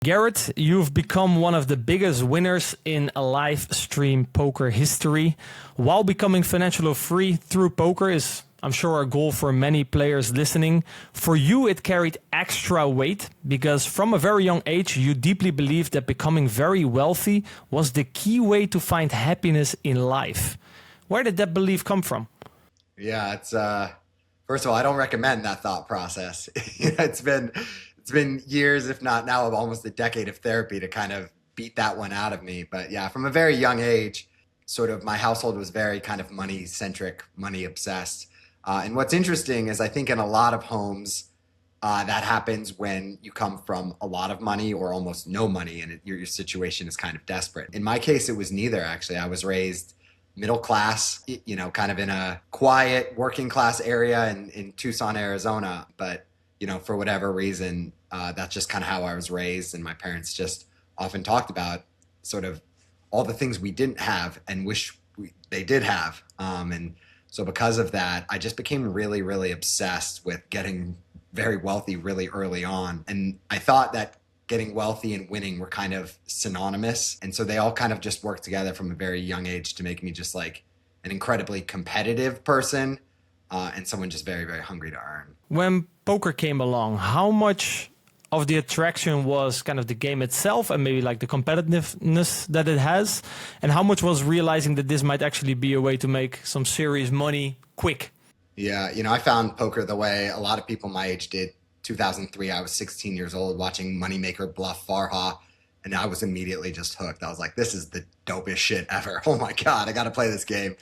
Garrett, you've become one of the biggest winners in a live stream poker history. While becoming financially free through poker is, I'm sure, a goal for many players listening. For you, it carried extra weight because from a very young age, you deeply believed that becoming very wealthy was the key way to find happiness in life. Where did that belief come from? Yeah, it's first of all, I don't recommend that thought process. It's been years, if not now, of almost a decade of therapy to kind of beat that one out of me. But yeah, from a very young age, sort of my household was very kind of money centric, money obsessed. And what's interesting is I think in a lot of homes, that happens when you come from a lot of money or almost no money and your situation is kind of desperate. In my case, it was neither, actually. I was raised middle class, kind of in a quiet working class area in Tucson, Arizona. But, for whatever reason, that's just kind of how I was raised. And my parents just often talked about sort of all the things we didn't have and wish they did have. And so because of that, I just became really, really obsessed with getting very wealthy really early on. And I thought that getting wealthy and winning were kind of synonymous. And so they all kind of just worked together from a very young age to make me just like an incredibly competitive person and someone just very, very hungry to earn. When poker came along, how much of the attraction was kind of the game itself and maybe like the competitiveness that it has? And how much was realizing that this might actually be a way to make some serious money quick? Yeah, I found poker the way a lot of people my age did. 2003, I was 16 years old watching Moneymaker bluff Farha, and I was immediately just hooked. I was like, this is the dopest shit ever. Oh my God, I got to play this game.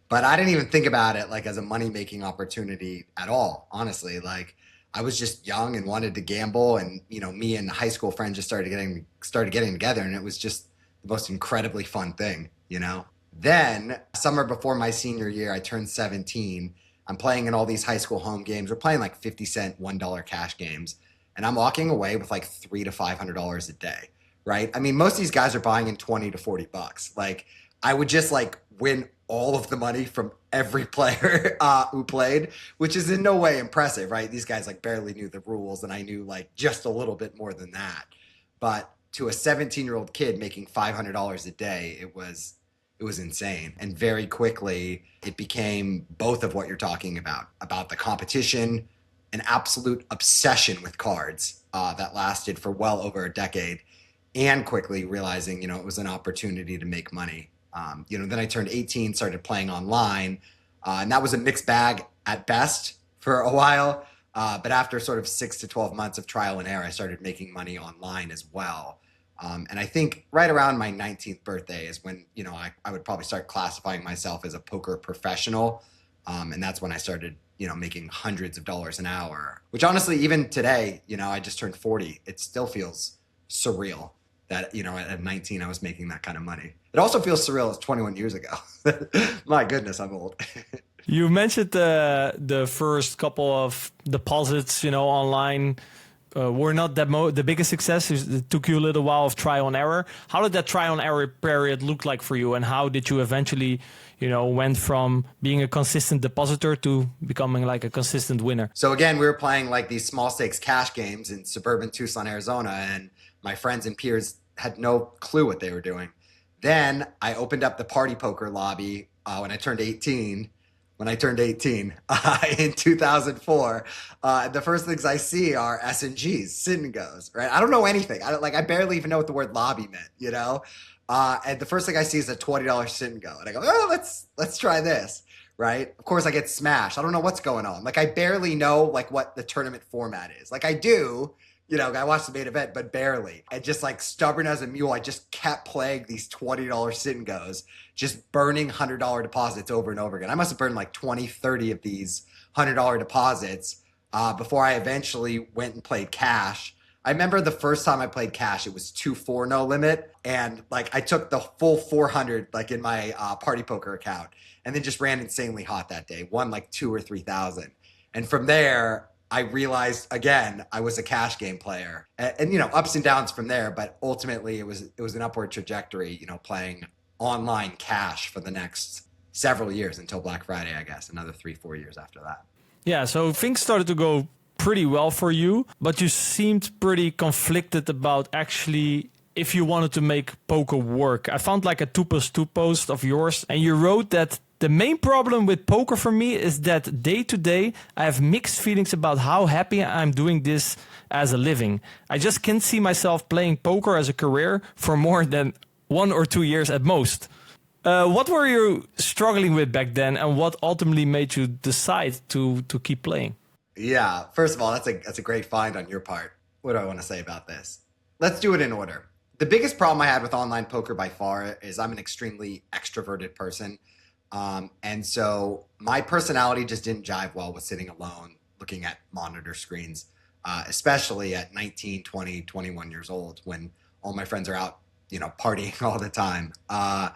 But I didn't even think about it like as a money-making opportunity at all, honestly. Like I was just young and wanted to gamble, and me and high school friends just started getting together, and it was just the most incredibly fun thing, Then, summer before my senior year, I turned 17. I'm playing in all these high school home games. We're playing like 50-cent, $1 cash games. And I'm walking away with like $300 to $500 a day, right? I mean, most of these guys are buying in 20 to 40 bucks. Like I would just like win all of the money from every player who played, which is in no way impressive, right? These guys like barely knew the rules and I knew like just a little bit more than that. But to a 17-year-old kid making $500 a day, it was insane. And very quickly, it became both of what you're talking about the competition, an absolute obsession with cards that lasted for well over a decade, and quickly realizing, it was an opportunity to make money. Then I turned 18, started playing online, and that was a mixed bag at best for a while. But after sort of 6 to 12 months of trial and error, I started making money online as well. And I think right around my 19th birthday is when, I would probably start classifying myself as a poker professional. And that's when I started, making hundreds of dollars an hour, which honestly, even today, I just turned 40. It still feels surreal that, at 19, I was making that kind of money. It also feels surreal as 21 years ago. My goodness, I'm old. You mentioned the first couple of deposits, online. Were not the biggest success. It took you a little while of trial and error. How did that trial and error period look like for you? And how did you eventually, went from being a consistent depositor to becoming like a consistent winner? So again, we were playing like these small stakes cash games in suburban Tucson, Arizona. And my friends and peers had no clue what they were doing. Then I opened up the party poker lobby when I turned 18. In 2004, the first things I see are S&Gs, sit and goes, right? I don't know anything. I barely even know what the word lobby meant, and the first thing I see is a $20 sit and go. And I go, oh, let's try this, right? Of course I get smashed. I don't know what's going on. Like I barely know like what the tournament format is. Like I do, I watched the main event, but barely. And just like stubborn as a mule, I just kept playing these $20 sit and goes, just burning $100 deposits over and over again. I must have burned like 20, 30 of these $100 deposits before I eventually went and played cash. I remember the first time I played cash, it was 2-4 no limit. And like I took the full 400 like in my party poker account and then just ran insanely hot that day, won like 2,000 or 3,000. And from there, I realized again I was a cash game player, and ups and downs from there. But ultimately, it was an upward trajectory. Playing online cash for the next several years until Black Friday, I guess, another 3-4 years after that. Yeah, so things started to go pretty well for you, but you seemed pretty conflicted about actually if you wanted to make poker work. I found like a 2+2 post of yours, and you wrote that the main problem with poker for me is that day to day, I have mixed feelings about how happy I'm doing this as a living. I just can't see myself playing poker as a career for more than 1 or 2 years at most. What were you struggling with back then, and what ultimately made you decide to keep playing? Yeah, first of all, that's a great find on your part. What do I want to say about this? Let's do it in order. The biggest problem I had with online poker by far is I'm an extremely extroverted person. And so my personality just didn't jive well with sitting alone, looking at monitor screens, especially at 19, 20, 21 years old when all my friends are out, partying all the time. That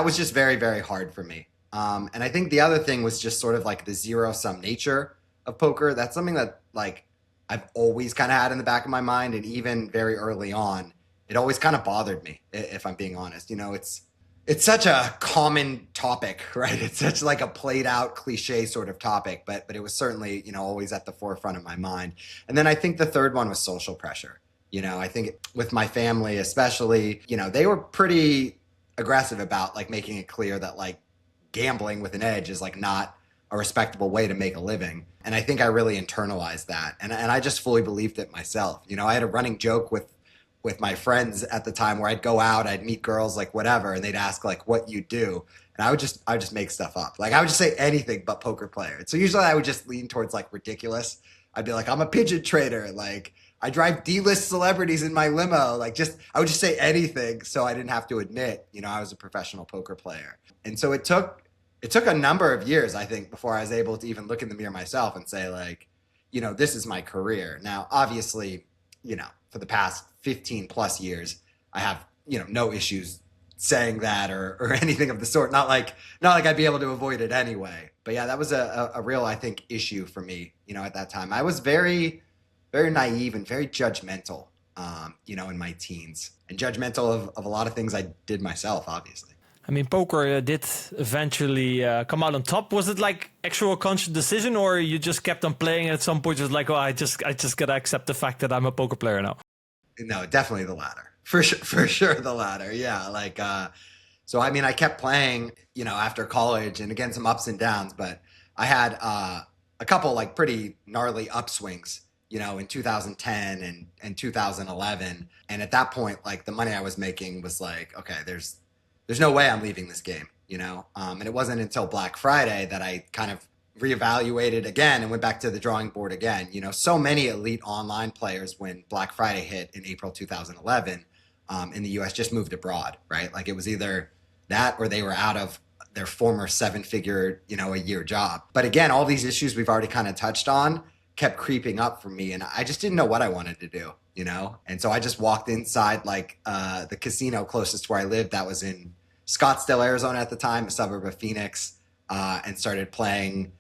was just very, very hard for me. And I think the other thing was just sort of like the zero-sum nature of poker. That's something that like I've always kind of had in the back of my mind. And even very early on, it always kind of bothered me, if I'm being honest. It's such a common topic, right? It's such like a played out cliche sort of topic, but it was certainly, always at the forefront of my mind. And then I think the third one was social pressure. I think with my family, especially, they were pretty aggressive about like making it clear that like gambling with an edge is like not a respectable way to make a living. And I think I really internalized that. And I just fully believed it myself. I had a running joke with my friends at the time where I'd go out, I'd meet girls, like whatever, and they'd ask like what you do. And I would just make stuff up. Like I would just say anything but poker player. And so usually I would just lean towards like ridiculous. I'd be like, I'm a pigeon trader. Like I drive D-list celebrities in my limo. I would just say anything so I didn't have to admit, I was a professional poker player. And so it took a number of years, I think, before I was able to even look in the mirror myself and say like, this is my career. Now, obviously, for the past 15 plus years, I have, no issues saying that or anything of the sort. Not like I'd be able to avoid it anyway. But yeah, that was a real, I think, issue for me, at that time. I was very, very naive and very judgmental, in my teens, and judgmental of a lot of things I did myself, obviously. I mean, poker did eventually come out on top. Was it like actual conscious decision, or you just kept on playing and at some point just like, oh, I just gotta accept the fact that I'm a poker player now? No, definitely the latter. For sure the latter. Yeah. So I mean, I kept playing, after college, and again, some ups and downs, but I had a couple like pretty gnarly upswings, in 2010 and 2011. And at that point, like the money I was making was like, okay, there's no way I'm leaving this game, and it wasn't until Black Friday that I kind of reevaluated again and went back to the drawing board again. So many elite online players, when Black Friday hit in April 2011 in the US, just moved abroad, right? Like it was either that or they were out of their former 7-figure, a year job. But again, all these issues we've already kind of touched on kept creeping up for me, and I just didn't know what I wanted to do, And so I just walked inside like the casino closest to where I lived, that was in Scottsdale, Arizona at the time, a suburb of Phoenix, and started playing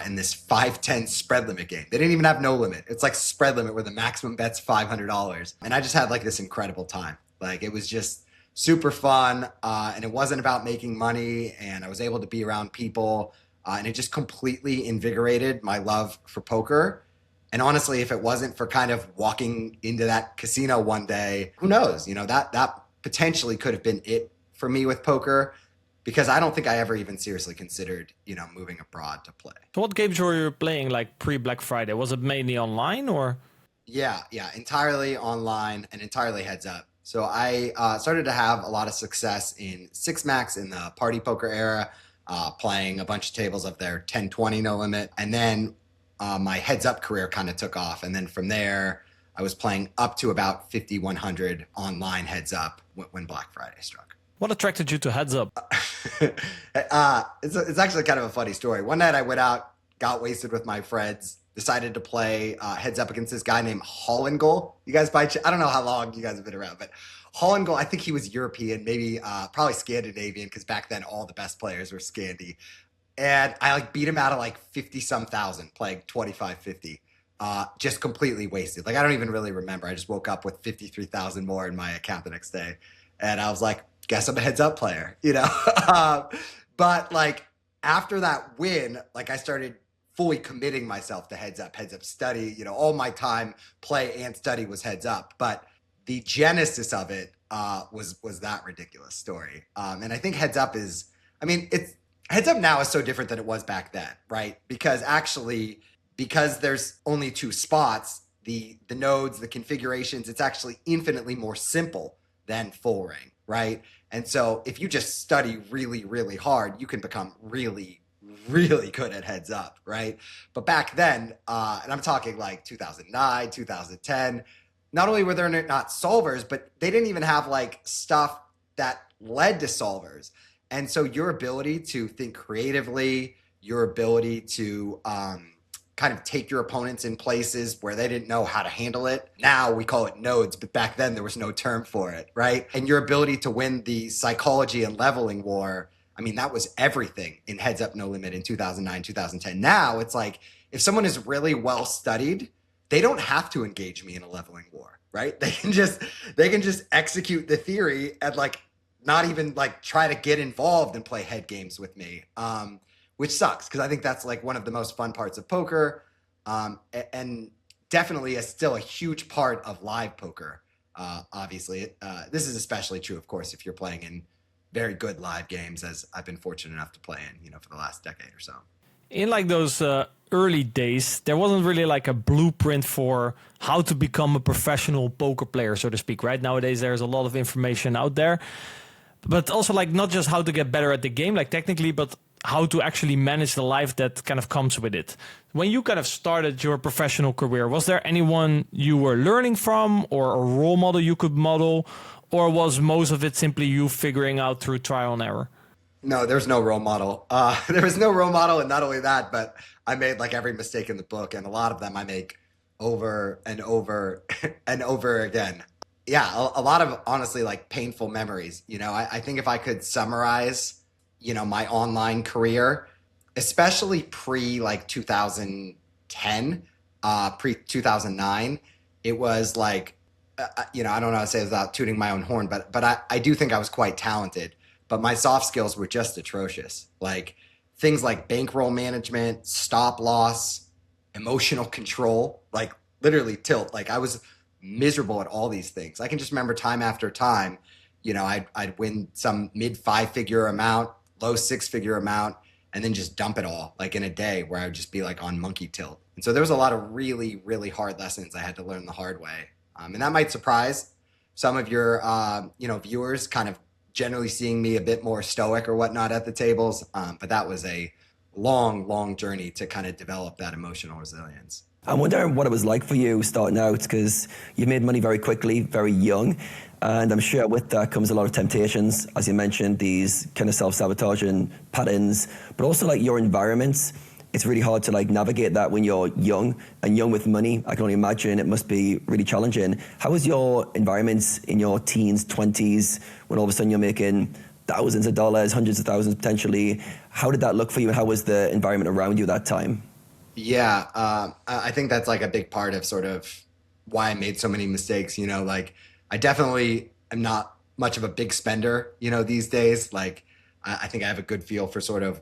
in this 5-10 spread limit game. They didn't even have no limit. It's like spread limit where the maximum bet's $500. And I just had like this incredible time. Like it was just super fun. And it wasn't about making money. And I was able to be around people. And it just completely invigorated my love for poker. And honestly, if it wasn't for kind of walking into that casino one day, who knows? That potentially could have been it for me with poker, because I don't think I ever even seriously considered, moving abroad to play. So what games were you playing like pre-Black Friday? Was it mainly online or? Yeah, entirely online and entirely heads up. So I started to have a lot of success in Six Max in the party poker era, playing a bunch of tables of their 10-20 no limit. And then my heads up career kind of took off. And then from there, I was playing up to about 5,100 online heads up when Black Friday struck. What attracted you to heads up? It's actually kind of a funny story. One night I went out, got wasted with my friends, decided to play heads up against this guy named Hollingall. You guys, I don't know how long you guys have been around, but Hollingall, I think he was European, maybe probably Scandinavian, because back then all the best players were Scandi. And I like beat him out of like 50-some thousand, playing 25-50. Just completely wasted. Like I don't even really remember. I just woke up with 53,000 more in my account the next day. And I was like, guess I'm a heads up player, But like after that win, like I started fully committing myself to heads up study. All my time, play and study was heads up. But the genesis of it was that ridiculous story. And I think heads up it's heads up now is so different than it was back then, right? Because there's only 2 spots, the nodes, the configurations, it's actually infinitely more simple than full ring, right? And so if you just study really, really hard, you can become really, really good at heads up, right? But back then, and I'm talking like 2009, 2010, not only were there not solvers, but they didn't even have like stuff that led to solvers. And so your ability to think creatively, your ability to kind of take your opponents in places where they didn't know how to handle it. Now we call it nodes, but back then there was no term for it, right? And your ability to win the psychology and leveling war, I mean, that was everything in Heads Up No Limit in 2009, 2010. Now it's like, if someone is really well studied, they don't have to engage me in a leveling war, right? They can just execute the theory and like not even like try to get involved and play head games with me, which sucks because I think that's like one of the most fun parts of poker, and definitely still a huge part of live poker. Obviously, this is especially true, of course, if you're playing in very good live games, as I've been fortunate enough to play in, for the last decade or so. In like those early days, there wasn't really like a blueprint for how to become a professional poker player, so to speak, right? Nowadays, there's a lot of information out there, but also like not just how to get better at the game, like technically, but how to actually manage the life that kind of comes with it. When you kind of started your professional career, was there anyone you were learning from or a role model you could model, or was most of it simply you figuring out through trial and error? No, there's no role model. There was no role model, and not only that, but I made like every mistake in the book, and a lot of them I make over and over and over again. Yeah, a lot of honestly like painful memories. I think if I could summarize, my online career, especially pre like 2010, pre 2009, it was like, I don't know how to say it without tooting my own horn, but I do think I was quite talented. But my soft skills were just atrocious. Like things like bankroll management, stop loss, emotional control, like literally tilt. Like I was miserable at all these things. I can just remember time after time, I'd win some mid 5-figure amount, low 6-figure amount, and then just dump it all like in a day where I would just be like on monkey tilt. And so there was a lot of really, really hard lessons I had to learn the hard way. And that might surprise some of your, viewers, kind of generally seeing me a bit more stoic or whatnot at the tables. But that was a long, long journey to kind of develop that emotional resilience. I'm wondering what it was like for you starting out, because you made money very quickly, very young. And I'm sure with that comes a lot of temptations, as you mentioned, these kind of self-sabotaging patterns, but also like your environments. It's really hard to like navigate that when you're young, and young with money. I can only imagine it must be really challenging. How was your environments in your teens, 20s, when all of a sudden you're making thousands of dollars, hundreds of thousands potentially? How did that look for you, and how was the environment around you at that time? Yeah, I think that's like a big part of sort of why I made so many mistakes. Like I definitely am not much of a big spender, these days. Like I think I have a good feel for sort of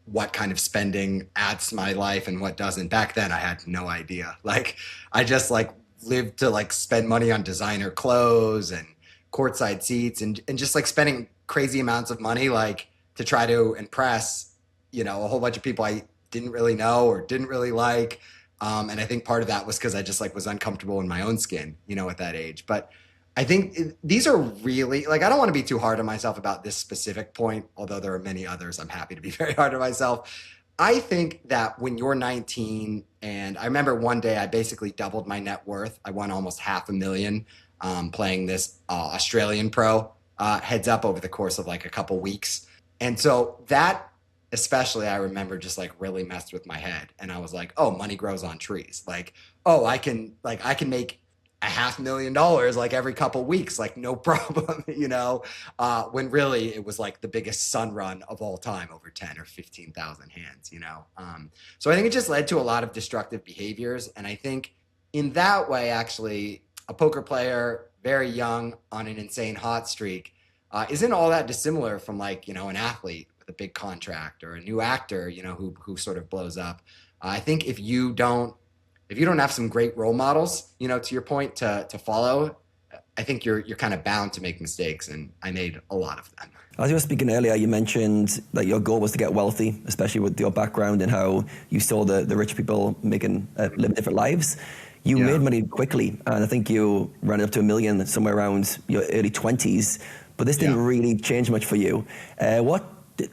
what kind of spending adds to my life and what doesn't. Back then I had no idea. Like I just like lived to like spend money on designer clothes and courtside seats and just like spending crazy amounts of money like to try to impress, a whole bunch of people I didn't really know or didn't really like. And I think part of that was because I just like was uncomfortable in my own skin, at that age. But I think these are really like, I don't want to be too hard on myself about this specific point, although there are many others. I'm happy to be very hard on myself. I think that when you're 19, and I remember one day I basically doubled my net worth. I won almost $500,000 playing this Australian pro heads up over the course of like a couple weeks. And so that especially I remember just like really messed with my head. And I was like, oh, money grows on trees. Like, oh, I can make $500,000 like every couple weeks, like no problem, when really it was like the biggest sun run of all time, over 10 or 15,000 hands, So I think it just led to a lot of destructive behaviors. And I think in that way, actually, a poker player, very young on an insane hot streak, isn't all that dissimilar from like, an athlete with a big contract or a new actor, who sort of blows up. I think if you don't have some great role models, to your point, to follow, I think you're kind of bound to make mistakes, and I made a lot of them. As you were speaking earlier, you mentioned that your goal was to get wealthy, especially with your background and how you saw the rich people living different lives. You made money quickly, and I think you ran up to $1 million somewhere around your early 20s, but this didn't really change much for you. What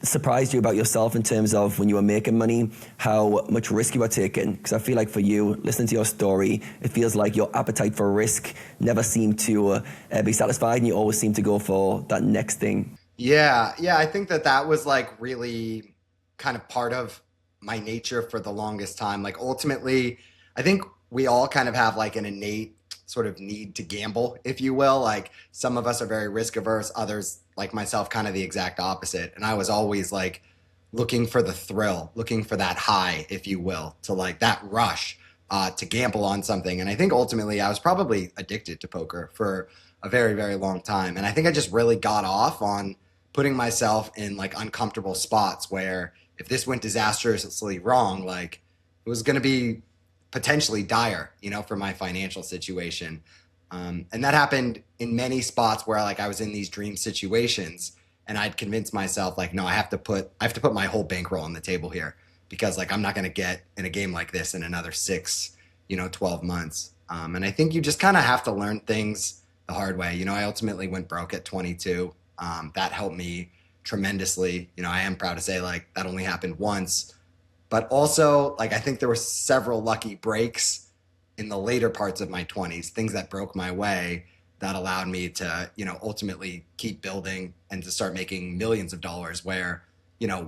surprised you about yourself in terms of when you were making money, how much risk you were taking? Because I feel like for you, listening to your story, it feels like your appetite for risk never seemed to be satisfied, and you always seemed to go for that next thing. Yeah, I think that was like really kind of part of my nature for the longest time. Like ultimately, I think we all kind of have like an innate sort of need to gamble, if you will. Like some of us are very risk averse, others like myself, kind of the exact opposite. And I was always like looking for the thrill, looking for that high, if you will, to like that rush to gamble on something. And I think ultimately I was probably addicted to poker for a very, very long time. And I think I just really got off on putting myself in like uncomfortable spots where if this went disastrously wrong, like it was going to be potentially dire, for my financial situation. And that happened in many spots where like I was in these dream situations and I'd convince myself like, no, I have to put my whole bankroll on the table here because like I'm not going to get in a game like this in another 6, 12 months. And I think you just kind of have to learn things the hard way. I ultimately went broke at 22. That helped me tremendously. I am proud to say like that only happened once, but also like I think there were several lucky breaks in the later parts of my 20s, things that broke my way that allowed me to, ultimately keep building and to start making millions of dollars where,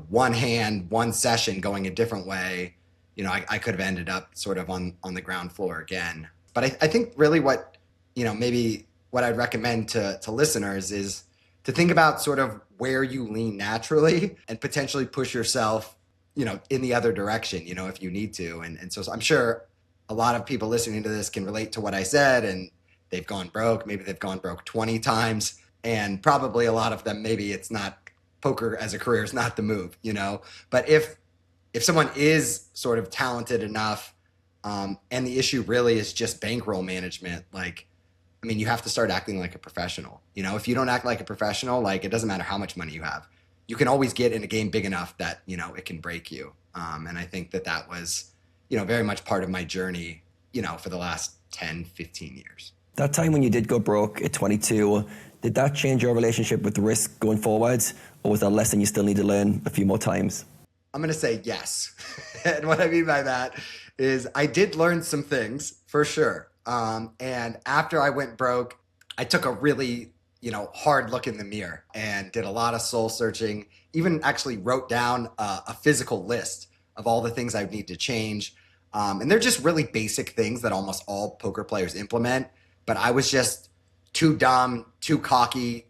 one session going a different way, I could have ended up sort of on the ground floor again. But I think really what, maybe what I'd recommend to listeners is to think about sort of where you lean naturally and potentially push yourself, in the other direction, if you need to. And so I'm sure a lot of people listening to this can relate to what I said, and they've gone broke. Maybe they've gone broke 20 times, and probably a lot of them, maybe it's not poker as a career is not the move, But if someone is sort of talented enough, and the issue really is just bankroll management, like, I mean, you have to start acting like a professional. If you don't act like a professional, like it doesn't matter how much money you have. You can always get in a game big enough that, it can break you. And I think that was, very much part of my journey, for the last 10, 15 years. That time when you did go broke at 22, did that change your relationship with risk going forwards? Or was that a lesson you still need to learn a few more times? I'm going to say yes. And what I mean by that is I did learn some things for sure. And after I went broke, I took a really, hard look in the mirror and did a lot of soul searching, even actually wrote down a physical list of all the things I would need to change. And they're just really basic things that almost all poker players implement. But I was just too dumb, too cocky,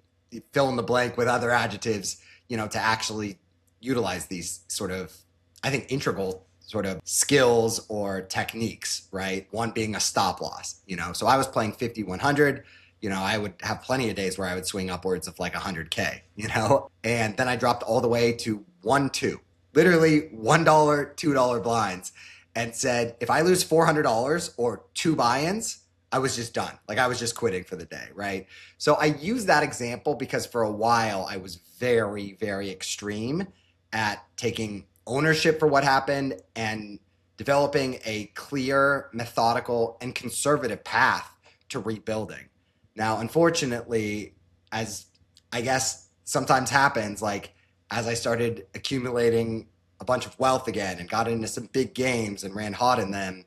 fill in the blank with other adjectives, to actually utilize these sort of, I think, integral sort of skills or techniques, right? One being a stop loss, So I was playing 50, 100. I would have plenty of days where I would swing upwards of like 100K, And then I dropped all the way to 1, 2. Literally $1, $2 blinds, and said, if I lose $400 or 2 buy-ins, I was just done. Like I was just quitting for the day, right? So I use that example because for a while I was very, very extreme at taking ownership for what happened and developing a clear, methodical, and conservative path to rebuilding. Now, unfortunately, as I guess sometimes happens, like as I started accumulating a bunch of wealth again and got into some big games and ran hot in them,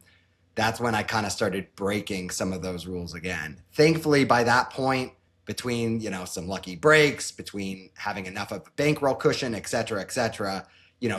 that's when I kind of started breaking some of those rules again. Thankfully, by that point, between, some lucky breaks, between having enough of a bankroll cushion, et cetera,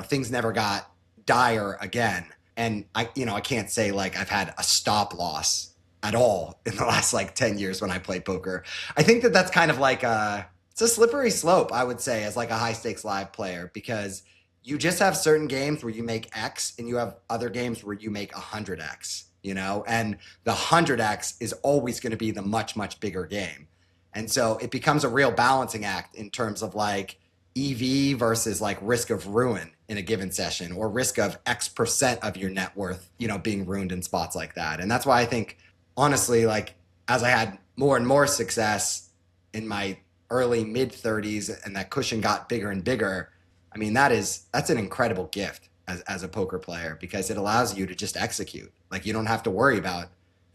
things never got dire again. And I can't say like I've had a stop loss at all in the last like 10 years when I play poker. I think that's kind of like it's a slippery slope, I would say, as like a high stakes live player, because you just have certain games where you make X and you have other games where you make 100X, and the 100X is always going to be the much, much bigger game. And so it becomes a real balancing act in terms of like EV versus like risk of ruin in a given session, or risk of X% of your net worth, being ruined in spots like that. And that's why I think, honestly, like as I had more and more success in my early mid 30s and that cushion got bigger and bigger, I mean, that's an incredible gift as a poker player, because it allows you to just execute. Like you don't have to worry about,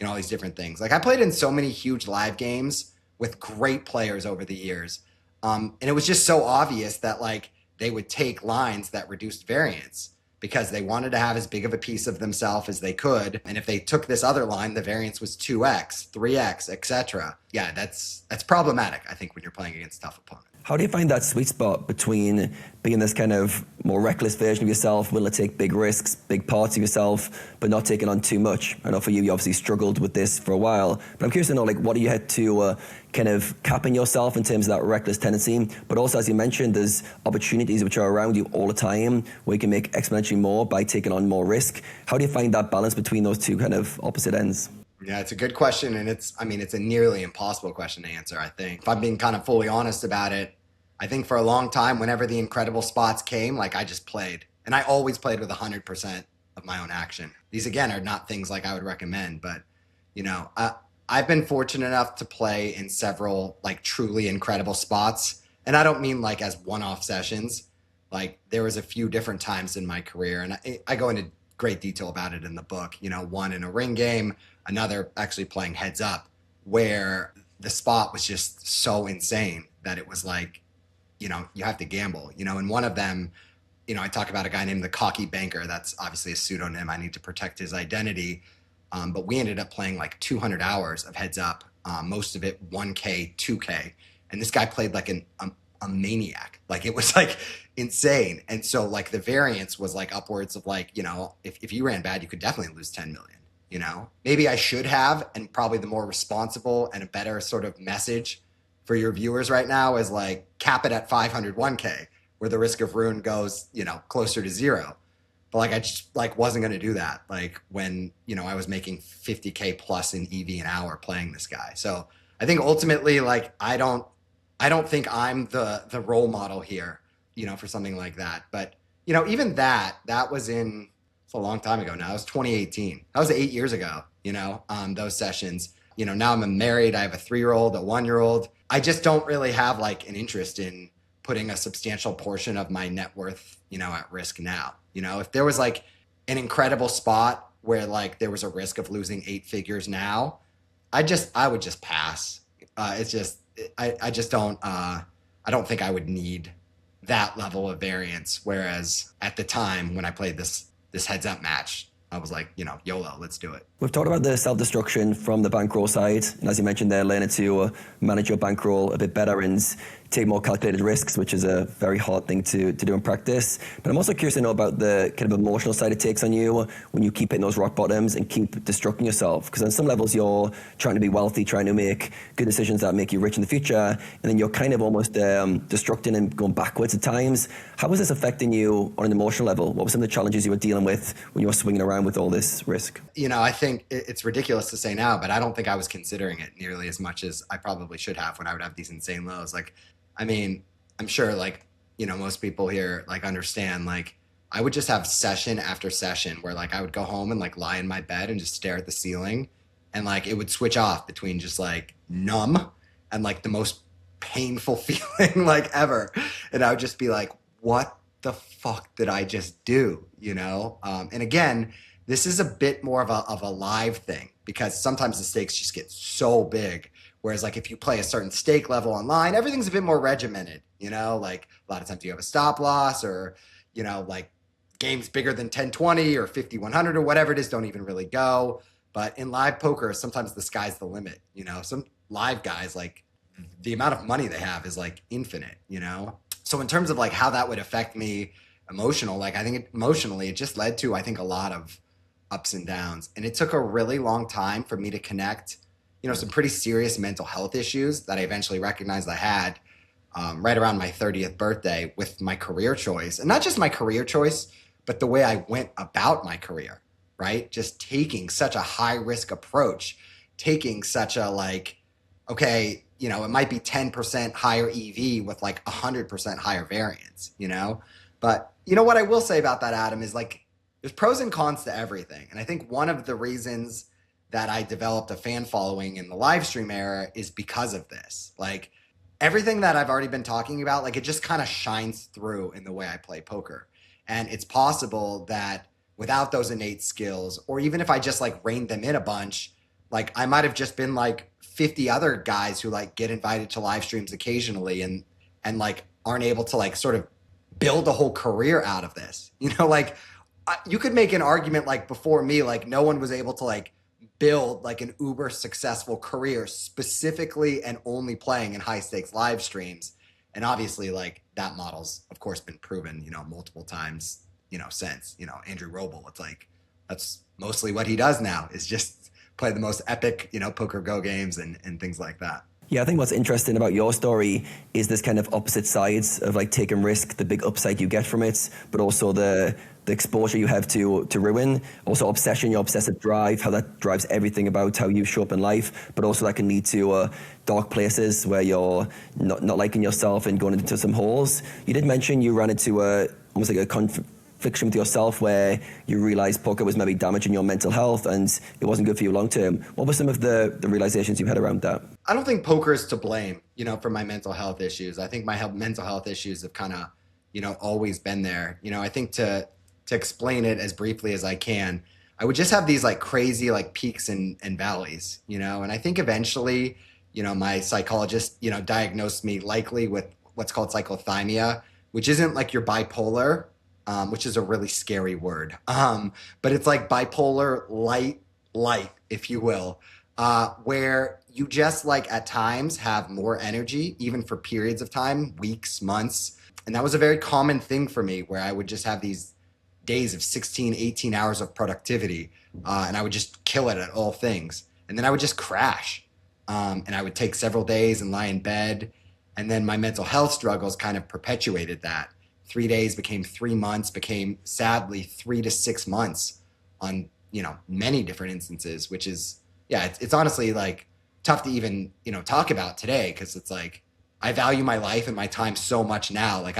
all these different things. Like I played in so many huge live games with great players over the years. And it was just so obvious that like they would take lines that reduced variance because they wanted to have as big of a piece of themselves as they could. And if they took this other line, the variance was 2x, 3x, etc. Yeah, that's problematic, I think, when you're playing against tough opponents. How do you find that sweet spot between being this kind of more reckless version of yourself, willing to take big risks, big parts of yourself, but not taking on too much? I know for you obviously struggled with this for a while, but I'm curious to know, like, what do you had to kind of capping yourself in terms of that reckless tendency? But also, as you mentioned, there's opportunities which are around you all the time where you can make exponentially more by taking on more risk. How do you find that balance between those two kind of opposite ends? Yeah, it's a good question. And it's a nearly impossible question to answer, I think. If I'm being kind of fully honest about it, I think for a long time, whenever the incredible spots came, like I just played. And I always played with 100% of my own action. These, again, are not things like I would recommend. But, I've been fortunate enough to play in several like truly incredible spots. And I don't mean like as one-off sessions. Like there was a few different times in my career. And I go into great detail about it in the book. One in a ring game, another actually playing heads up, where the spot was just so insane that it was like, you have to gamble, and one of them, I talk about a guy named the Cocky Banker. That's obviously a pseudonym. I need to protect his identity. But we ended up playing like 200 hours of heads up, most of it 1K, 2K. And this guy played like a maniac. Like it was like insane. And so like the variance was like upwards of like, if you ran bad, you could definitely lose 10 million, Maybe I should have, and probably the more responsible and a better sort of message for your viewers right now is like cap it at 501K, where the risk of ruin goes, closer to zero. But like I just like wasn't going to do that. Like when, I was making 50K plus in EV an hour playing this guy. So I think ultimately, like I don't think I'm the role model here, for something like that. But even that was it's a long time ago now. It was 2018. That was 8 years ago. Those sessions. Now I'm married. I have a 3-year-old, a 1-year-old. I just don't really have like an interest in putting a substantial portion of my net worth, at risk now. If there was like an incredible spot where like there was a risk of losing 8 figures now, I would just pass. I don't think I would need that level of variance. Whereas at the time when I played this heads up match, I was like, YOLO, let's do it. We've talked about the self-destruction from the bankroll side. And as you mentioned there, learning to manage your bankroll a bit better and take more calculated risks, which is a very hard thing to do in practice. But I'm also curious to know about the kind of emotional side it takes on you when you keep hitting those rock bottoms and keep destructing yourself. Because on some levels, you're trying to be wealthy, trying to make good decisions that make you rich in the future. And then you're kind of almost destructing and going backwards at times. How was this affecting you on an emotional level? What were some of the challenges you were dealing with when you were swinging around with all this risk? I think it's ridiculous to say now, but I don't think I was considering it nearly as much as I probably should have when I would have these insane lows. Like, I mean, I'm sure like, most people here like understand, like I would just have session after session where like I would go home and like lie in my bed and just stare at the ceiling, and like it would switch off between just like numb and like the most painful feeling like ever. And I would just be like, what the fuck did I just do? And again, this is a bit more of a live thing, because sometimes the stakes just get so big. Whereas like if you play a certain stake level online, everything's a bit more regimented, like a lot of times you have a stop loss, or, like games bigger than 1020 or 5100 or whatever it is don't even really go. But in live poker, sometimes the sky's the limit. Some live guys, like the amount of money they have is like infinite, So in terms of like how that would affect me emotional, like I think emotionally, it just led to, I think, a lot of ups and downs. And it took a really long time for me to connect, some pretty serious mental health issues that I eventually recognized I had right around my 30th birthday with my career choice. And not just my career choice, but the way I went about my career, right? Just taking such a high risk approach, taking such a like, okay, it might be 10% higher EV with like 100% higher variance, But You know what I will say about that, Adam, is like there's pros and cons to everything. And I think one of the reasons that I developed a fan following in the live stream era is because of this. Like everything that I've already been talking about, like it just kind of shines through in the way I play poker. And it's possible that without those innate skills, or even if I just like reined them in a bunch, like I might have just been like 50 other guys who like get invited to live streams occasionally and like aren't able to like sort of build a whole career out of this. You know, like you could make an argument like before me, like no one was able to like build like an uber successful career specifically and only playing in high stakes live streams. And obviously like that model's of course been proven, you know, multiple times, you know, since, you know, Andrew Roble, it's like, that's mostly what he does now is just play the most epic, you know, poker go games and things like that. Yeah, I think what's interesting about your story is this kind of opposite sides of like taking risk, the big upside you get from it, but also the exposure you have to ruin, also obsession, your obsessive drive, how that drives everything about how you show up in life, but also that can lead to dark places where you're not liking yourself and going into some holes. You did mention you ran into almost like a confliction with yourself where you realized poker was maybe damaging your mental health and it wasn't good for you long term. What were some of the realizations you had around that? I don't think poker is to blame, you know, for my mental health issues. I think my mental health issues have kind of, you know, always been there. You know, I think to explain it as briefly as I can, I would just have these like crazy like peaks and valleys, you know, and I think eventually, you know, my psychologist, you know, diagnosed me likely with what's called cyclothymia, which isn't like your bipolar, which is a really scary word. But it's like bipolar light, if you will, where you just like at times have more energy, even for periods of time, weeks, months. And that was a very common thing for me where I would just have these days of 16, 18 hours of productivity. And I would just kill it at all things. And then I would just crash. And I would take several days and lie in bed. And then my mental health struggles kind of perpetuated that. 3 days became 3 months, became sadly 3 to 6 months on, you know, many different instances, which is, yeah, it's honestly like tough to even, you know, talk about today. Cause it's like, I value my life and my time so much now. Like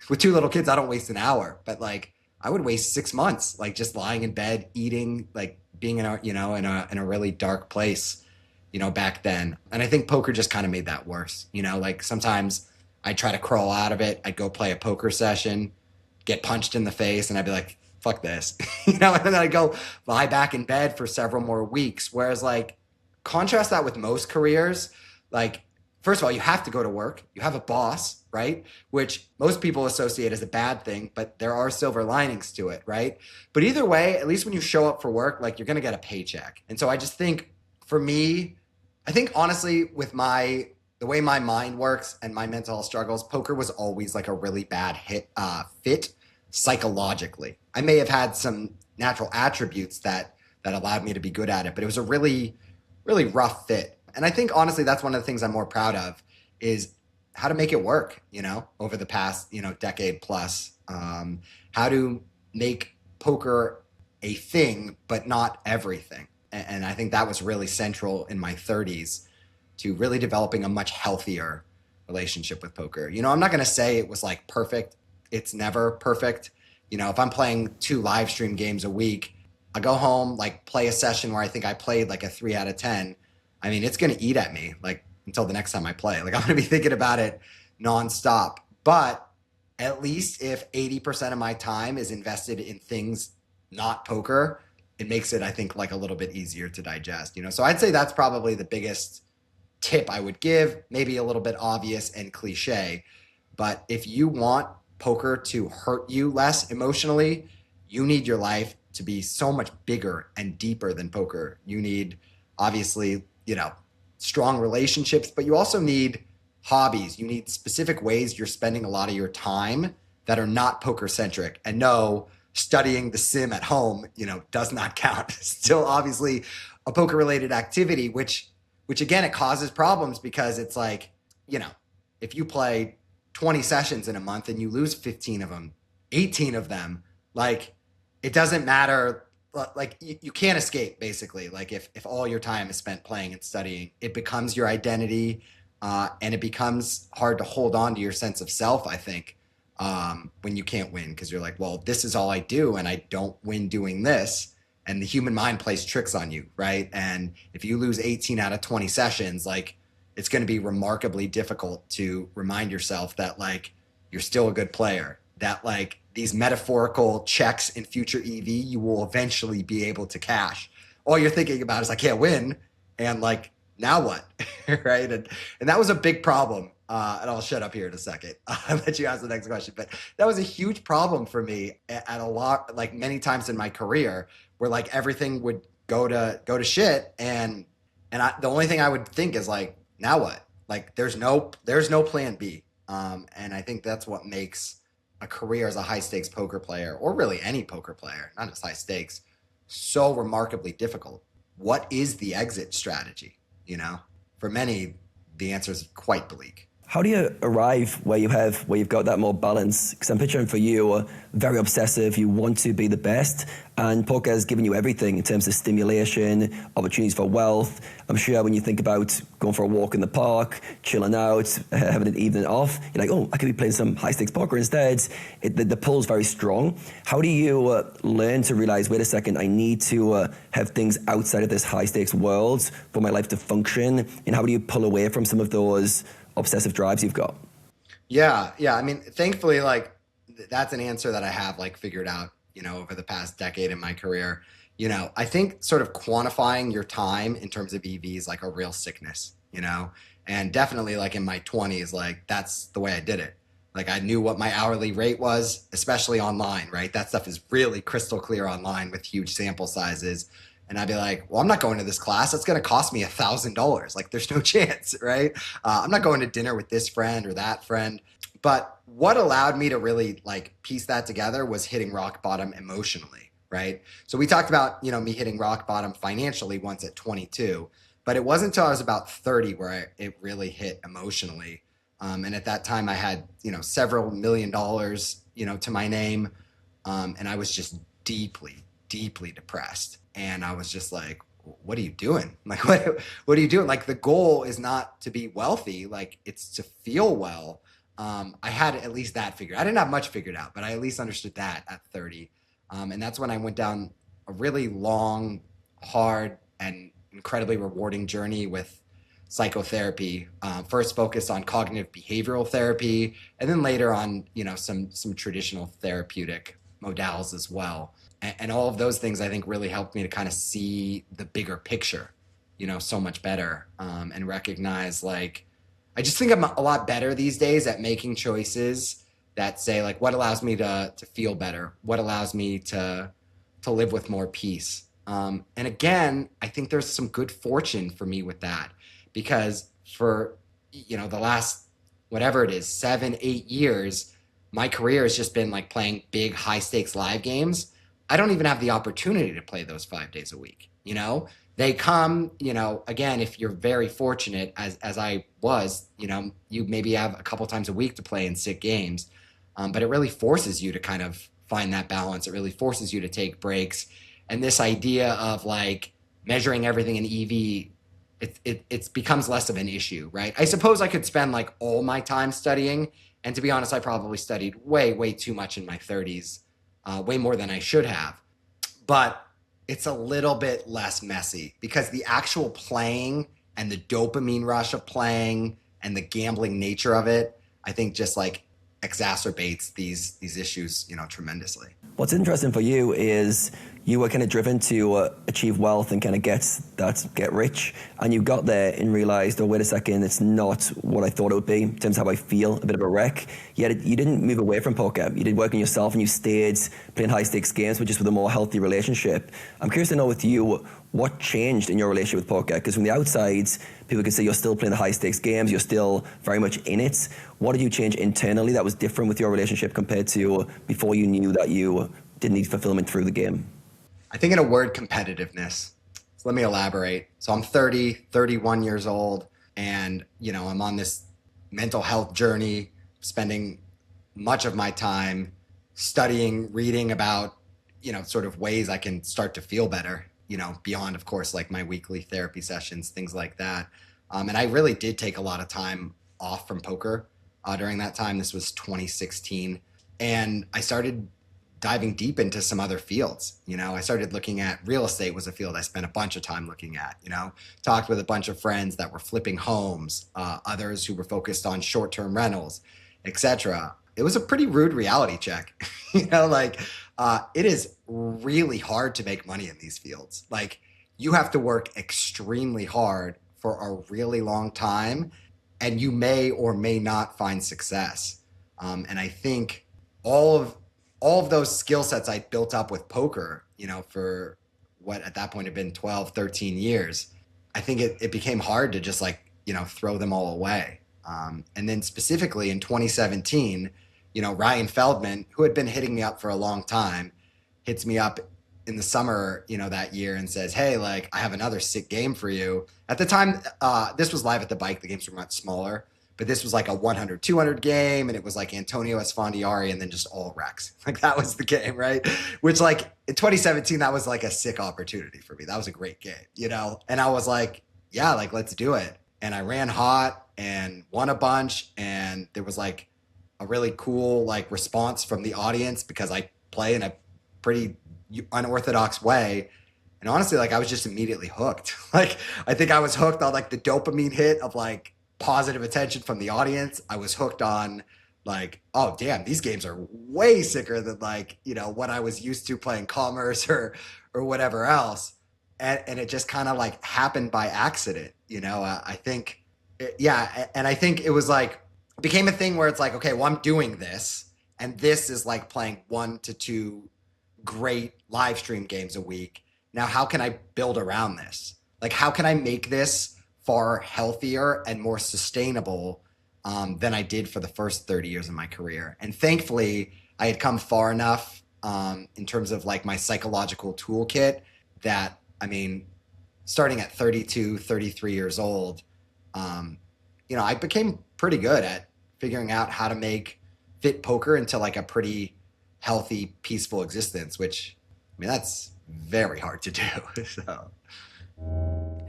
with 2 little kids, I don't waste an hour, but like I would waste 6 months, like just lying in bed, eating, like being in a, you know, in a really dark place, you know, back then. And I think poker just kind of made that worse, you know, like sometimes I'd try to crawl out of it. I'd go play a poker session, get punched in the face, and I'd be like, fuck this. You know, and then I'd go lie back in bed for several more weeks. Whereas like, contrast that with most careers, like, first of all, you have to go to work. You have a boss, right? Which most people associate as a bad thing, but there are silver linings to it, right? But either way, at least when you show up for work, like you're going to get a paycheck. And so I just think for me, I think honestly with the way my mind works and my mental health struggles, poker was always like a really bad fit psychologically. I may have had some natural attributes that allowed me to be good at it, but it was a really, really rough fit. And I think honestly, that's one of the things I'm more proud of is how to make it work, you know, over the past, you know, decade plus, how to make poker a thing, but not everything. And I think that was really central in my 30s to really developing a much healthier relationship with poker. You know, I'm not going to say it was like perfect. It's never perfect. You know, if I'm playing 2 live stream games a week, I go home, like play a session where I think I played like a 3 out of 10. I mean, it's going to eat at me like until the next time I play. Like I'm going to be thinking about it nonstop. But at least if 80% of my time is invested in things not poker, it makes it, I think, like a little bit easier to digest, you know? So I'd say that's probably the biggest tip I would give, maybe a little bit obvious and cliche, but if you want poker to hurt you less emotionally, you need your life to be so much bigger and deeper than poker. You need, obviously, you know, strong relationships, but you also need hobbies. You need specific ways you're spending a lot of your time that are not poker centric. And no, studying the sim at home, you know, does not count. Still obviously a poker related activity, which again, it causes problems because it's like, you know, if you play 20 sessions in a month and you lose 15 of them, 18 of them, like it doesn't matter. Like you can't escape basically. Like if all your time is spent playing and studying, it becomes your identity and it becomes hard to hold on to your sense of self, I think, when you can't win, because you're like, well, this is all I do and I don't win doing this. And the human mind plays tricks on you, right? And if you lose 18 out of 20 sessions, like it's going to be remarkably difficult to remind yourself that like you're still a good player, that like these metaphorical checks in future EV you will eventually be able to cash. All you're thinking about is I can't win, and like now what, right? And that was a big problem. And I'll shut up here in a second. I'll let you ask the next question. But that was a huge problem for me at a lot, like many times in my career, where like everything would go to shit, and the only thing I would think is like, now what? Like there's no plan B. And I think that's what makes a career as a high stakes poker player, or really any poker player, not just high stakes, so remarkably difficult. What is the exit strategy? You know, for many, the answer is quite bleak. How do you arrive where you've got that more balance? Because I'm picturing for you, very obsessive, you want to be the best, and poker has given you everything in terms of stimulation, opportunities for wealth. I'm sure when you think about going for a walk in the park, chilling out, having an evening off, you're like, oh, I could be playing some high stakes poker instead. The pull's very strong. How do you learn to realize, wait a second, I need to have things outside of this high stakes world for my life to function? And how do you pull away from some of those obsessive drives you've got? Yeah. I mean, thankfully, like that's an answer that I have like figured out, you know, over the past decade in my career. You know, I think sort of quantifying your time in terms of EV is like a real sickness, you know, and definitely like in my 20s, like that's the way I did it. Like I knew what my hourly rate was, especially online, right? That stuff is really crystal clear online with huge sample sizes. And I'd be like, well, I'm not going to this class. It's going to cost me $1,000. Like there's no chance, right? I'm not going to dinner with this friend or that friend. But what allowed me to really like piece that together was hitting rock bottom emotionally, right? So we talked about, you know, me hitting rock bottom financially once at 22, but it wasn't until I was about 30 where it really hit emotionally. And at that time I had, you know, several $1 million, you know, to my name. And I was just deeply depressed. And I was just like, what are you doing? Like, what are you doing? Like the goal is not to be wealthy. Like it's to feel well. I had at least that figured. I didn't have much figured out, but I at least understood that at 30. And that's when I went down a really long, hard, and incredibly rewarding journey with psychotherapy. First focused on cognitive behavioral therapy, and then later on, you know, some traditional therapeutic modalities as well. And all of those things, I think, really helped me to kind of see the bigger picture, you know, so much better, and recognize, like, I just think I'm a lot better these days at making choices that say, like, what allows me to feel better? What allows me to live with more peace? And again, I think there's some good fortune for me with that, because for, you know, the last, whatever it is, 7-8 years, my career has just been like playing big high stakes live games. I don't even have the opportunity to play those 5 days a week. You know, they come, you know, again, if you're very fortunate as I was, you know, you maybe have a couple times a week to play in sick games. But it really forces you to kind of find that balance. It really forces you to take breaks. And this idea of like measuring everything in EV, it becomes less of an issue, right? I suppose I could spend like all my time studying. And to be honest, I probably studied way too much in my 30s. Way more than I should have. But it's a little bit less messy, because the actual playing and the dopamine rush of playing and the gambling nature of it, I think just like exacerbates these issues, you know, tremendously. What's interesting for you is you were kind of driven to achieve wealth and kind of get rich, and you got there and realized, oh, wait a second, it's not what I thought it would be in terms of how I feel, a bit of a wreck. Yet you didn't move away from poker. You did work on yourself, and you stayed playing high stakes games, but just with a more healthy relationship. I'm curious to know with you, what changed in your relationship with poker? Because from the outside, people can say you're still playing the high stakes games, you're still very much in it. What did you change internally that was different with your relationship compared to before you knew that you didn't need fulfillment through the game? I think in a word, competitiveness. So let me elaborate. So I'm 31 years old, and, you know, I'm on this mental health journey, spending much of my time studying, reading about, you know, sort of ways I can start to feel better, you know, beyond, of course, like my weekly therapy sessions, things like that. And I really did take a lot of time off from poker. during that time. This was 2016. And I started diving deep into some other fields. I started looking at real estate was a field I spent a bunch of time looking at, talked with a bunch of friends that were flipping homes, others who were focused on short-term rentals, etc. It was a pretty rude reality check. It is really hard to make money in these fields. Like, you have to work extremely hard for a really long time, and you may or may not find success. And I think all of those skill sets I built up with poker, for what at that point had been 12, 13 years, I think it became hard to just throw them all away. And then specifically in 2017, Ryan Feldman, who had been hitting me up for a long time, hits me up in the summer, that year and says, hey, I have another sick game for you. At the time, this was live at the Bike. The games were much smaller, but this was like a 100, 200 game. And it was like Antonio Esfandiari and then just all wrecks. That was the game, right? Which in 2017, that was a sick opportunity for me. That was a great game, And I was like, yeah, let's do it. And I ran hot and won a bunch. And there was a really cool response from the audience because I play in a pretty unorthodox way. And honestly, I was just immediately hooked. I think I was hooked on the dopamine hit of positive attention from the audience. I was hooked on oh damn, these games are way sicker than what I was used to playing Commerce or whatever else. And it just kind of happened by accident. I think, and I think it was it became a thing where it's okay, well, I'm doing this, and this is playing 1 to 2 great live stream games a week. Now, how can I build around this? How can I make this far healthier and more sustainable than I did for the first 30 years of my career? And thankfully, I had come far enough in terms of my psychological toolkit that, starting at 32, 33 years old, I became pretty good at figuring out how to make fit poker into a pretty healthy, peaceful existence, which, that's very hard to do. So.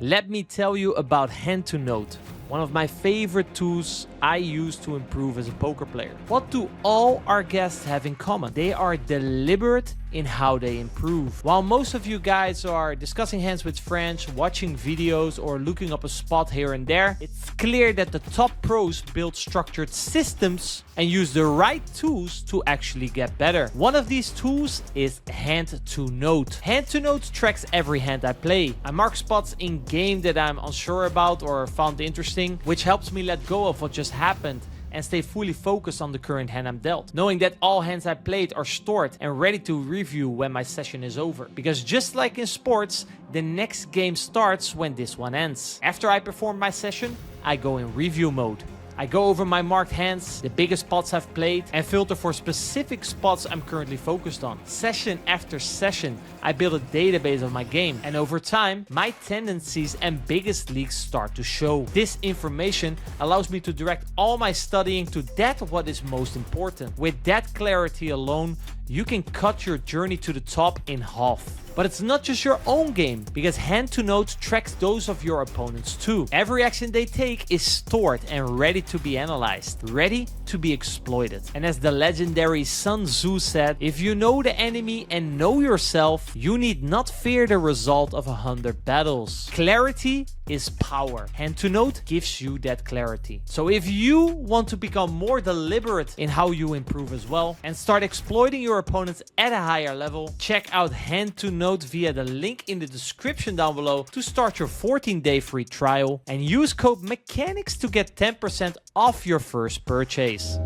Let me tell you about Hand to Note, one of my favorite tools I use to improve as a poker player. What do all our guests have in common? They are deliberate in how they improve. While most of you guys are discussing hands with friends, watching videos, or looking up a spot here and there, it's clear that the top pros build structured systems and use the right tools to actually get better. One of these tools is Hand to Note. Hand to Note tracks every hand I play. I mark spots in game that I'm unsure about or found interesting, which helps me let go of what just happened and stay fully focused on the current hand I'm dealt, knowing that all hands I played are stored and ready to review when my session is over. Because just like in sports, the next game starts when this one ends. After I perform my session, I go in review mode. I go over my marked hands, the biggest spots I've played, and filter for specific spots I'm currently focused on. Session after session, I build a database of my game, and over time, my tendencies and biggest leaks start to show. This information allows me to direct all my studying to what is most important. With that clarity alone, you can cut your journey to the top in half. But it's not just your own game, because Hand to Note tracks those of your opponents too. Every action they take is stored and ready to be analyzed, ready to be exploited. And as the legendary Sun Tzu said, if you know the enemy and know yourself, you need not fear the result of 100 battles. Clarity is power. Hand to Note gives you that clarity. So if you want to become more deliberate in how you improve as well, and start exploiting your opponents at a higher level, check out Hand to Note via the link in the description down below to start your 14-day free trial, and use code MECHANICS to get 10% off your first purchase.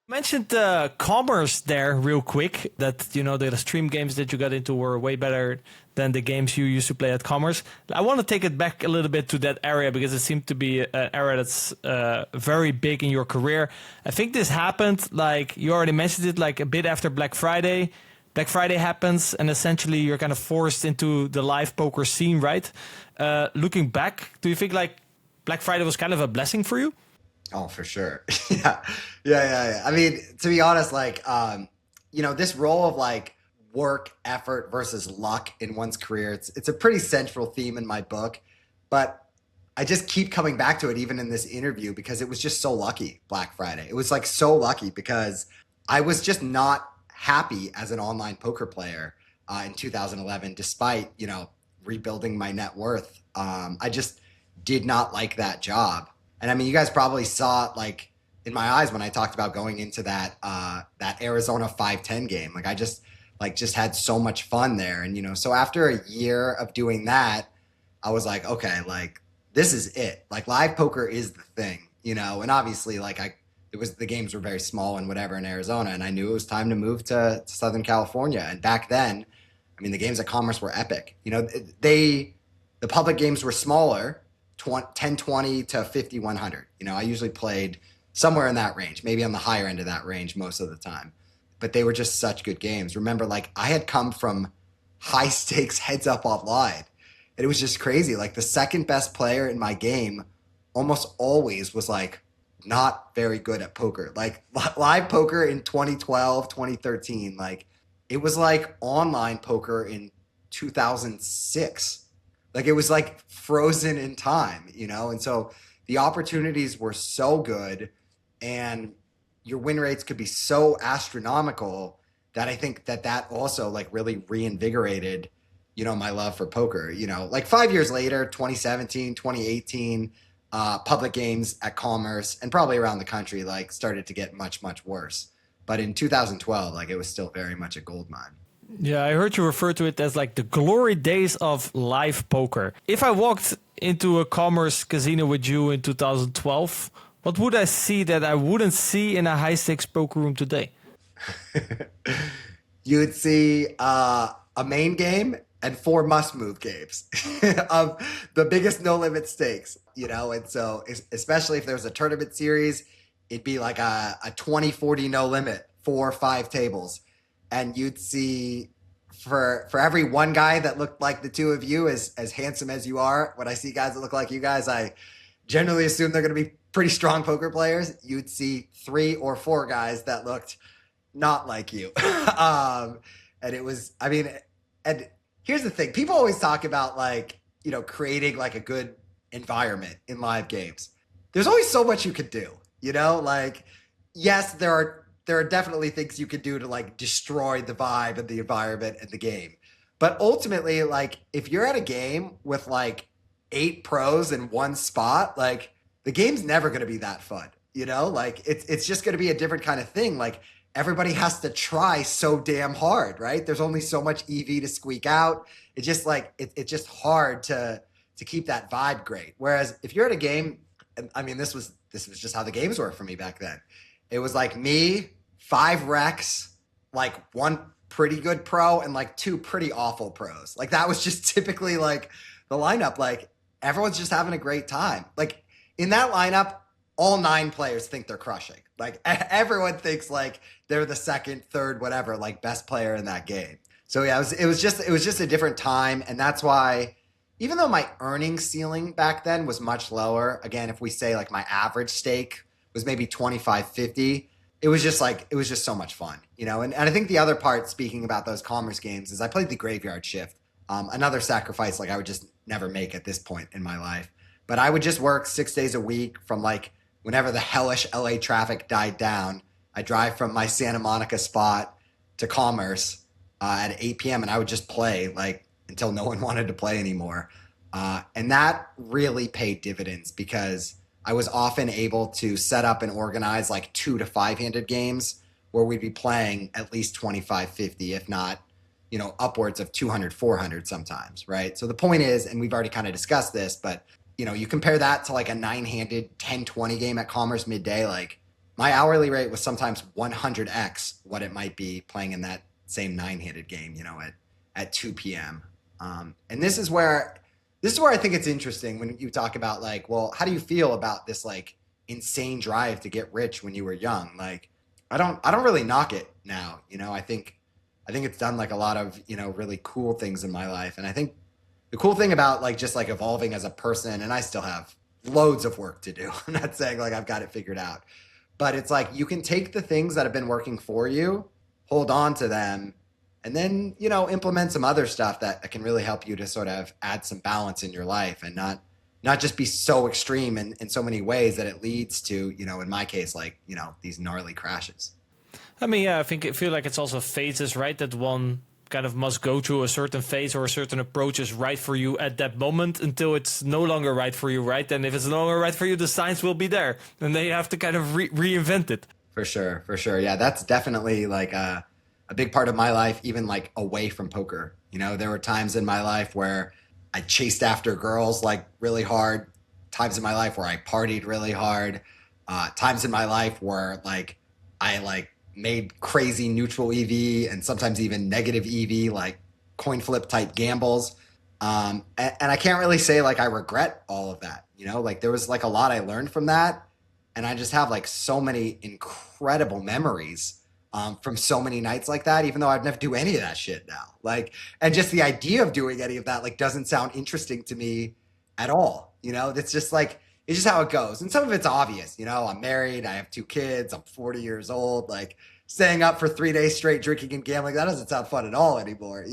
Mentioned commerce there real quick, that the stream games that you got into were way better than the games you used to play at commerce. I want to take it back a little bit to that area, because it seemed to be an area that's very big in your career. I think this happened, you already mentioned it, a bit after Black Friday. Black Friday happens, and essentially you're kind of forced into the live poker scene, right? Looking back, do you think Black Friday was kind of a blessing for you? Oh, for sure. Yeah. To be honest, this role of work, effort versus luck in one's career, it's a pretty central theme in my book. But I just keep coming back to it even in this interview because it was just so lucky, Black Friday. It was like so lucky because I was just not happy as an online poker player in 2011, despite, rebuilding my net worth. I just did not like that job. And I mean, you guys probably saw it like in my eyes when I talked about going into that Arizona 5-10 game. Like I just had so much fun there. And, so after a year of doing that, I was like, okay, like this is it. Like live poker is the thing, and obviously the games were very small and whatever in Arizona. And I knew it was time to move to Southern California. And back then, I mean, the games at Commerce were epic. The public games were smaller, 1020 to 5100. I usually played somewhere in that range, maybe on the higher end of that range most of the time. But they were just such good games. Remember, like I had come from high stakes heads up online. And it was just crazy. Like the second best player in my game almost always was like not very good at poker. Like live poker in 2012, 2013, like it was like online poker in 2006. Like it was like frozen in time, And so the opportunities were so good and your win rates could be so astronomical that I think that also like really reinvigorated, my love for poker. Like 5 years later, 2017, 2018, public games at Commerce and probably around the country like started to get much, much worse. But in 2012, like it was still very much a gold mine. Yeah, I heard you refer to it as like the glory days of live poker. If I walked into a Commerce casino with you in 2012, what would I see that I wouldn't see in a high stakes poker room today? You would see a main game and 4 must-move games of the biggest no-limit stakes, And so especially if there was a tournament series, it'd be like a 20-40 no-limit, 4 or 5 tables. And you'd see for every one guy that looked like the two of you, as handsome as you are, when I see guys that look like you guys, I generally assume they're going to be pretty strong poker players. You'd see 3 or 4 guys that looked not like you. And it was, I mean, and here's the thing. People always talk about like, creating like a good environment in live games. There's always so much you could do, like, yes, there are definitely things you could do to like destroy the vibe and the environment and the game. But ultimately, like if you're at a game with like 8 pros in one spot, like the game's never going to be that fun, like it's just going to be a different kind of thing. Like everybody has to try so damn hard, right? There's only so much EV to squeak out. It's just like, it's just hard to keep that vibe great. Whereas if you're at a game, and I mean, this was just how the games were for me back then. It was like me, 5 recs, like 1 pretty good pro and like 2 pretty awful pros. Like that was just typically like the lineup. Like everyone's just having a great time. Like in that lineup, all 9 players think they're crushing. Like everyone thinks like they're the second, third, whatever, like best player in that game. So yeah, it was just a different time. And that's why, even though my earning ceiling back then was much lower, again, if we say like my average stake was maybe 25-50, it was just so much fun, And I think the other part, speaking about those Commerce games, is I played the graveyard shift. Another sacrifice like I would just never make at this point in my life. But I would just work 6 days a week from like whenever the hellish LA traffic died down. I drive from my Santa Monica spot to Commerce at 8 p.m. and I would just play like until no one wanted to play anymore. And that really paid dividends because I was often able to set up and organize like 2 to 5-handed games where we'd be playing at least 25-50, if not, upwards of 200, 400 sometimes, right? So the point is, and we've already kind of discussed this, but you compare that to like a 9-handed 10-20 game at Commerce midday, like my hourly rate was sometimes 100x what it might be playing in that same 9-handed game, at 2 p.m. And this is where I think it's interesting when you talk about like, well, how do you feel about this like insane drive to get rich when you were young? Like, I don't really knock it now. I think it's done like a lot of, really cool things in my life. And I think the cool thing about like just like evolving as a person, and I still have loads of work to do. I'm not saying like I've got it figured out, but it's like you can take the things that have been working for you, hold on to them, and then, implement some other stuff that can really help you to sort of add some balance in your life and not not just be so extreme in so many ways that it leads to, in my case, like, these gnarly crashes. I mean, yeah, I feel like it's also phases, right? That one kind of must go through a certain phase or a certain approach is right for you at that moment until it's no longer right for you, right? And if it's no longer right for you, the signs will be there. And then you have to kind of reinvent it. For sure, for sure. Yeah, that's definitely like a big part of my life, even like away from poker. There were times in my life where I chased after girls like really hard, times in my life where I partied really hard, times in my life where like I like made crazy neutral EV and sometimes even negative EV, like coin flip type gambles. And I can't really say like I regret all of that. Like there was like a lot I learned from that. And I just have like so many incredible memories from so many nights like that, even though I'd never do any of that shit now. Like, and just the idea of doing any of that like doesn't sound interesting to me at all. It's just like, it's just how it goes. And some of it's obvious. I'm married, I have 2 kids, I'm 40 years old, like staying up for 3 days straight drinking and gambling, that doesn't sound fun at all anymore,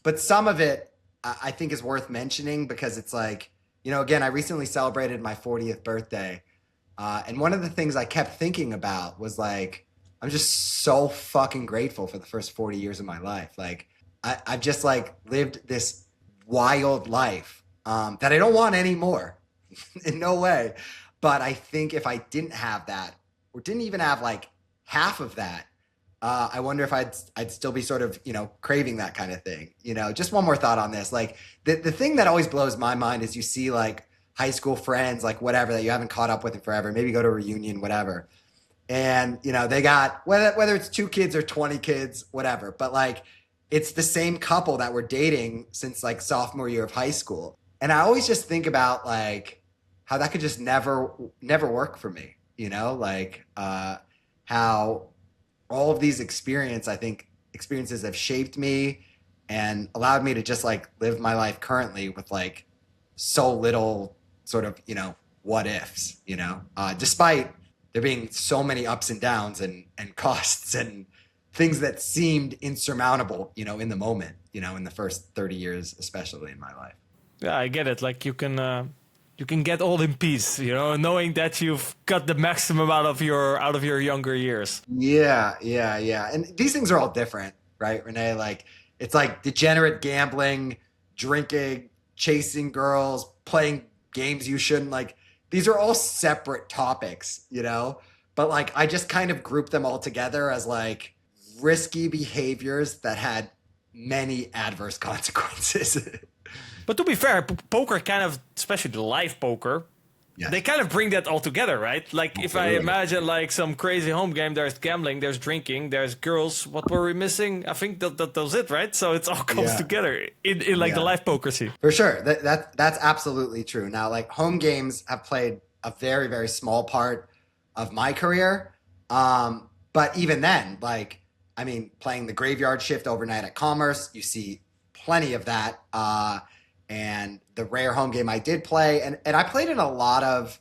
But some of it I think is worth mentioning because it's like, again, I recently celebrated my 40th birthday. And one of the things I kept thinking about was like, I'm just so fucking grateful for the first 40 years of my life. Like, I've just like lived this wild life that I don't want anymore in no way. But I think if I didn't have that or didn't even have like half of that, I wonder if I'd still be sort of, craving that kind of thing. Just one more thought on this. Like the thing that always blows my mind is you see like high school friends, like whatever, that you haven't caught up with in forever, maybe go to a reunion, whatever. And, they got, whether it's 2 kids or 20 kids, whatever, but like, it's the same couple that were dating since like sophomore year of high school. And I always just think about like how that could just never work for me, like how all of these experiences have shaped me and allowed me to just like live my life currently with like so little sort of, what ifs, despite there being so many ups and downs and costs and things that seemed insurmountable, in the moment, in the first 30 years, especially in my life. Yeah, I get it. Like you can get all in peace, knowing that you've got the maximum out of your younger years. Yeah. And these things are all different, right, Rene? Like it's like degenerate gambling, drinking, chasing girls, playing games you shouldn't. Like these are all separate topics, but like I just kind of group them all together as like risky behaviors that had many adverse consequences. But to be fair, poker kind of, especially the live poker, yes, they kind of bring that all together, right? Like if I imagine like some crazy home game, there's gambling, there's drinking, there's girls. What were we missing? I think that was it, right? So it all comes together in like the live poker scene. For sure. That's absolutely true. Now, like home games have played a very, very small part of my career. But even then, like, I mean, playing the graveyard shift overnight at Commerce, you see plenty of that. And the rare home game I did play, and I played in a lot of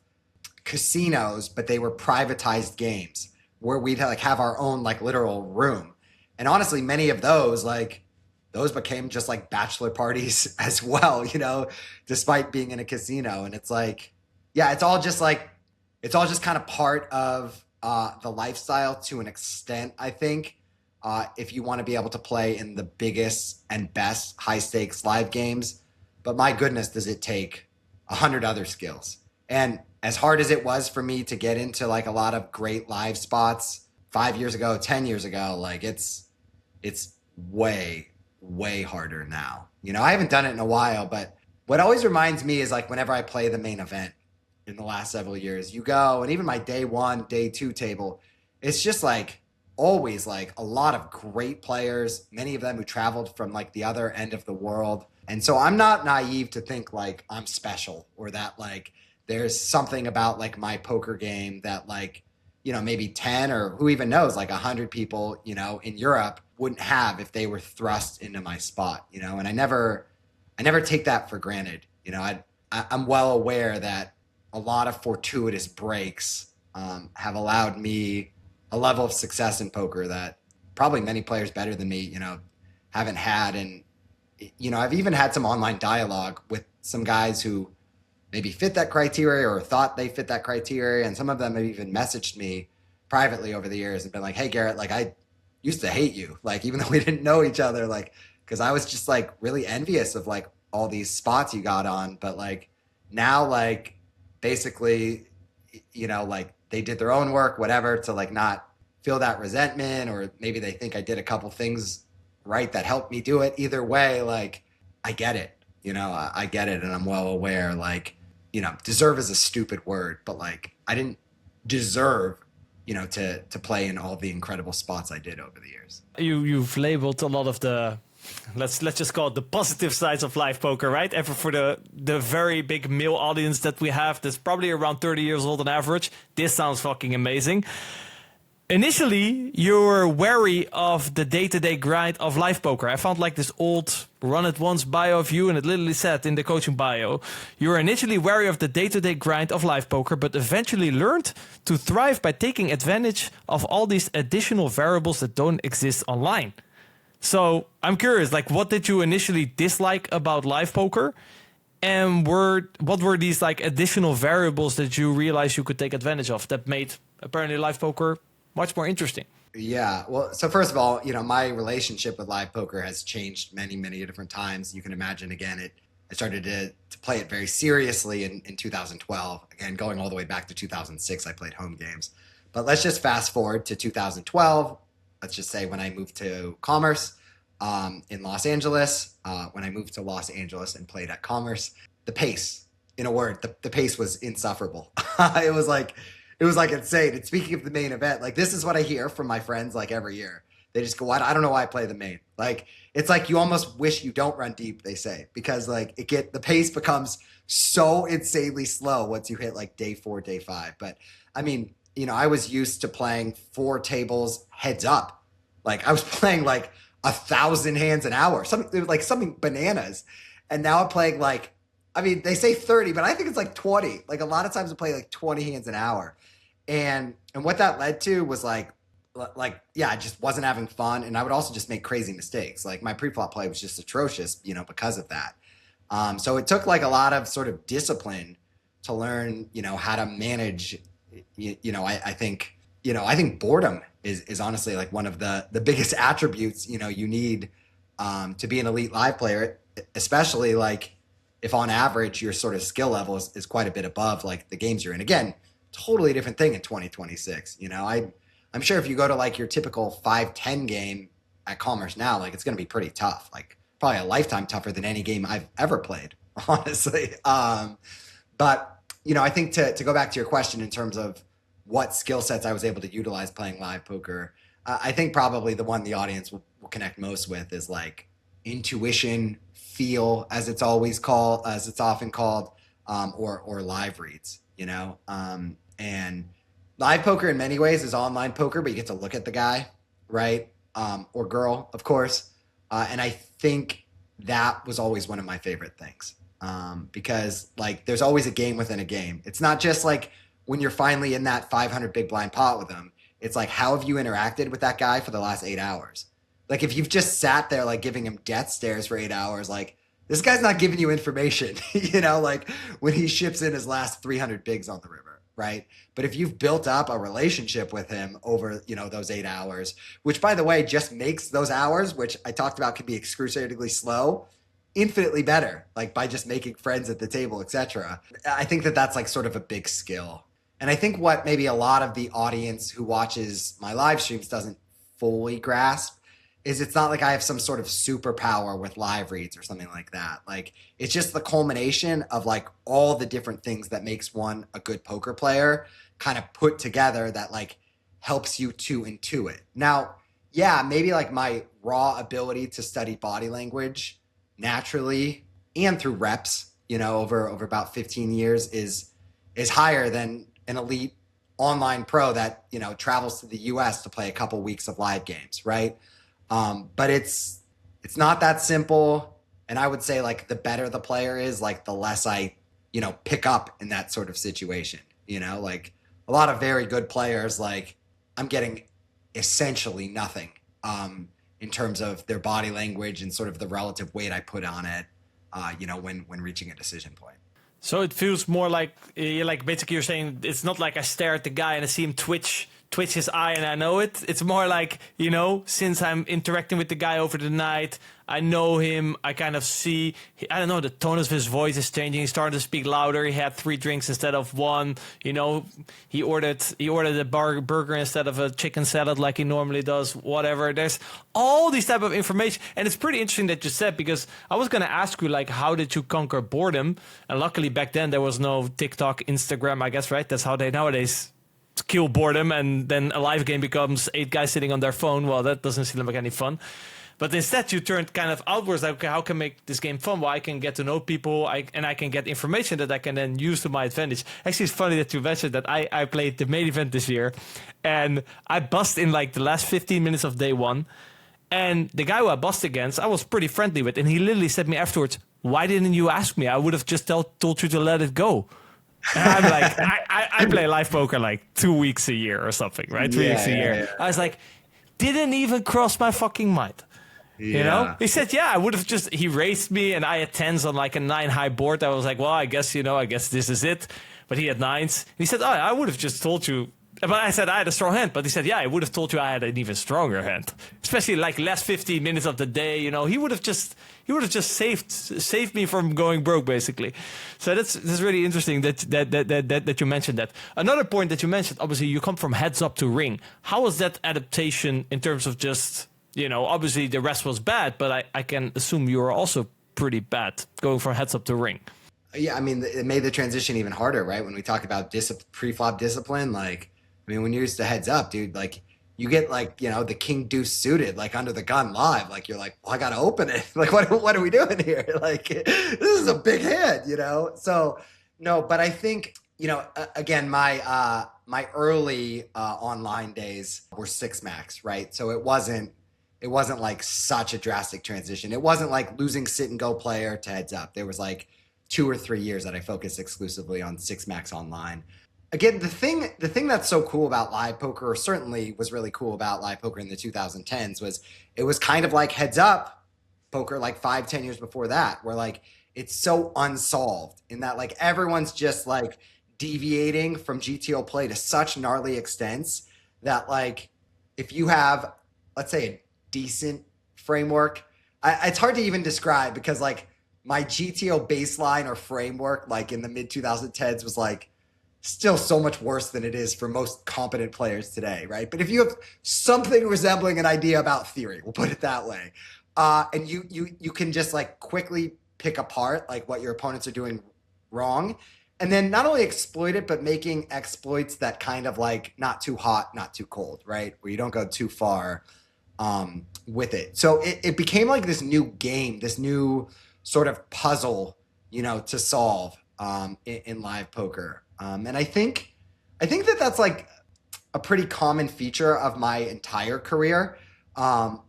casinos, but they were privatized games where we'd like have our own like literal room. And honestly, many of those became just like bachelor parties as well, despite being in a casino. And it's like, yeah, it's all just kind of part of the lifestyle to an extent, I think. If you want to be able to play in the biggest and best high stakes live games. But my goodness, does it take 100 other skills. And as hard as it was for me to get into like a lot of great live spots 5 years ago, 10 years ago, like it's way, way harder now. I haven't done it in a while, but what always reminds me is like whenever I play the main event in the last several years, you go, and even my day 1, day 2 table, it's just like always like a lot of great players, many of them who traveled from like the other end of the world. And so I'm not naive to think like I'm special or that like there's something about like my poker game that like, maybe 10 or who even knows, like 100 people, in Europe wouldn't have if they were thrust into my spot, and I never take that for granted. I'm well aware that a lot of fortuitous breaks have allowed me a level of success in poker that probably many players better than me, haven't had. And, I've even had some online dialogue with some guys who maybe fit that criteria or thought they fit that criteria. And some of them have even messaged me privately over the years and been like, hey, Garrett, like I used to hate you, like even though we didn't know each other, like because I was just like really envious of like all these spots you got on. But like now, like basically, like they did their own work, whatever, to like not feel that resentment, or maybe they think I did a couple things right that helped me do it. Either way, like I get it, I get it. And I'm well aware, like, deserve is a stupid word, but like I didn't deserve, to play in all the incredible spots I did over the years. You've labeled a lot of the, let's just call it the positive sides of live poker, right? And for the very big male audience that we have, that's probably around 30 years old on average, this sounds fucking amazing. Initially, you were wary of the day-to-day grind of live poker. I found like this old run it once bio of you, and it literally said in the coaching bio, you were initially wary of the day-to-day grind of live poker, but eventually learned to thrive by taking advantage of all these additional variables that don't exist online. So I'm curious, like, what did you initially dislike about live poker? And what were these like additional variables that you realized you could take advantage of that made apparently live poker much more interesting? Yeah. Well, so first of all, my relationship with live poker has changed many, many different times. You can imagine, again, I started to play it very seriously in 2012. Again, going all the way back to 2006, I played home games. But let's just fast forward to 2012. Let's just say when I moved to Commerce in Los Angeles, when I moved to Los Angeles and played at Commerce, the pace, in a word, the pace was insufferable. It was like insane. And speaking of the main event, like this is what I hear from my friends like every year. They just go, I don't know why I play the main. Like it's like you almost wish you don't run deep, they say, because like the pace becomes so insanely slow once you hit like day 4, day 5. But I mean, I was used to playing 4 tables heads up. Like I was playing like 1,000 hands an hour, something bananas. And now I'm playing like, I mean, they say 30, but I think it's like 20. Like a lot of times I play like 20 hands an hour. And what that led to was like, yeah, I just wasn't having fun. And I would also just make crazy mistakes. Like my pre-flop play was just atrocious, because of that. So it took like a lot of sort of discipline to learn, how to manage, I think boredom is honestly like one of the biggest attributes, you need to be an elite live player, especially like if on average your sort of skill level is quite a bit above like the games you're in. Again, totally different thing in 2026. I'm sure if you go to like your typical 5-10 game at Commerce now, like it's going to be pretty tough, like probably a lifetime tougher than any game I've ever played, honestly. But, I think to go back to your question in terms of what skill sets I was able to utilize playing live poker, I think probably the one the audience will connect most with is like intuition, feel, as it's often called, or live reads, and live poker in many ways is online poker, but you get to look at the guy, right? Or girl, of course. And I think that was always one of my favorite things, because like there's always a game within a game. It's not just like when you're finally in that 500 big blind pot with them. It's like, how have you interacted with that guy for the last 8 hours? Like if you've just sat there like giving him death stares for 8 hours, like this guy's not giving you information, like when he ships in his last 300 bigs on the river, right? But if you've built up a relationship with him over, those 8 hours, which by the way, just makes those hours, which I talked about can be excruciatingly slow, infinitely better, like by just making friends at the table, etc. I think that's like sort of a big skill. And I think what maybe a lot of the audience who watches my live streams doesn't fully grasp is it's not like I have some sort of superpower with live reads or something like that. Like it's just the culmination of like all the different things that makes one a good poker player kind of put together that like helps you to intuit. Now, yeah, maybe like my raw ability to study body language naturally and through reps, over about 15 years is higher than an elite online pro that, travels to the US to play a couple weeks of live games, right? But it's not that simple. And I would say like the better the player is, like the less I, pick up in that sort of situation, like a lot of very good players, like I'm getting essentially nothing, in terms of their body language and sort of the relative weight I put on it, when reaching a decision point. So it feels more like basically you're saying it's not like I stare at the guy and I see him twitch his eye and I know it. It's more like, since I'm interacting with the guy over the night, I know him. I kind of see, I don't know, the tone of his voice is changing. He's starting to speak louder. He had 3 drinks instead of 1. He ordered a burger instead of a chicken salad like he normally does. Whatever. There's all these type of information, and it's pretty interesting that you said, because I was going to ask you, like, how did you conquer boredom? And luckily back then there was no TikTok, Instagram, I guess, right? That's how they nowadays kill boredom, and then a live game becomes 8 guys sitting on their phone. Well, that doesn't seem like any fun. But instead, you turned kind of outwards, like, okay, how can I make this game fun? Well, I can get to know people, and I can get information that I can then use to my advantage. Actually, it's funny that you mentioned that I played the main event this year, and I bust in like the last 15 minutes of day 1. And the guy who I bust against, I was pretty friendly with, and he literally said to me afterwards, "Why didn't you ask me? I would have just told you to let it go." And I'm like, I play live poker like 2 weeks a year or something, right? 3 weeks a year. Yeah. I was like, didn't even cross my fucking mind. Yeah. He said, yeah, I would have just, he raised me and I had 10s on like a 9 high board. I was like, well, I guess this is it. But he had 9s. And he said, oh, I would have just told you. But I said, I had a strong hand. But he said, yeah, I would have told you I had an even stronger hand. Especially like last 15 minutes of the day, he would have just saved me from going broke, basically. So that's really interesting that you mentioned that. Another point that you mentioned, obviously, you come from heads up to ring. How was that adaptation in terms of just, obviously the rest was bad, but I can assume you were also pretty bad going from heads up to ring. Yeah, I mean, it made the transition even harder, right? When we talk about pre-flop discipline, like, I mean, when you're used to heads up, dude, like, you get like, the king deuce suited, like under the gun live. Like, you're like, well, I got to open it. Like, what are we doing here? Like, this is a big hand, So, no, but I think, again, my early online days were 6 max, right? So it wasn't like such a drastic transition. It wasn't like losing sit and go player to heads up. There was like 2 or 3 years that I focused exclusively on 6 max online. Again, the thing that's so cool about live poker, or certainly was really cool about live poker in the 2010s, was it was kind of like heads up poker like 5-10 years before that, where like it's so unsolved in that like everyone's just like deviating from GTO play to such gnarly extents that like if you have, let's say, a decent framework, it's hard to even describe, because like my GTO baseline or framework like in the mid 2010s was like still so much worse than it is for most competent players today, right? But if you have something resembling an idea about theory, we'll put it that way, and you can just like quickly pick apart like what your opponents are doing wrong, and then not only exploit it, but making exploits that kind of like not too hot, not too cold, right? Where you don't go too far with it. So it became like this new game, this new sort of puzzle, to solve in live poker. And I think that's like a pretty common feature of my entire career,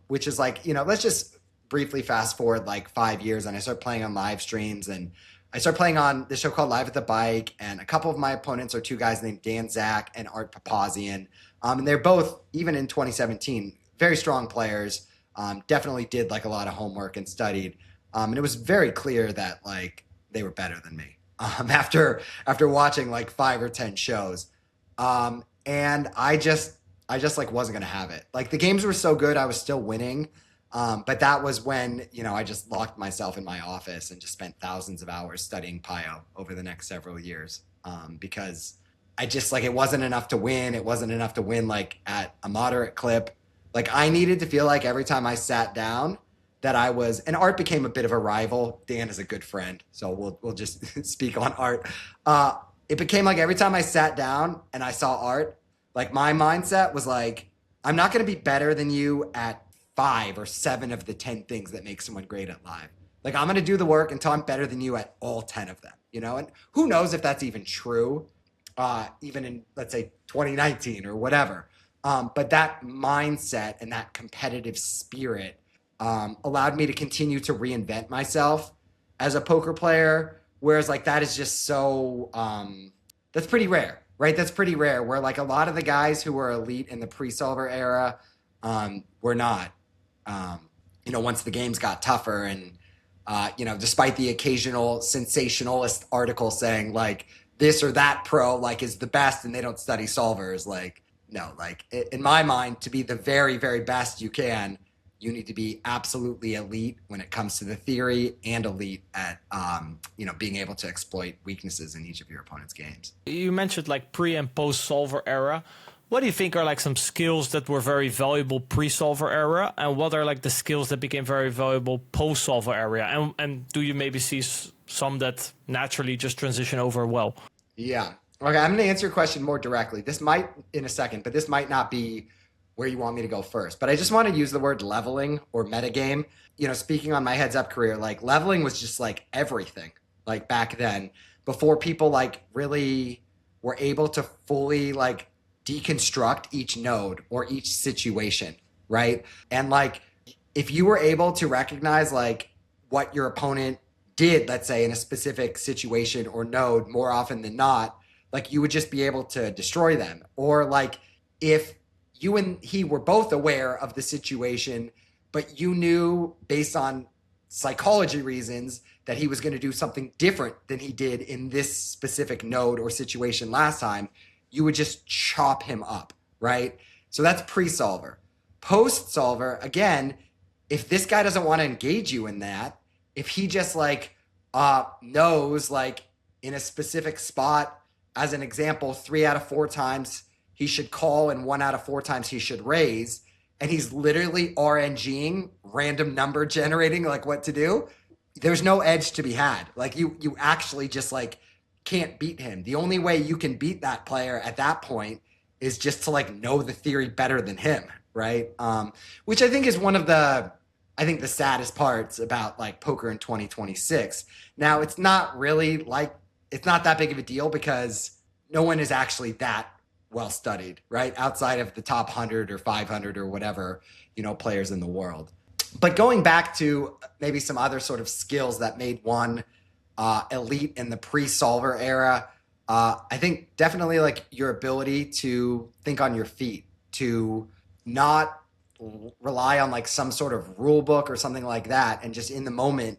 which is like, let's just briefly fast forward like 5 years, and I start playing on live streams, and I start playing on this show called Live at the Bike, and a couple of my opponents are 2 guys named Dan Zach and Art Papazian. And they're both, even in 2017, very strong players, definitely did like a lot of homework and studied. And it was very clear that like they were better than me. After watching like 5 or 10 shows. And I just like wasn't going to have it. Like the games were so good, I was still winning. But that was when, I just locked myself in my office and just spent thousands of hours studying Pio over the next several years. Because I just like, it wasn't enough to win. It wasn't enough to win like at a moderate clip. Like I needed to feel like every time I sat down that I was, and Art became a bit of a rival. Dan is a good friend, so we'll just speak on Art. It became like every time I sat down and I saw Art, like my mindset was like, I'm not going to be better than you at 5 or 7 of the 10 things that make someone great at live. Like I'm going to do the work until I'm better than you at all 10 of them, And who knows if that's even true, even in, let's say, 2019 or whatever. But that mindset and that competitive spirit allowed me to continue to reinvent myself as a poker player. Whereas like that is just so, that's pretty rare, right? That's pretty rare, where like a lot of the guys who were elite in the pre-solver era were not, once the games got tougher and Despite the occasional sensationalist article saying like this or that pro like is the best and they don't study solvers, like, no, like in my mind, to be the very, very best you can, you need to be absolutely elite when it comes to the theory and elite at, being able to exploit weaknesses in each of your opponent's games. You mentioned like pre and post solver era. What do you think are like some skills that were very valuable pre-solver era, and what are like the skills that became very valuable post-solver era? And do you maybe see some that naturally just transition over well? Yeah. Okay, I'm going to answer your question more directly. This might in a second, but this might not be where you want me to go first. But I just want to use the word leveling or metagame. Speaking on my heads up career, like leveling was just like everything. Like back then, before people like really were able to fully like deconstruct each node or each situation, right? And like if you were able to recognize like what your opponent did, let's say in a specific situation or node more often than not, like you would just be able to destroy them. Or like if you and he were both aware of the situation, but you knew based on psychology reasons that he was going to do something different than he did in this specific node or situation last time, you would just chop him up, right? So that's pre-solver. Post-solver, again, if this guy doesn't want to engage you in that, if he just like knows like in a specific spot, as an example, 3 out of 4 times he should call and 1 out of 4 times he should raise, and he's literally RNGing, random number generating like what to do, there's no edge to be had. Like you actually just like can't beat him. The only way you can beat that player at that point is just to like know the theory better than him, right? Which I think is one of the saddest parts about like poker in 2026. Now it's not that big of a deal because no one is actually that well studied, right? Outside of the top 100 or 500 or whatever, players in the world. But going back to maybe some other sort of skills that made one elite in the pre-solver era, I think definitely like your ability to think on your feet, to not rely on like some sort of rule book or something like that, and just in the moment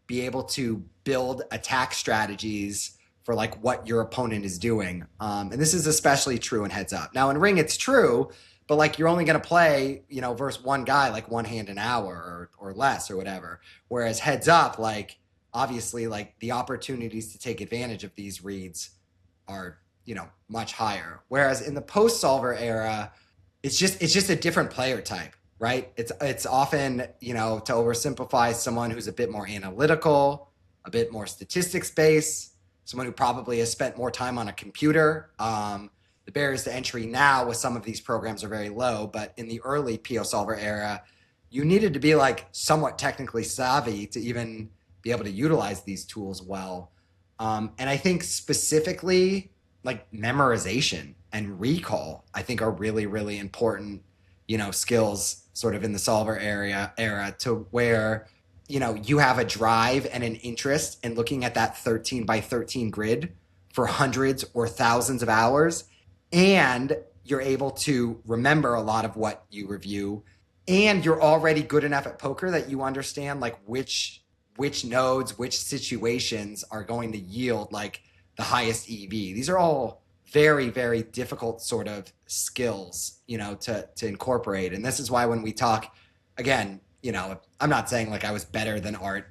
be able to build attack strategies for like what your opponent is doing. And this is especially true in heads up. Now in ring it's true, but like you're only going to play, versus one guy like one hand an hour or less or whatever. Whereas heads up, like obviously like the opportunities to take advantage of these reads are, much higher. Whereas in the post-solver era, it's just a different player type, right? It's often, to oversimplify, someone who's a bit more analytical, a bit more statistics-based, someone who probably has spent more time on a computer. The barriers to entry now with some of these programs are very low, but in the early PO Solver era, you needed to be like somewhat technically savvy to even be able to utilize these tools well. And I think specifically like memorization and recall, I think are really, really important, skills sort of in the solver era to where, you have a drive and an interest in looking at that 13 by 13 grid for hundreds or thousands of hours. And you're able to remember a lot of what you review. And you're already good enough at poker that you understand like which nodes, which situations are going to yield like the highest EV. These are all very, very difficult sort of skills, to incorporate. And this is why when we talk, again, I'm not saying like I was better than Art,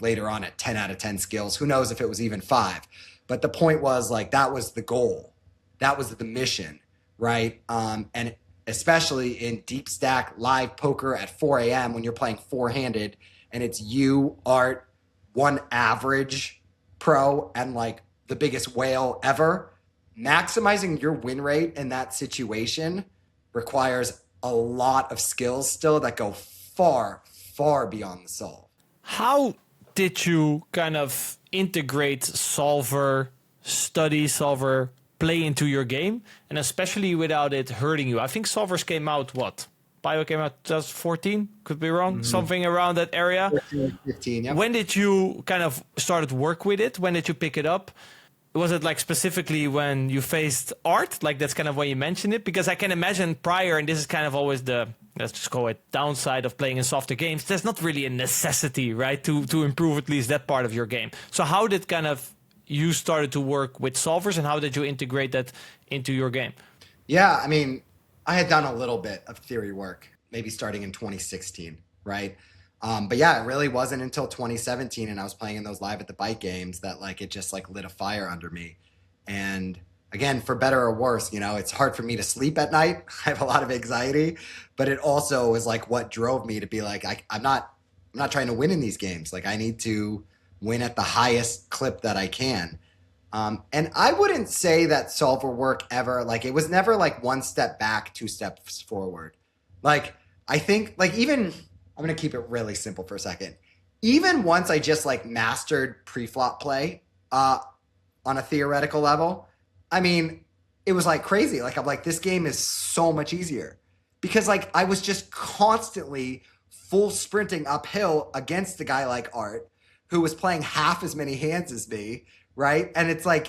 later on at 10 out of 10 skills. Who knows if it was even 5. But the point was like that was the goal. That was the mission, right? And especially in deep stack live poker at 4 a.m. when you're playing 4-handed and it's you, Art, one average pro and like the biggest whale ever, maximizing your win rate in that situation requires a lot of skills still that go far, far beyond the solve. How did you kind of integrate solver, study solver, play into your game, and especially without it hurting you? I think solvers came out, Bio came out 2014, could be wrong, something around that area. 15, yeah. When did you kind of started work with it? When did you pick it up? Was it like specifically when you faced Art? Like that's kind of when you mentioned it? Because I can imagine prior, and this is kind of always the let's just call it downside of playing in softer games, there's not really a necessity, right, to improve at least that part of your game. So how did kind of you started to work with solvers, and how did you integrate that into your game? Yeah, I mean, I had done a little bit of theory work, maybe starting in 2016, right? But yeah, it really wasn't until 2017, and I was playing in those Live at the Bike games that like it just like lit a fire under me. And again, for better or worse, you know, it's hard for me to sleep at night. I have a lot of anxiety, but it also was like what drove me to be like, I'm not trying to win in these games. Like I need to win at the highest clip that I can. And I wouldn't say that solver work ever, like it was never like one step back, two steps forward. Like I think like even, I'm going to keep it really simple for a second. Even once I just like mastered pre-flop play on a theoretical level, I mean, it was like crazy. Like I'm like, this game is so much easier because like I was just constantly full sprinting uphill against a guy like Art who was playing half as many hands as me. Right. And it's like,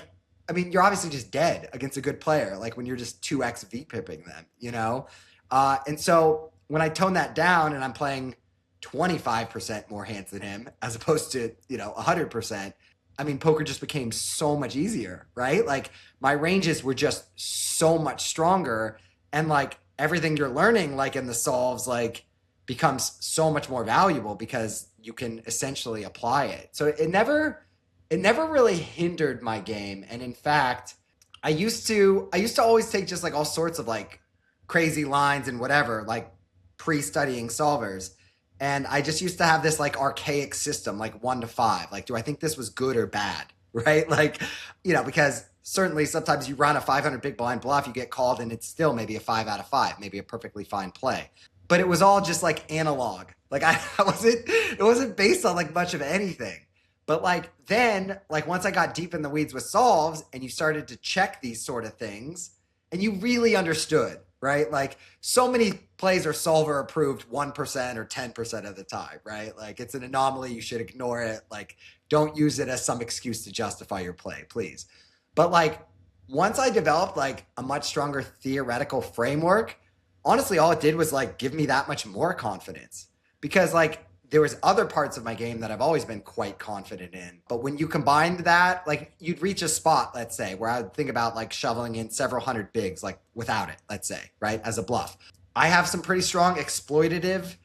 I mean, you're obviously just dead against a good player, like when you're just 2x V-pipping them, you know? And so when I tone that down and I'm playing 25% more hands than him, as opposed to, you know, 100%, I mean, poker just became so much easier, right? Like my ranges were just so much stronger. And like everything you're learning, like in the solves, like becomes so much more valuable because you can essentially apply it. So it never really hindered my game. And in fact, I used to always take just like all sorts of like crazy lines and whatever, like pre-studying solvers. And I just used to have this like archaic system, like 1 to 5. Like, do I think this was good or bad? Right? Like, you know, because certainly sometimes you run a 500 big blind bluff, you get called and it's still maybe a 5 out of 5, maybe a perfectly fine play. But it was all just like analog. Like it wasn't based on like much of anything. But like then, like once I got deep in the weeds with solves and you started to check these sort of things and you really understood, right? Like so many plays are solver approved 1% or 10% of the time, right? Like it's an anomaly. You should ignore it. Like don't use it as some excuse to justify your play, please. But like once I developed like a much stronger theoretical framework, honestly, all it did was like give me that much more confidence because like there was other parts of my game that I've always been quite confident in. But when you combined that, like you'd reach a spot, let's say, where I would think about like shoveling in several hundred bigs, like without it, let's say, right, as a bluff. I have some pretty strong exploitative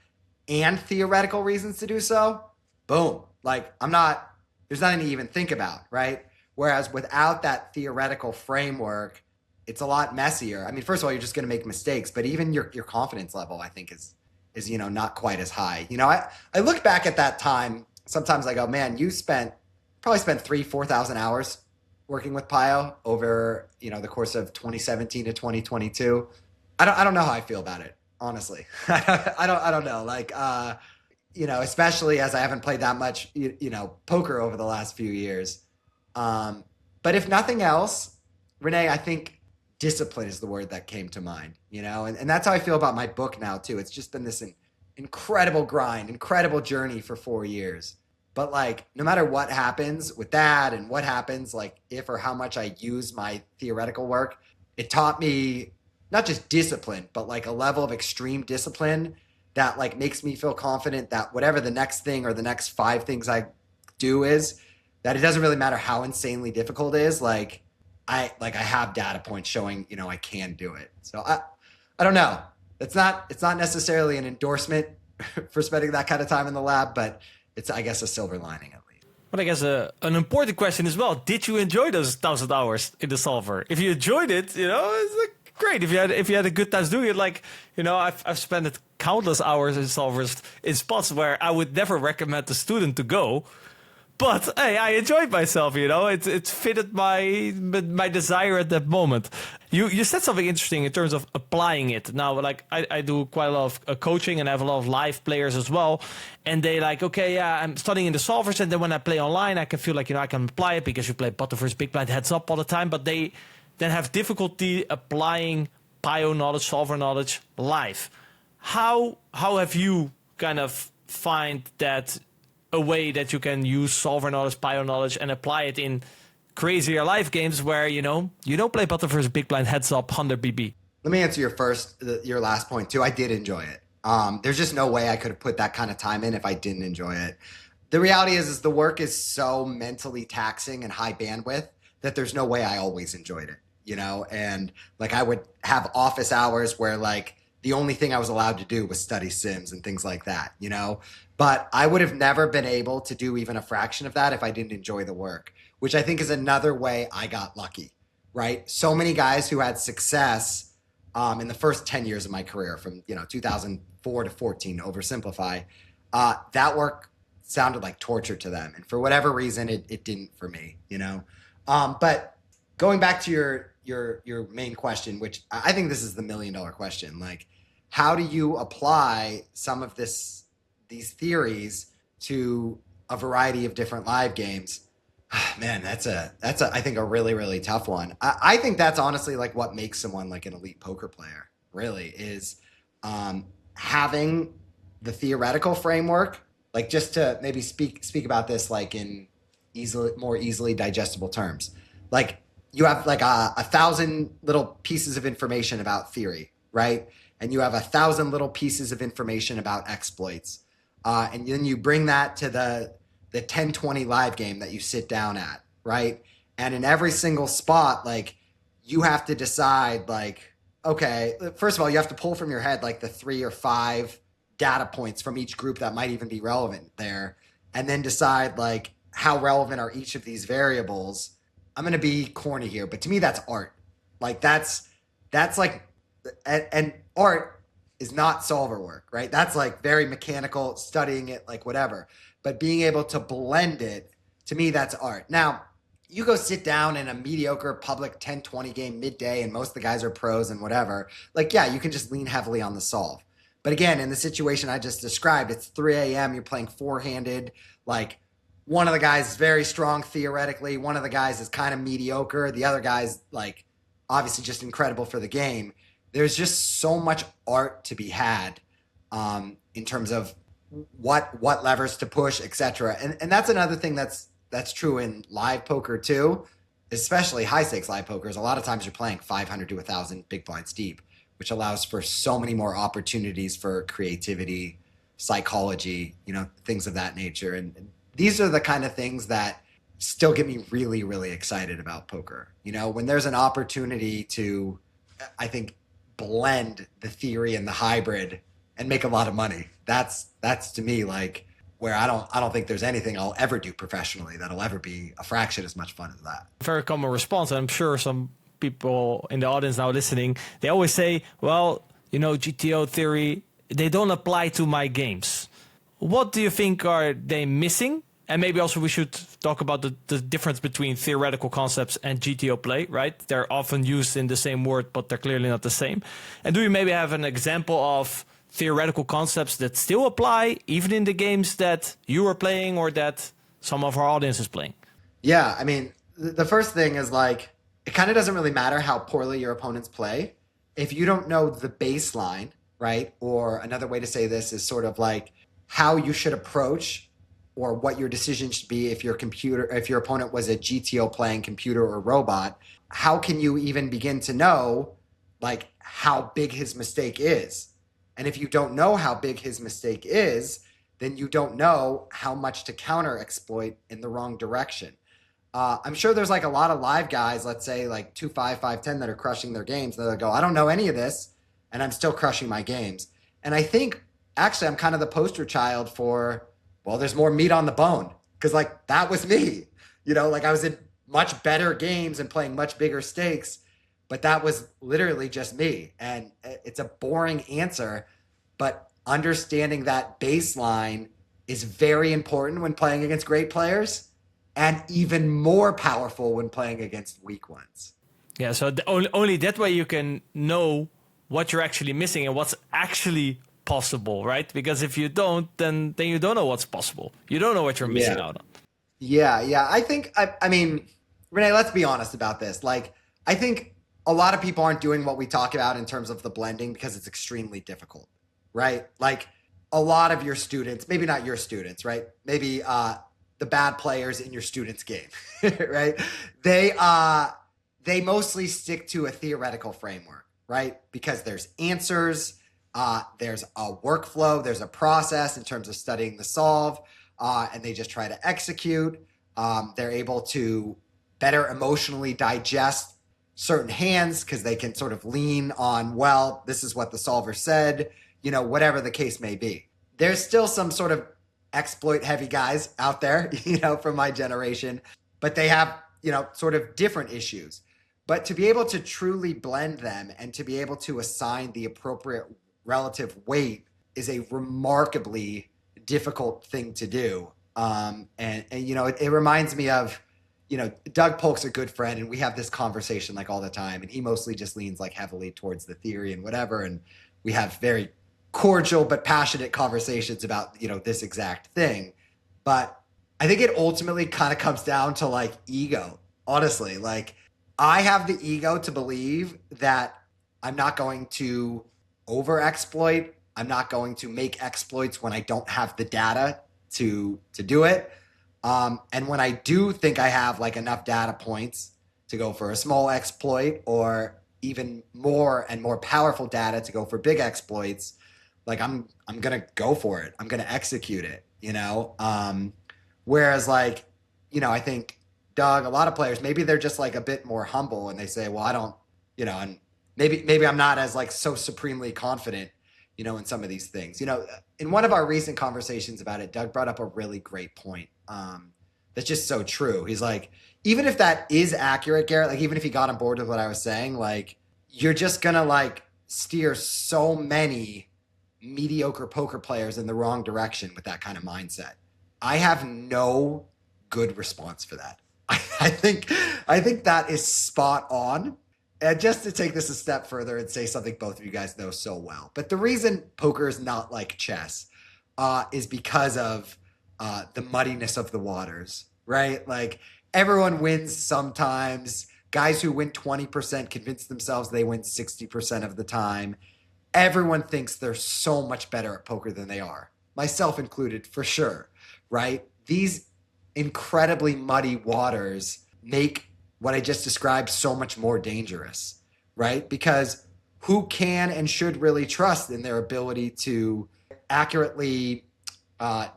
and theoretical reasons to do so. Boom. Like there's nothing to even think about, right? Whereas without that theoretical framework, it's a lot messier. I mean, first of all, you're just going to make mistakes, but even your confidence level, I think, is you know, not quite as high. You know, I look back at that time, sometimes I go, man, you probably spent 4,000 hours working with Pio over, you know, the course of 2017 to 2022. I don't know how I feel about it, honestly. I don't know. Like, you know, especially as I haven't played that much, you know, poker over the last few years. But if nothing else, Rene, I think discipline is the word that came to mind, you know, and that's how I feel about my book now too. It's just been this incredible grind, incredible journey for 4 years. But like, no matter what happens with that and what happens, like if or how much I use my theoretical work, it taught me not just discipline, but like a level of extreme discipline that like makes me feel confident that whatever the next thing or the next 5 things I do is, that it doesn't really matter how insanely difficult it is. Like I have data points showing, you know, I can do it. So I don't know. It's not necessarily an endorsement for spending that kind of time in the lab, but it's, I guess, a silver lining at least. But I guess an important question as well. Did you enjoy those 1,000 hours in the solver? If you enjoyed it, you know, it's like great. If you had a good time doing it, like, you know, I've spent countless hours in solvers in spots where I would never recommend the student to go. But hey, I enjoyed myself, you know. It fitted my desire at that moment. You said something interesting in terms of applying it. Now, like I do quite a lot of coaching and I have a lot of live players as well. And they like, okay, yeah, I'm studying in the solvers, and then when I play online, I can feel like, you know, I can apply it because you play button versus big blind heads up all the time. But they then have difficulty applying Pio knowledge, solver knowledge live. How have you kind of find that a way that you can use solver knowledge, Pio knowledge, and apply it in crazier live games where, you know, you don't play button versus big blind heads up 100 BB? Let me answer your last point too. I did enjoy it. There's just no way I could have put that kind of time in if I didn't enjoy it. The reality is the work is so mentally taxing and high bandwidth that there's no way I always enjoyed it, you know? And like I would have office hours where like the only thing I was allowed to do was study Sims and things like that, you know? But I would have never been able to do even a fraction of that if I didn't enjoy the work, which I think is another way I got lucky, right? So many guys who had success in the first 10 years of my career from, 2004 to 14, to oversimplify, that work sounded like torture to them. And for whatever reason, it didn't for me, you know? But going back to your main question, which I think this is the $1 million question, like, how do you apply some of these theories to a variety of different live games? Man, that's I think a really, really tough one. I think that's honestly like what makes someone like an elite poker player really is having the theoretical framework, like just to maybe speak about this like in more easily digestible terms. Like you have like 1,000 little pieces of information about theory, right? And you have 1,000 little pieces of information about exploits. And then you bring that to the 10-20 live game that you sit down at, right? And in every single spot, like you have to decide like, okay, first of all, you have to pull from your head like the 3 or 5 data points from each group that might even be relevant there. And then decide like how relevant are each of these variables. I'm going to be corny here, but to me, that's art. Like that's like, and art is not solver work, right? That's like very mechanical, studying it, like whatever. But being able to blend it, to me, that's art. Now, you go sit down in a mediocre public 10-20 game midday and most of the guys are pros and whatever. Like, yeah, you can just lean heavily on the solve. But again, in the situation I just described, it's 3 a.m., you're playing four-handed. Like, one of the guys is very strong theoretically. One of the guys is kind of mediocre. The other guy's, like, obviously just incredible for the game. There's just so much art to be had in terms of what levers to push, etc. And that's another thing that's true in live poker too, especially high stakes live pokers. A lot of times you're playing 500 to 1,000 big blinds deep, which allows for so many more opportunities for creativity, psychology, things of that nature. And these are the kind of things that still get me really, really excited about poker. When there's an opportunity to, I think, blend the theory and the hybrid and make a lot of money. That's to me like where I don't think there's anything I'll ever do professionally that'll ever be a fraction as much fun as that. Very common response. I'm sure some people in the audience now listening, they always say, well, GTO theory, they don't apply to my games. What do you think are they missing? And maybe also we should talk about the difference between theoretical concepts and GTO play, right? They're often used in the same word, but they're clearly not the same. And do you maybe have an example of theoretical concepts that still apply even in the games that you are playing or that some of our audience is playing? Yeah, I mean, the first thing is like, it kind of doesn't really matter how poorly your opponents play. If you don't know the baseline, right? Or another way to say this is sort of like how you should approach or what your decision should be if your opponent was a GTO playing computer or robot. How can you even begin to know like how big his mistake is? And if you don't know how big his mistake is, then you don't know how much to counter exploit in the wrong direction. I'm sure there's like a lot of live guys, let's say like 2-5, 5-10 that are crushing their games. They'll go, I don't know any of this, and I'm still crushing my games. And I think actually I'm kind of the poster child for, well, there's more meat on the bone. Because like that was me. Like I was in much better games and playing much bigger stakes, but that was literally just me. And it's a boring answer, but understanding that baseline is very important when playing against great players and even more powerful when playing against weak ones. Yeah, so only that way you can know what you're actually missing and what's actually possible, right? Because if you don't, then you don't know what's possible. You don't know what you're missing out on. Yeah. I think, I mean, Rene, let's be honest about this. Like, I think a lot of people aren't doing what we talk about in terms of the blending because it's extremely difficult, right? Like a lot of your students, maybe not your students, right? Maybe the bad players in your students' game, right? They mostly stick to a theoretical framework, right? Because there's answers, There's a workflow, there's a process in terms of studying the solve, and they just try to execute. They're able to better emotionally digest certain hands because they can sort of lean on, well, this is what the solver said, whatever the case may be. There's still some sort of exploit heavy guys out there, from my generation, but they have, sort of different issues. But to be able to truly blend them and to be able to assign the appropriate relative weight is a remarkably difficult thing to do. It reminds me of, Doug Polk's a good friend, and we have this conversation like all the time, and he mostly just leans like heavily towards the theory and whatever. And we have very cordial but passionate conversations about, this exact thing. But I think it ultimately kind of comes down to like ego, honestly. Like, I have the ego to believe that I'm not going to over exploit. I'm not going to make exploits when I don't have the data to do it. And when I do think I have like enough data points to go for a small exploit, or even more and more powerful data to go for big exploits, like I'm going to go for it. I'm going to execute it, whereas like, I think Doug, a lot of players, maybe they're just like a bit more humble and they say, well, I don't, and maybe I'm not as like so supremely confident, in some of these things. In one of our recent conversations about it, Doug brought up a really great point. That's just so true. He's like, even if that is accurate, Garrett, like even if he got on board with what I was saying, like you're just going to like steer so many mediocre poker players in the wrong direction with that kind of mindset. I have no good response for that. I think that is spot on. And just to take this a step further and say something both of you guys know so well, but the reason poker is not like chess is because of the muddiness of the waters, right? Like everyone wins sometimes. Guys who win 20% convince themselves they win 60% of the time. Everyone thinks they're so much better at poker than they are, myself included, for sure, right? These incredibly muddy waters make what I just described so much more dangerous, right? Because who can and should really trust in their ability to accurately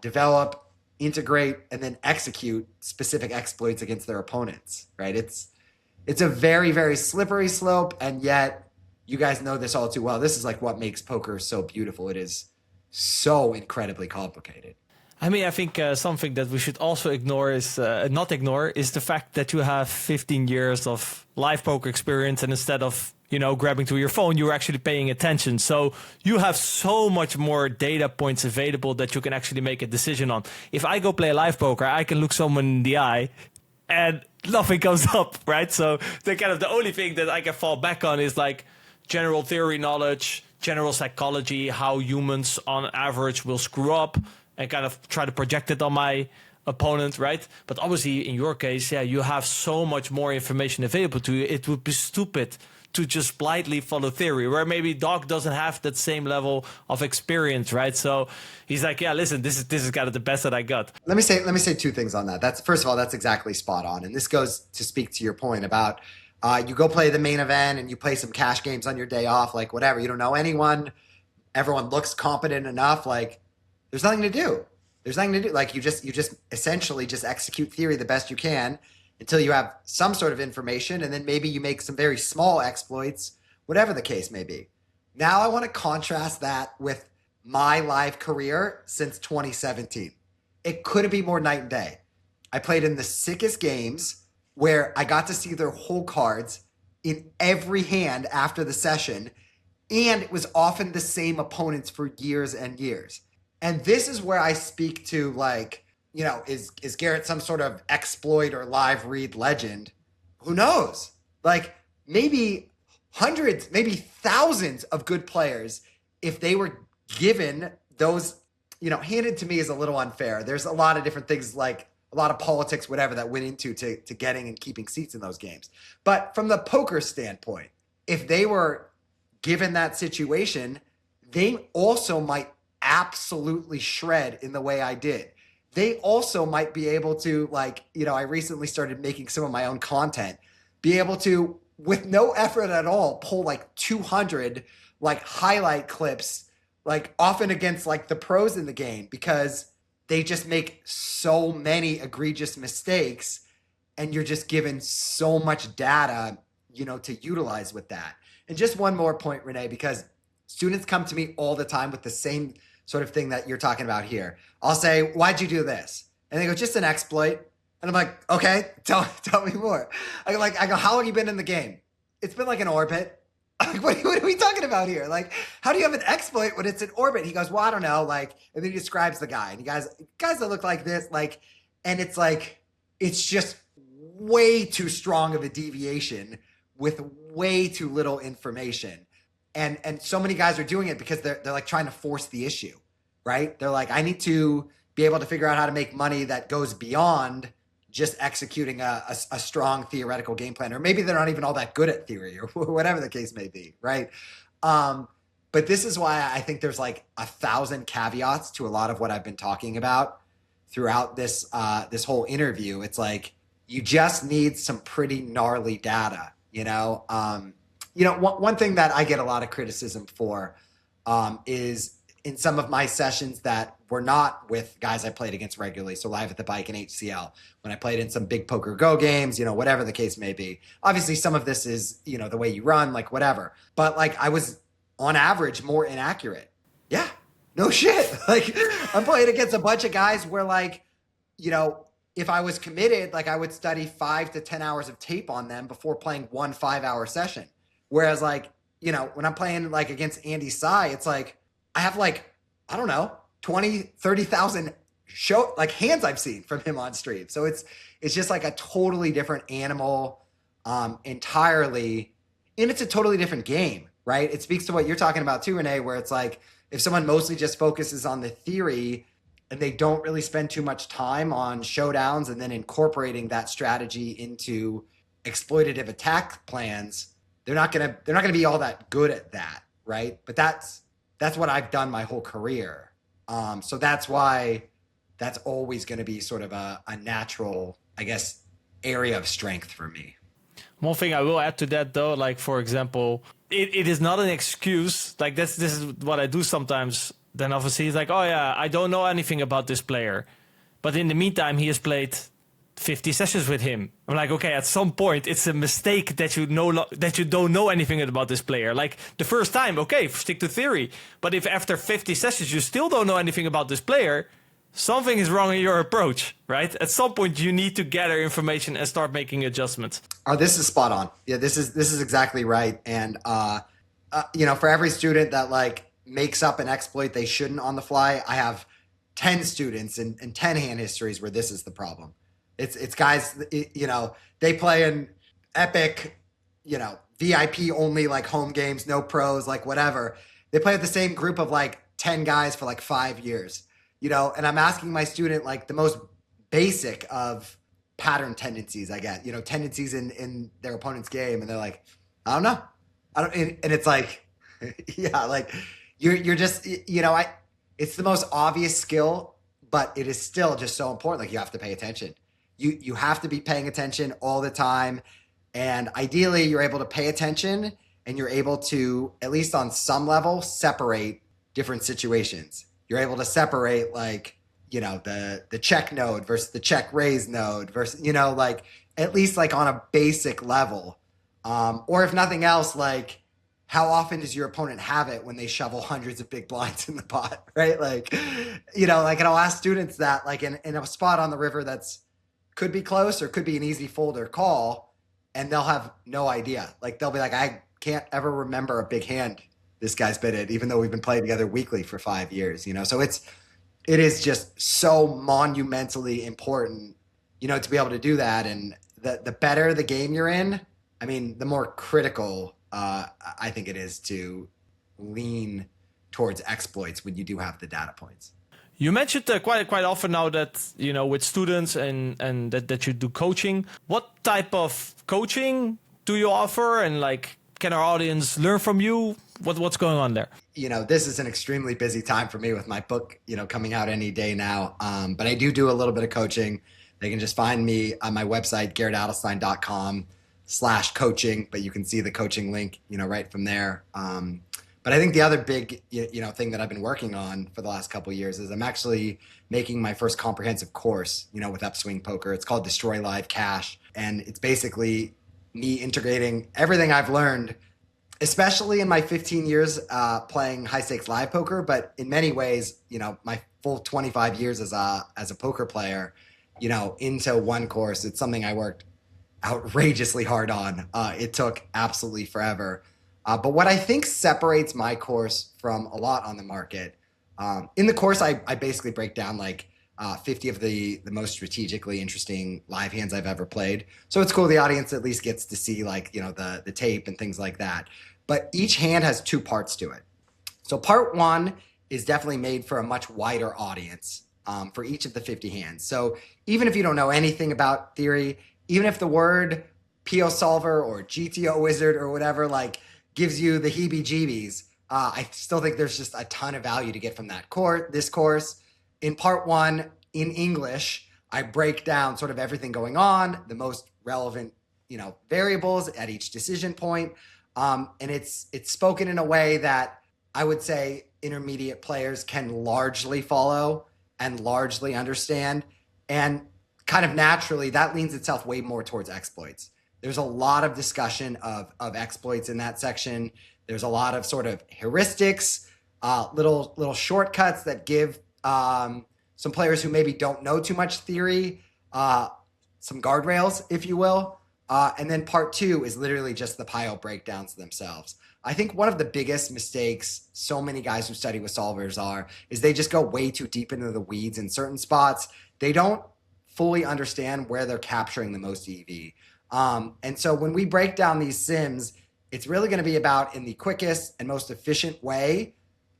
develop, integrate, and then execute specific exploits against their opponents, right? It's a very, very slippery slope, and yet you guys know this all too well. This is like what makes poker so beautiful. It is so incredibly complicated. I mean, I think something that we should also ignore is not ignore is the fact that you have 15 years of live poker experience, and instead of grabbing to your phone, you're actually paying attention. So you have so much more data points available that you can actually make a decision on. If I go play live poker, I can look someone in the eye and nothing comes up, right? So the only thing that I can fall back on is like general theory knowledge, general psychology, how humans on average will screw up, and kind of try to project it on my opponent, right? But obviously, in your case, you have so much more information available to you. It would be stupid to just blindly follow theory, where maybe Doc doesn't have that same level of experience, right? So he's like, yeah, listen, this is kind of the best that I got. Let me say two things on that. That's, first of all, that's exactly spot on. And this goes to speak to your point about you go play the main event and you play some cash games on your day off, like whatever. You don't know anyone. Everyone looks competent enough. Like, there's nothing to do. There's nothing to do. Like you just essentially just execute theory the best you can until you have some sort of information, and then maybe you make some very small exploits, whatever the case may be. Now I want to contrast that with my live career since 2017. It couldn't be more night and day. I played in the sickest games where I got to see their whole cards in every hand after the session, and it was often the same opponents for years and years. And this is where I speak to, like, is Garrett some sort of exploit or live read legend? Who knows? Like, maybe hundreds, maybe thousands of good players, if they were given those, handed to me is a little unfair. There's a lot of different things, like a lot of politics, whatever, that went into to getting and keeping seats in those games. But from the poker standpoint, if they were given that situation, they also might absolutely shred in the way I did. They also might be able to, like, I recently started making some of my own content, be able to with no effort at all, pull like 200 like highlight clips, like often against like the pros in the game, because they just make so many egregious mistakes, and you're just given so much data, to utilize with that. And just one more point, Rene, because students come to me all the time with the same sort of thing that you're talking about here. I'll say, "Why'd you do this?" And they go, "Just an exploit." And I'm like, "Okay, tell me more." I go, "How long have you been in the game?" "It's been like an orbit." Like, what are we talking about here? Like, how do you have an exploit when it's an orbit? He goes, "Well, I don't know." Like, and then he describes the guy, and guys that look like this, like, and it's like, it's just way too strong of a deviation with way too little information. And so many guys are doing it because they're like trying to force the issue, right? They're like, I need to be able to figure out how to make money that goes beyond just executing a strong theoretical game plan, or maybe they're not even all that good at theory, or whatever the case may be, right? But this is why I think there's like 1,000 caveats to a lot of what I've been talking about throughout this whole interview. It's like, you just need some pretty gnarly data, One thing that I get a lot of criticism for is in some of my sessions that were not with guys I played against regularly, so Live at the Bike and HCL, when I played in some big poker go games, whatever the case may be. Obviously, some of this is, the way you run, like whatever. But like, I was on average more inaccurate. Yeah, no shit. Like, I'm playing against a bunch of guys where like, if I was committed, like I would study 5 to 10 hours of tape on them before playing one 5-hour session. Whereas like, when I'm playing like against Andy Tsai, it's like, I have like, I don't know, 20, 30,000 hands I've seen from him on stream. So it's just like a totally different animal entirely. And it's a totally different game, right? It speaks to what you're talking about too, Rene, where it's like, if someone mostly just focuses on the theory and they don't really spend too much time on showdowns and then incorporating that strategy into exploitative attack plans, they're not gonna be all that good at that, right? But that's what I've done my whole career. So that's why that's always going to be sort of a natural, I guess, area of strength for me. One thing I will add to that, though, like, for example, it is not an excuse. Like, this is what I do sometimes. Then obviously it's like, oh yeah, I don't know anything about this player, but in the meantime he has played 50 sessions with him. I'm like, okay, at some point it's a mistake that you don't know anything about this player. Like, the first time, okay, stick to theory. But if after 50 sessions you still don't know anything about this player, something is wrong in your approach, right? At some point you need to gather information and start making adjustments. Oh, this is spot on. Yeah, this is exactly right. And for every student that like makes up an exploit they shouldn't on the fly, I have 10 students and 10 hand histories where this is the problem. It's guys, they play in epic, VIP only, like home games, no pros, like whatever. They play with the same group of like 10 guys for like 5 years, and I'm asking my student like the most basic of pattern tendencies I get, tendencies in their opponent's game. And they're like, I don't know. And it's like, yeah, like you're just, it's the most obvious skill, but it is still just so important. Like, you have to pay attention. You have to be paying attention all the time. And ideally you're able to pay attention and you're able to, at least on some level, separate different situations. You're able to separate like, the check node versus the check raise node versus, like at least like on a basic level. Or if nothing else, like how often does your opponent have it when they shovel hundreds of big blinds in the pot, right? Like, and I'll ask students that like in a spot on the river that's could be close or could be an easy fold or call, and they'll have no idea. Like, they'll be like, I can't ever remember a big hand this guy's been in, even though we've been playing together weekly for 5 years, So it is just so monumentally important, to be able to do that. And the better the game you're in, I mean, the more critical I think it is to lean towards exploits when you do have the data points. You mentioned quite often now that, with students and that you do coaching. What type of coaching do you offer? And like, can our audience learn from you? What's going on there? This is an extremely busy time for me with my book, coming out any day now. But I do a little bit of coaching. They can just find me on my website, GarrettAdelstein.com. /coaching, but you can see the coaching link, right from there. But I think the other big, thing that I've been working on for the last couple of years is I'm actually making my first comprehensive course, with Upswing Poker. It's called Destroy Live Cash. And it's basically me integrating everything I've learned, especially in my 15 years playing high stakes live poker, but in many ways, my full 25 years as a poker player, into one course. It's something I worked outrageously hard on. It took absolutely forever. But what I think separates my course from a lot on the market, in the course, I basically break down like 50 of the most strategically interesting live hands I've ever played. So it's cool. The audience at least gets to see like, the tape and things like that. But each hand has two parts to it. So part one is definitely made for a much wider audience for each of the 50 hands. So even if you don't know anything about theory, even if the word PO solver or GTO wizard or whatever like gives you the heebie-jeebies, I still think there's just a ton of value to get from this course. In part one, in English, I break down sort of everything going on, the most relevant, variables at each decision point. And it's spoken in a way that I would say intermediate players can largely follow and largely understand. And kind of naturally, that leans itself way more towards exploits. There's a lot of discussion of exploits in that section. There's a lot of sort of heuristics, little shortcuts that give some players who maybe don't know too much theory, some guardrails, if you will. And then part two is literally just the pile breakdowns themselves. I think one of the biggest mistakes so many guys who study with solvers is they just go way too deep into the weeds in certain spots. They don't fully understand where they're capturing the most EV. And so when we break down these sims, it's really going to be about, in the quickest and most efficient way,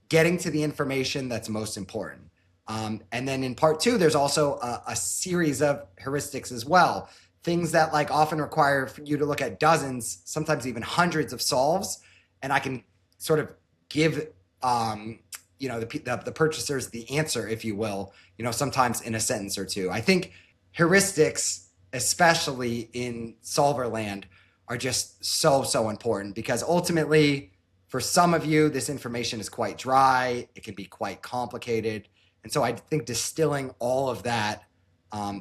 getting to the information that's most important. And then in part two, there's also a series of heuristics as well. Things that like often require you to look at dozens, sometimes even hundreds of solves. And I can sort of give, the purchasers the answer, if you will, sometimes in a sentence or two. I think heuristics, especially in solver land, are just so important, because ultimately for some of you, this information is quite dry. It can be quite complicated. And so I think distilling all of that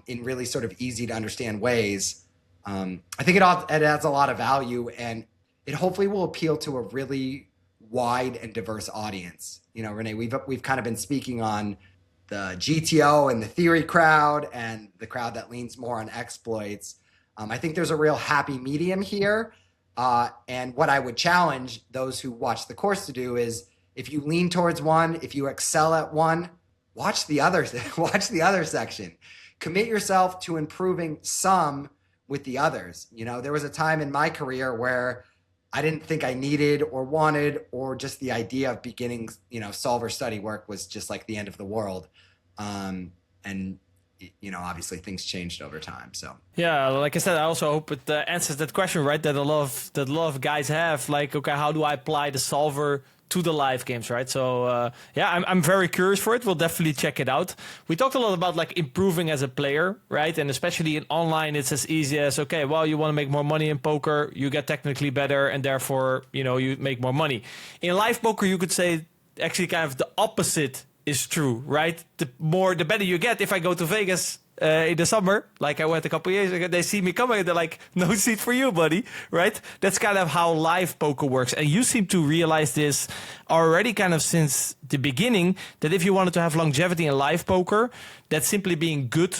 in really sort of easy to understand ways, I think it adds a lot of value, and it hopefully will appeal to a really wide and diverse audience. Rene, we've kind of been speaking on the GTO and the theory crowd and the crowd that leans more on exploits. I think there's a real happy medium here. And what I would challenge those who watch the course to do is, if you lean towards one, if you excel at one, watch the other section. Commit yourself to improving some with the others. There was a time in my career where I didn't think I needed or wanted, or just the idea of beginning, solver study work was just like the end of the world. And obviously things changed over time. So yeah, like I said, I also hope it answers that question, right? That a lot of guys have, like, okay, how do I apply the solver to the live games, right? So I'm very curious for it. We'll definitely check it out. We talked a lot about like improving as a player, right? And especially in online, it's as easy as, okay, well, you want to make more money in poker, you get technically better, and therefore, you make more money. In live poker, you could say actually kind of the opposite is true, right? The better you get. If I go to Vegas in the summer, like I went a couple of years ago, they see me coming, they're like, no seat for you, buddy, right? That's kind of how live poker works. And you seem to realize this already kind of since the beginning, that if you wanted to have longevity in live poker, that simply being good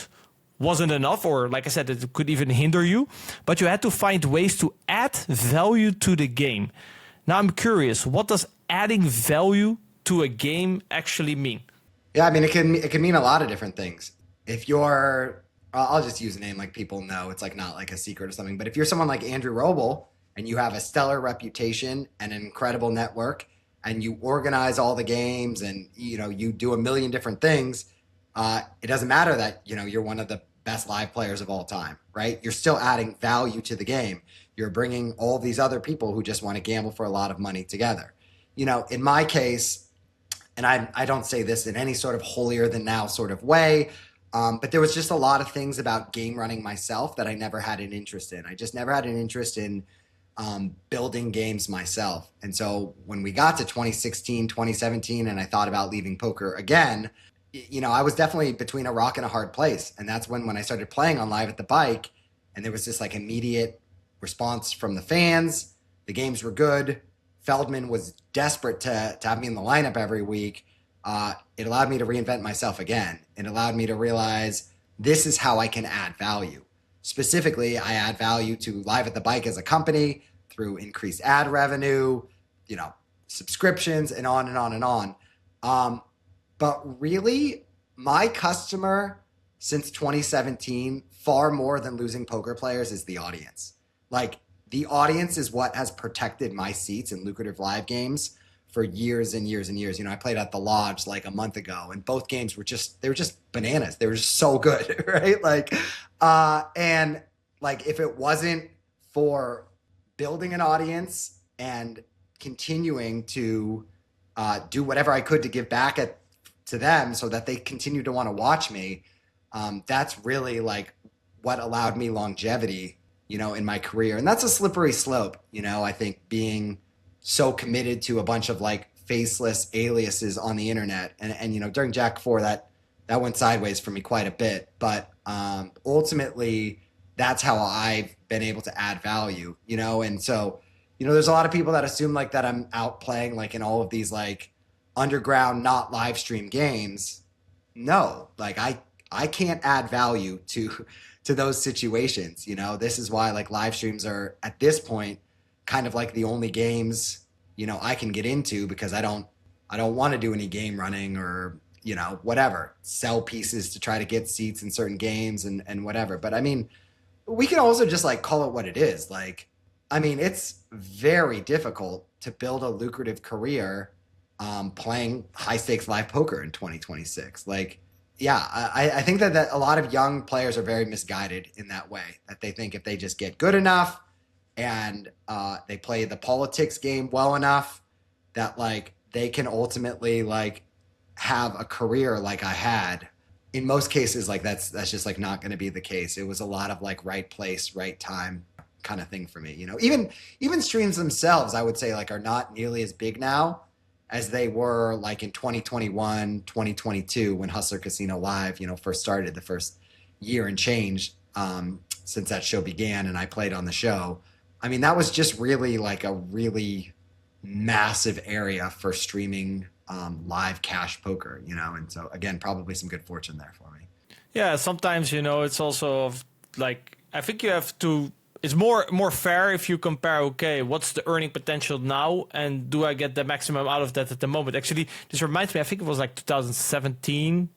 wasn't enough, or like I said, it could even hinder you, but you had to find ways to add value to the game. Now I'm curious, what does adding value to a game actually mean? Yeah, I mean, it can mean a lot of different things. If you're, I'll just use a name like people know, it's like not like a secret or something, but if you're someone like Andrew Roble and you have a stellar reputation and an incredible network, and you organize all the games and you do a million different things, it doesn't matter that you're one of the best live players of all time, right? You're still adding value to the game. You're bringing all these other people who just want to gamble for a lot of money together. In my case, and I don't say this in any sort of holier than thou sort of way, But there was just a lot of things about game running myself that I never had an interest in. I just never had an interest in building games myself. And so when we got to 2016, 2017, and I thought about leaving poker again, I was definitely between a rock and a hard place. And that's when I started playing on Live at the Bike, and there was this like immediate response from the fans. The games were good. Feldman was desperate to have me in the lineup every week. It allowed me to reinvent myself again. It allowed me to realize this is how I can add value. Specifically, I add value to Live at the Bike as a company through increased ad revenue, subscriptions, and on and on and on. But really, my customer since 2017, far more than losing poker players, is the audience. Like, the audience is what has protected my seats in lucrative live games for years and years and years. I played at the Lodge like a month ago, and both games were just bananas. They were just so good, right? And if it wasn't for building an audience and continuing to do whatever I could to give back to them so that they continue to want to watch me, that's really what allowed me longevity, in my career. And that's a slippery slope. I think being so committed to a bunch of faceless aliases on the internet. And during Jack 4, that went sideways for me quite a bit. But ultimately, that's how I've been able to add value, And so, there's a lot of people that assume that I'm out playing in all of these underground, not live stream games. No, I can't add value to those situations. This is why live streams are at this point kind of the only games, I can get into, because I don't want to do any game running or, whatever, sell pieces to try to get seats in certain games and whatever. But I mean, we can also just call it what it is. It's very difficult to build a lucrative career playing high stakes live poker in 2026. I think that a lot of young players are very misguided in that way, that they think if they just get good enough and they play the politics game well enough, that they can ultimately have a career like I had. In most cases, that's just not going to be the case. It was a lot of right place, right time kind of thing for me. Even streams themselves, I would say are not nearly as big now as they were in 2021, 2022, when Hustler Casino Live, first started, the first year and change since that show began and I played on the show. I mean, that was just really a really massive area for streaming live cash poker, and so again, probably some good fortune there for me. Yeah, sometimes, it's also I think you have to, it's more fair if you compare, okay, what's the earning potential now and do I get the maximum out of that at the moment? Actually, this reminds me, I think it was 2017.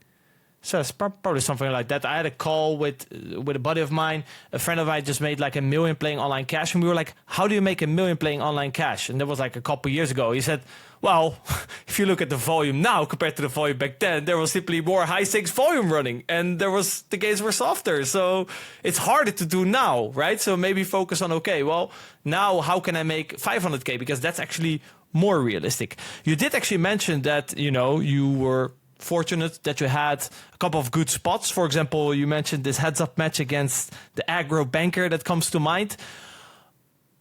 So it's probably something like that. I had a call with a buddy of mine. A friend of mine just made $1 million playing online cash. And we were like, how do you make $1 million playing online cash? And that was a couple years ago. He said, well, if you look at the volume now compared to the volume back then, there was simply more high stakes volume running and the games were softer. So it's harder to do now, right? So maybe focus on, okay, well, now how can I make 500K? Because that's actually more realistic. You did actually mention that, you were fortunate that you had a couple of good spots. For example, you mentioned this heads-up match against the aggro banker that comes to mind.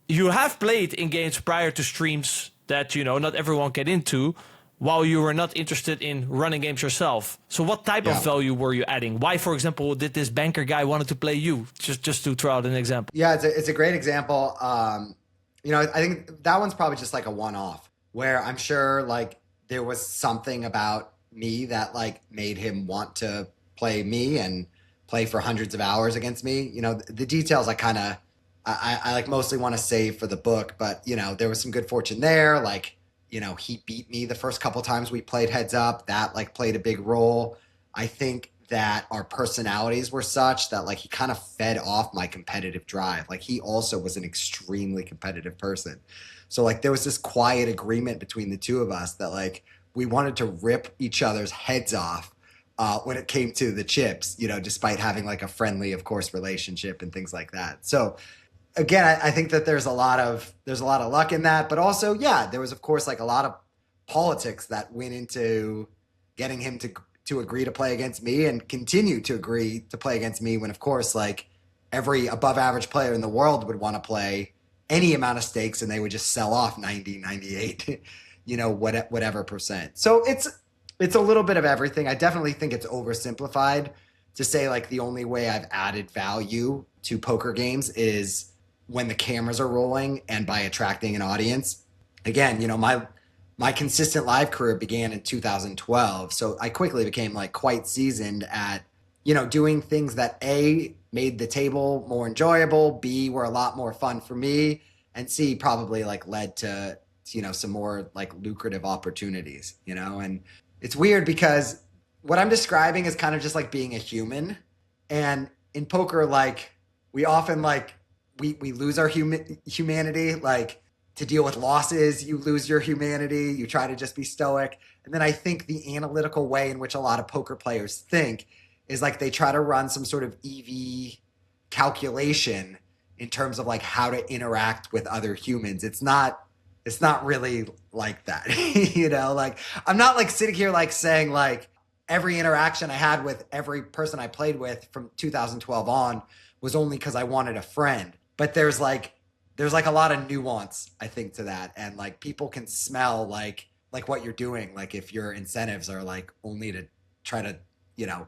You have played in games prior to streams that, not everyone get into, while you were not interested in running games yourself. So what type of value were you adding? Why, for example, did this banker guy wanted to play you? Just to throw out an example. Yeah, it's a great example. I think that one's probably just a one-off, where I'm sure there was something about me that made him want to play me and play for hundreds of hours against me. The details I mostly want to save for the book, but there was some good fortune there. He beat me the first couple times we played heads up. That played a big role. I think that our personalities were such that he kind of fed off my competitive drive. He also was an extremely competitive person. So there was this quiet agreement between the two of us that we wanted to rip each other's heads off when it came to the chips, despite having a friendly, of course, relationship and things like that. So again, I think that there's a lot of luck in that, but also, yeah, there was, of course, a lot of politics that went into getting him to agree to play against me and continue to agree to play against me when, of course, like every above average player in the world would want to play any amount of stakes and they would just sell off 90, 98, whatever percent. So it's a little bit of everything. I definitely think it's oversimplified to say like the only way I've added value to poker games is when the cameras are rolling and by attracting an audience. Again, my consistent live career began in 2012. So I quickly became like quite seasoned at, doing things that A, made the table more enjoyable, B, were a lot more fun for me, and C, probably like led to, some more like lucrative opportunities, and it's weird because what I'm describing is kind of just like being a human. And in poker, like we often like, we lose our humanity, like to deal with losses, you lose your humanity, you try to just be stoic. And then I think the analytical way in which a lot of poker players think is like they try to run some sort of EV calculation in terms of like how to interact with other humans. It's not really like that. Like I'm not like sitting here like saying like every interaction I had with every person I played with from 2012 on was only because I wanted a friend. But there's like a lot of nuance, I think, to that. And like people can smell like what you're doing. Like if your incentives are like only to try to,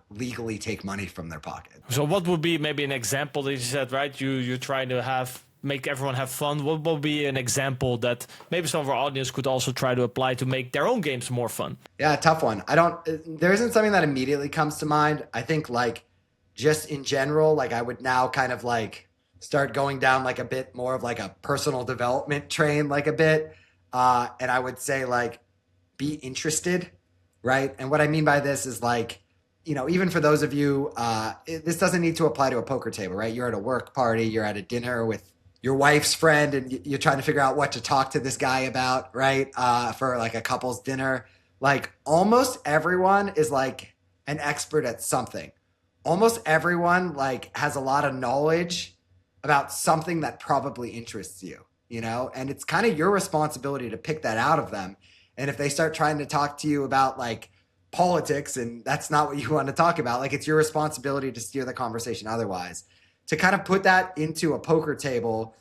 legally take money from their pocket. So what would be maybe an example that you said, right? You're trying to make everyone have fun. What will be an example that maybe some of our audience could also try to apply to make their own games more fun? Yeah, tough one. There isn't something that immediately comes to mind. I think like just in general, like I would now kind of like start going down like a bit more of like a personal development train, like a bit. And I would say like, be interested, right? And what I mean by this is like, even for those of you, this doesn't need to apply to a poker table, right? You're at a work party, you're at a dinner with your wife's friend and you're trying to figure out what to talk to this guy about, right? For like a couple's dinner. Like almost everyone is like an expert at something. Almost everyone like has a lot of knowledge about something that probably interests you, and it's kind of your responsibility to pick that out of them. And if they start trying to talk to you about like politics and that's not what you want to talk about, like it's your responsibility to steer the conversation otherwise. To kind of put that into a poker table,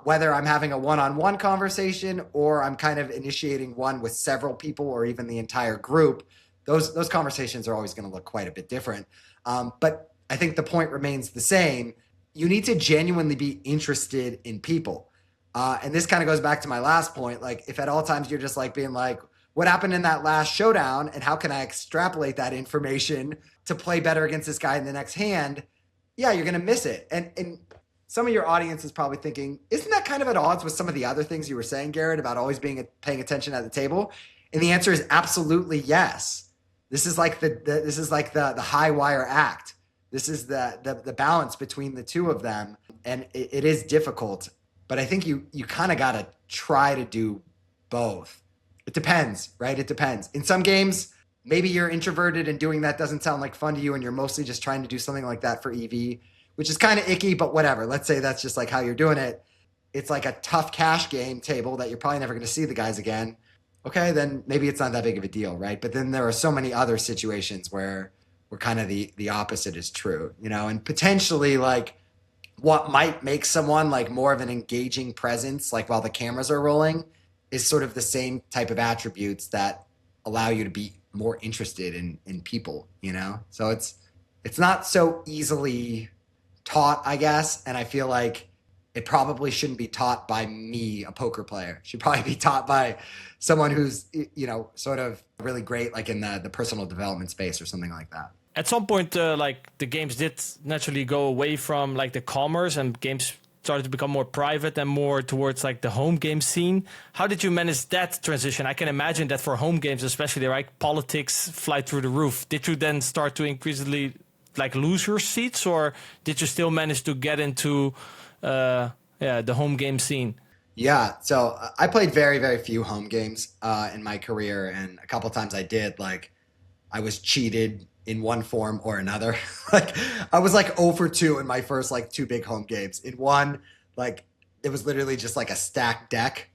whether I'm having a one-on-one conversation or I'm kind of initiating one with several people or even the entire group, those conversations are always going to look quite a bit different. But I think the point remains the same. You need to genuinely be interested in people. And this kind of goes back to my last point. Like if at all times you're just like being like, what happened in that last showdown and how can I extrapolate that information to play better against this guy in the next hand? Yeah, you're going to miss it. And some of your audience is probably thinking, isn't that kind of at odds with some of the other things you were saying, Garrett, about always paying attention at the table? And the answer is absolutely yes. This is like the high wire act. This is the balance between the two of them. And it is difficult, but I think you kind of got to try to do both. It depends, right? It depends. In some games, maybe you're introverted and doing that doesn't sound like fun to you and you're mostly just trying to do something like that for EV, which is kind of icky, but whatever. Let's say that's just like how you're doing it. It's like a tough cash game table that you're probably never going to see the guys again. Okay, then maybe it's not that big of a deal, right? But then there are so many other situations where kind of the opposite is true, and potentially like what might make someone like more of an engaging presence, like while the cameras are rolling, is sort of the same type of attributes that allow you to be more interested in people, So it's not so easily taught, I guess. And I feel like it probably shouldn't be taught by me, a poker player. It should probably be taught by someone who's, sort of really great, like in the personal development space or something like that. At some point, like the games did naturally go away from like the commerce and games started to become more private and more towards like the home game scene. How did you manage that transition? I can imagine that for home games, especially, right, politics fly through the roof. Did you then start to increasingly like lose your seats, or did you still manage to get into the home game scene? Yeah, so I played very, very few home games in my career, and a couple times I did. Like I was cheated in one form or another. Like I was like 0 for 2 in my first like 2 big home games. In one, like it was literally just like a stacked deck.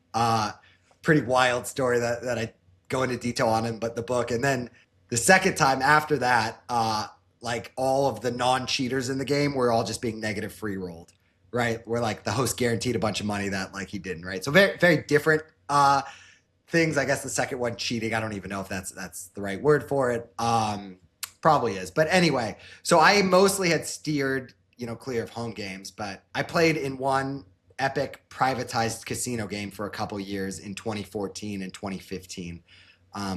Pretty wild story that I go into detail on in but the book. And then The second time after that, like all of the non-cheaters in the game were all just being negative free rolled, right? Where like the host guaranteed a bunch of money that like he didn't, right? So very, very different things. I guess the second one, cheating, I don't even know if that's the right word for it. Probably is. But anyway, so I mostly had steered, clear of home games, but I played in one epic privatized casino game for a couple years in 2014 and 2015.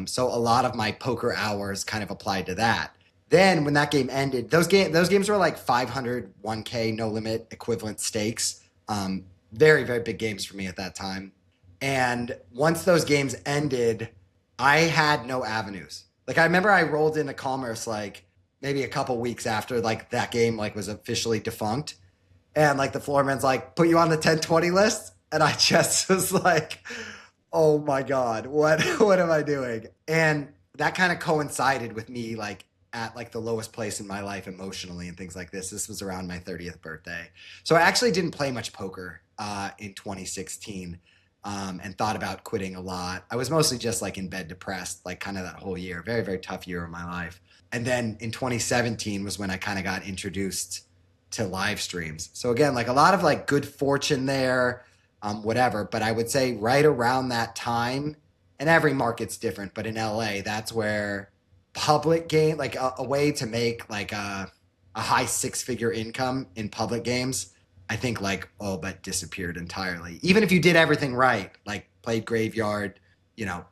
So a lot of my poker hours kind of applied to that. Then when that game ended, those games were like 500, 1K, no limit equivalent stakes. Very, very big games for me at that time. And once those games ended, I had no avenues. Like I remember I rolled into Commerce like maybe a couple weeks after like that game like was officially defunct. And like the floor man's like, put you on the 10-20 list. And I just was like, oh my God, what am I doing? And that kind of coincided with me like at like the lowest place in my life emotionally and things like this. This was around my 30th birthday. So I actually didn't play much poker in 2016 and thought about quitting a lot. I was mostly just like in bed depressed, like kind of that whole year. Very, very tough year of my life. And then in 2017 was when I kind of got introduced to live streams. So again, like a lot of like good fortune there, whatever. But I would say right around that time, and every market's different, but in LA, that's where public game, like a way to make like a high 6-figure income in public games, I think like all but disappeared entirely. Even if you did everything right, like played graveyard,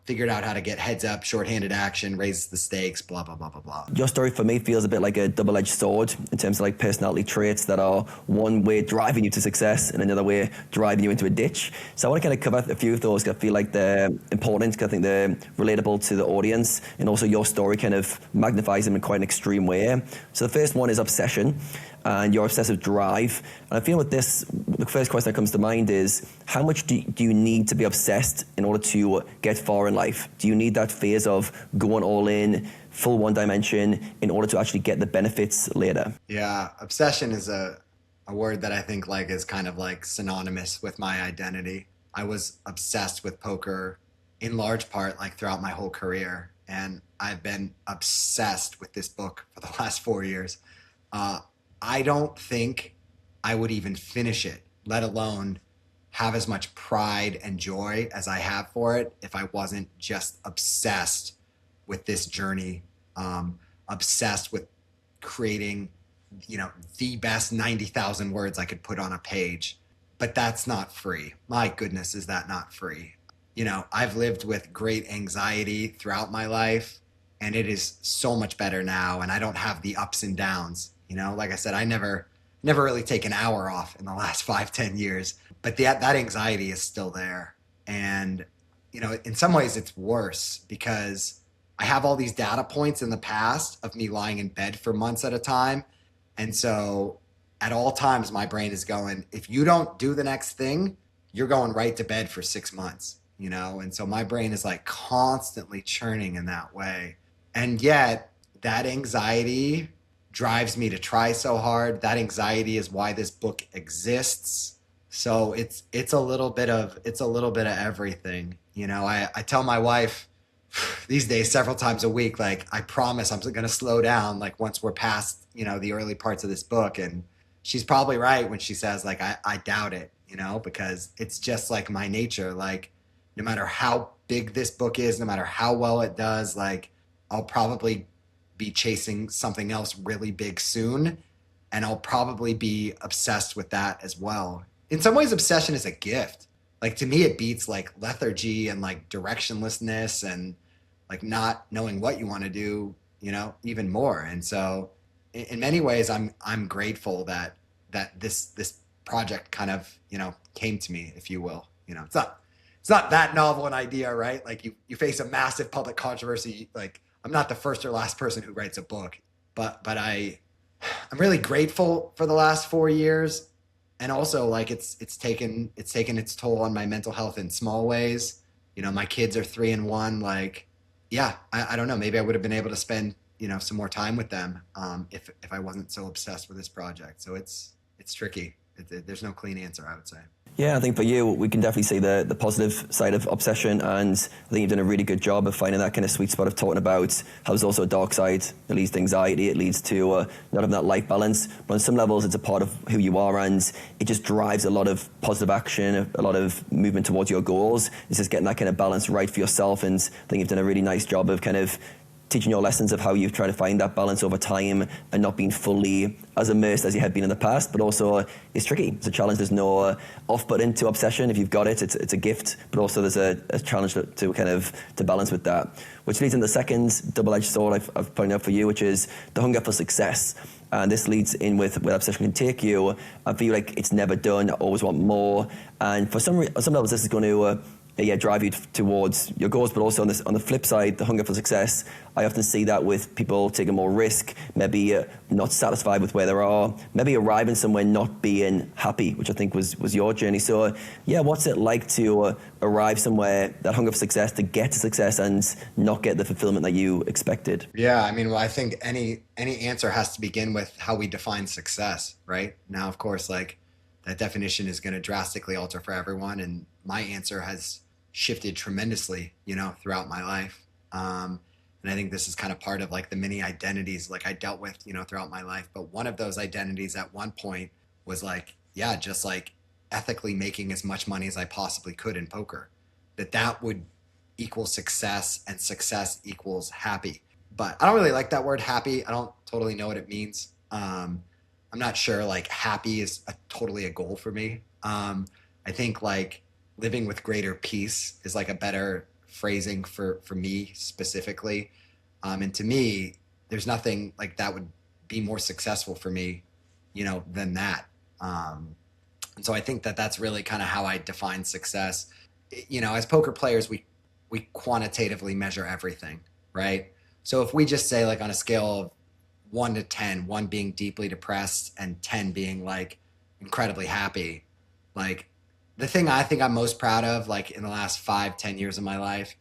figured out how to get heads up, shorthanded action, raises the stakes, blah, blah, blah, blah, blah. Your story for me feels a bit like a double-edged sword in terms of like personality traits that are one way driving you to success and another way driving you into a ditch. So I want to kind of cover a few of those. I feel like they're important because I think they're relatable to the audience, and also your story kind of magnifies them in quite an extreme way. So the first one is obsession and your obsessive drive. And I feel with this, the first question that comes to mind is, how much do you need to be obsessed in order to get far in life? Do you need that phase of going all in, full one dimension, in order to actually get the benefits later? Yeah, obsession is a word that I think like is kind of like synonymous with my identity. I was obsessed with poker in large part like throughout my whole career. And I've been obsessed with this book for the last 4 years. I don't think I would even finish it, let alone have as much pride and joy as I have for it if I wasn't just obsessed with this journey, obsessed with creating, the best 90,000 words I could put on a page. But that's not free. My goodness, is that not free? I've lived with great anxiety throughout my life, and it is so much better now. And I don't have the ups and downs. Like I said, I never really take an hour off in the last 5-10 years, but that anxiety is still there. And, in some ways it's worse because I have all these data points in the past of me lying in bed for months at a time. And so at all times, my brain is going, if you don't do the next thing, you're going right to bed for 6 months, And so my brain is like constantly churning in that way. And yet that anxiety drives me to try so hard. That anxiety is why this book exists. So it's a little bit of everything. I tell my wife these days several times a week, like I promise I'm going to slow down like once we're past, the early parts of this book. And she's probably right when she says like, I doubt it, because it's just like my nature. Like no matter how big this book is, no matter how well it does, like I'll probably be chasing something else really big soon, and I'll probably be obsessed with that as well. In some ways, obsession is a gift. Like to me, it beats like lethargy and like directionlessness and like not knowing what you want to do, even more. And so in many ways, I'm grateful that this project kind of, came to me, if you will. It's not that novel an idea, right? Like you face a massive public controversy, like I'm not the first or last person who writes a book, but I'm really grateful for the last 4 years. And also like it's taken its toll on my mental health in small ways. My kids are 3 and 1. Like, yeah, I don't know. Maybe I would have been able to spend, some more time with them if I wasn't so obsessed with this project. So it's tricky. There's no clean answer, I would say. Yeah, I think for you, we can definitely see the positive side of obsession, and I think you've done a really good job of finding that kind of sweet spot of talking about how there's also a dark side. It leads to anxiety, it leads to not having that life balance, but on some levels it's a part of who you are, and it just drives a lot of positive action, a lot of movement towards your goals. It's just getting that kind of balance right for yourself, and I think you've done a really nice job of kind of teaching your lessons of how you've tried to find that balance over time and not being fully as immersed as you had been in the past. But also, it's tricky. It's a challenge. There's no off button to obsession. If you've got it, it's a gift. But also, there's a challenge to kind of to balance with that. Which leads into the second double-edged sword I've pointed out for you, which is the hunger for success. And this leads in with where obsession can take you. I feel like it's never done. I always want more. And for some levels, this is going to drive you towards your goals, but also on the flip side, the hunger for success. I often see that with people taking more risk, maybe not satisfied with where they are, maybe arriving somewhere not being happy, which I think was your journey. So what's it like to arrive somewhere, that hunger for success, to get to success and not get the fulfillment that you expected? Yeah, I mean, well, I think any answer has to begin with how we define success, right? Now, of course, like that definition is going to drastically alter for everyone, and my answer has shifted tremendously, throughout my life. And I think this is kind of part of like the many identities like I dealt with, throughout my life. But one of those identities at one point was like, just like ethically making as much money as I possibly could in poker, that would equal success, and success equals happy. But I don't really like that word happy. I don't totally know what it means. I'm not sure like happy is totally a goal for me. I think like living with greater peace is like a better phrasing for me specifically. And to me, there's nothing like that would be more successful for me, than that. And so I think that's really kind of how I define success. As poker players, we quantitatively measure everything, right? So if we just say like on a scale of 1 to 10, 1 being deeply depressed and 10 being like incredibly happy, like the thing I think I'm most proud of, like in the last 5-10 years of my life,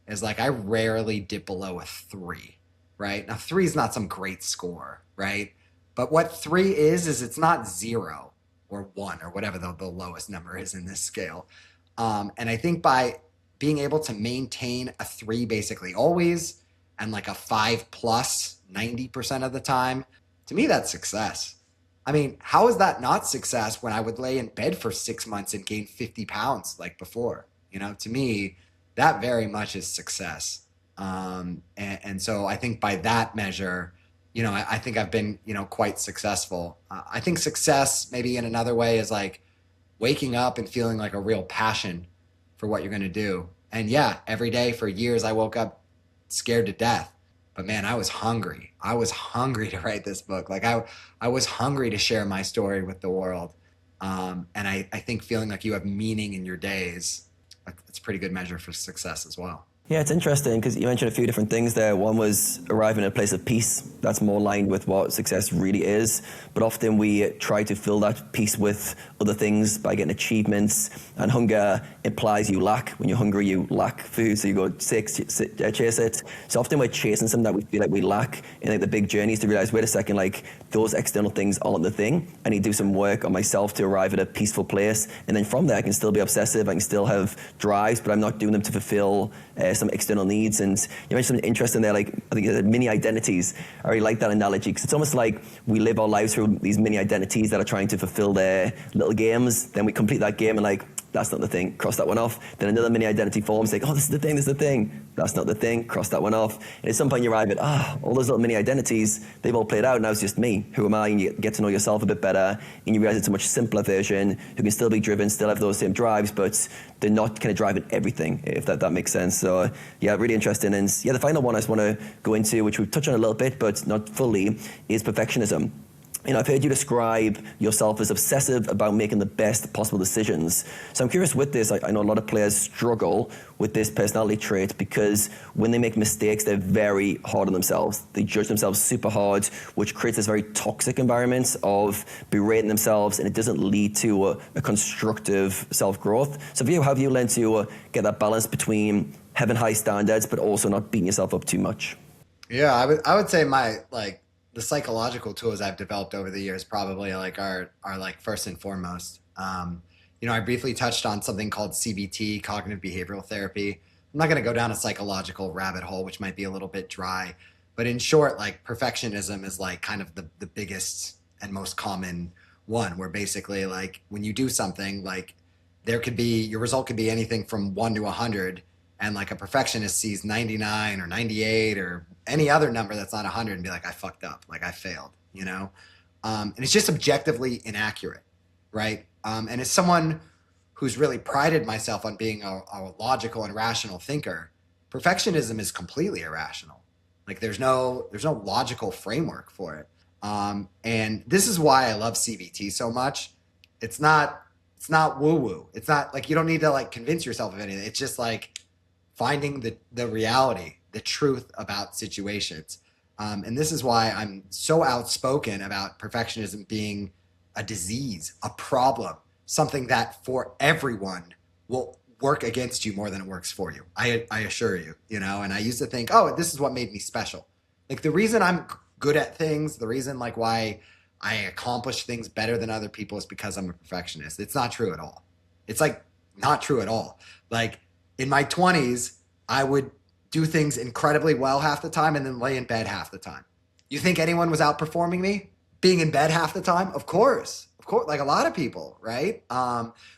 is like I rarely dip below a 3, right? Now 3 is not some great score, right? But what 3 is it's not 0 or 1 or whatever the lowest number is in this scale. And I think by being able to maintain a 3 basically always, and like a 5 plus 90% of the time, to me that's success. I mean, how is that not success when I would lay in bed for 6 months and gain 50 pounds like before? To me, that very much is success. And so I think by that measure, I think I've been, quite successful. I think success maybe in another way is like waking up and feeling like a real passion for what you're going to do. And every day for years, I woke up scared to death. But man, I was hungry. I was hungry to write this book. Like I was hungry to share my story with the world. And I think feeling like you have meaning in your days, it's a pretty good measure for success as well. Yeah, it's interesting because you mentioned a few different things there. One was arriving at a place of peace. That's more aligned with what success really is. But often we try to fill that peace with other things by getting achievements. And hunger implies you lack. When you're hungry, you lack food. So you go chase it. So often we're chasing something that we feel like we lack. And like the big journey is to realize, wait a second, like those external things aren't the thing. I need to do some work on myself to arrive at a peaceful place. And then from there, I can still be obsessive. I can still have drives, but I'm not doing them to fulfill some external needs. And you mentioned something interesting there, like I think mini identities. I really like that analogy because it's almost like we live our lives through these mini identities that are trying to fulfill their little games. Then we complete that game and like, that's not the thing, cross that one off. Then another mini identity forms, like, oh, this is the thing. That's not the thing, cross that one off. And at some point you arrive at, all those little mini identities, they've all played out, now it's just me. Who am I? And you get to know yourself a bit better, and you realize it's a much simpler version who can still be driven, still have those same drives, but they're not kind of driving everything, if that makes sense. So really interesting. And the final one I just want to go into, which we've touched on a little bit, but not fully, is perfectionism. I've heard you describe yourself as obsessive about making the best possible decisions. So I'm curious with this, I know a lot of players struggle with this personality trait because when they make mistakes, they're very hard on themselves. They judge themselves super hard, which creates this very toxic environment of berating themselves, and it doesn't lead to a constructive self-growth. So for you, how have you learned to get that balance between having high standards, but also not beating yourself up too much? Yeah, I would say the psychological tools I've developed over the years probably like are like first and foremost. I briefly touched on something called CBT, cognitive behavioral therapy. I'm not going to go down a psychological rabbit hole, which might be a little bit dry, but in short, like perfectionism is like kind of the biggest and most common one, where basically like when you do something, like your result could be anything from 1 to 100, and like a perfectionist sees 99 or 98 or any other number that's not 100 and be like, I fucked up, like I failed, and it's just objectively inaccurate, right? And as someone who's really prided myself on being a logical and rational thinker, perfectionism is completely irrational. Like there's no logical framework for it. And this is why I love CBT so much. It's not woo-woo. It's not like you don't need to like convince yourself of anything. It's just like finding the reality, the truth about situations. And this is why I'm so outspoken about perfectionism being a disease, a problem, something that for everyone will work against you more than it works for you. I assure you, and I used to think, oh, this is what made me special. Like the reason I'm good at things, the reason like why I accomplish things better than other people is because I'm a perfectionist. It's not true at all. It's like not true at all. Like in my 20s, I would do things incredibly well half the time and then lay in bed half the time. You think anyone was outperforming me being in bed half the time? Of course, like a lot of people, right?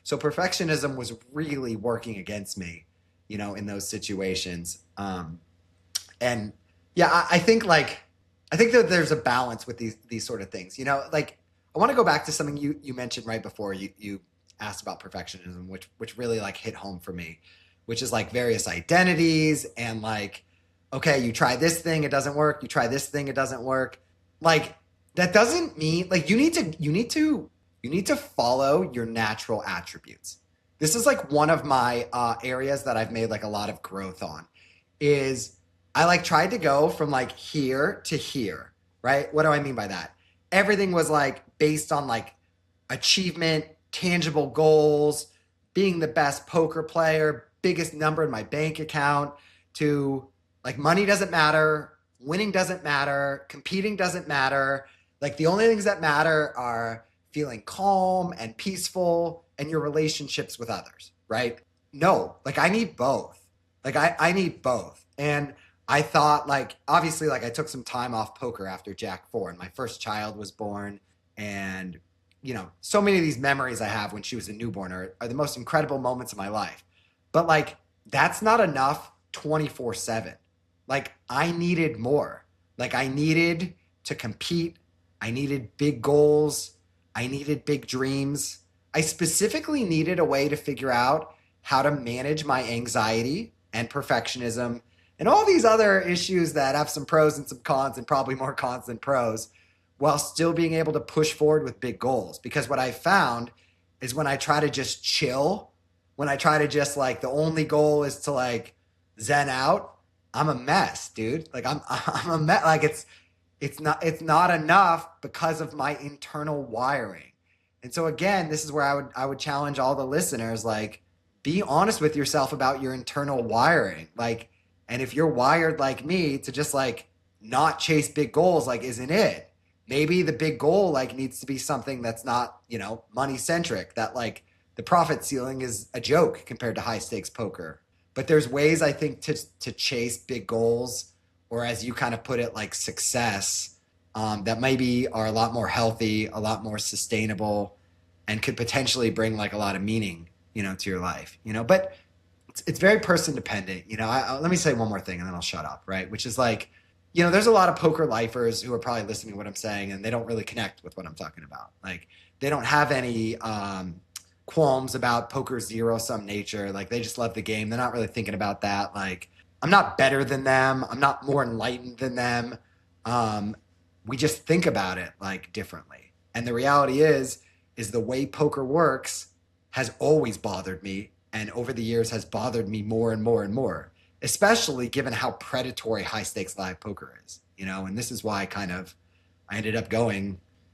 So perfectionism was really working against me, in those situations. And yeah, I think that there's a balance with these sort of things, like I want to go back to something you mentioned right before you asked about perfectionism, which really like hit home for me, which is like various identities and like, okay, you try this thing, it doesn't work. You try this thing, it doesn't work. Like that doesn't mean like you need to follow your natural attributes. This is like one of my areas that I've made like a lot of growth on is I like tried to go from like here to here, right? What do I mean by that? Everything was like based on like achievement, tangible goals, being the best poker player, biggest number in my bank account, to like money doesn't matter, winning doesn't matter, competing doesn't matter. Like the only things that matter are feeling calm and peaceful and your relationships with others, right? No, like I need both. Like I need both. And I thought like, obviously like I took some time off poker after Jack 4 and my first child was born. And, so many of these memories I have when she was a newborn are the most incredible moments of my life. But like, that's not enough 24/7. Like I needed more. Like I needed to compete. I needed big goals. I needed big dreams. I specifically needed a way to figure out how to manage my anxiety and perfectionism and all these other issues that have some pros and some cons and probably more cons than pros, while still being able to push forward with big goals. Because what I found is when I try to just chill, when I try to just like, the only goal is to like zen out, I'm a mess, dude. Like I'm a mess. Like it's not enough because of my internal wiring. And so again, this is where I would challenge all the listeners, like be honest with yourself about your internal wiring. Like, and if you're wired like me to just like not chase big goals, like isn't it? Maybe the big goal like needs to be something that's not, money centric, that like the profit ceiling is a joke compared to high stakes poker. But there's ways I think to chase big goals, or as you kind of put it, like success, that maybe are a lot more healthy, a lot more sustainable, and could potentially bring like a lot of meaning, to your life, but it's very person dependent. Let me say one more thing and then I'll shut up. Right. Which is like, there's a lot of poker lifers who are probably listening to what I'm saying and they don't really connect with what I'm talking about. Like they don't have any qualms about poker's zero-sum nature. Like they just love the game. They're not really thinking about that. Like I'm not better than them. I'm not more enlightened than them. We just think about it like differently. And the reality is the way poker works has always bothered me, and over the years has bothered me more and more and more, especially given how predatory high stakes live poker is, and this is why I ended up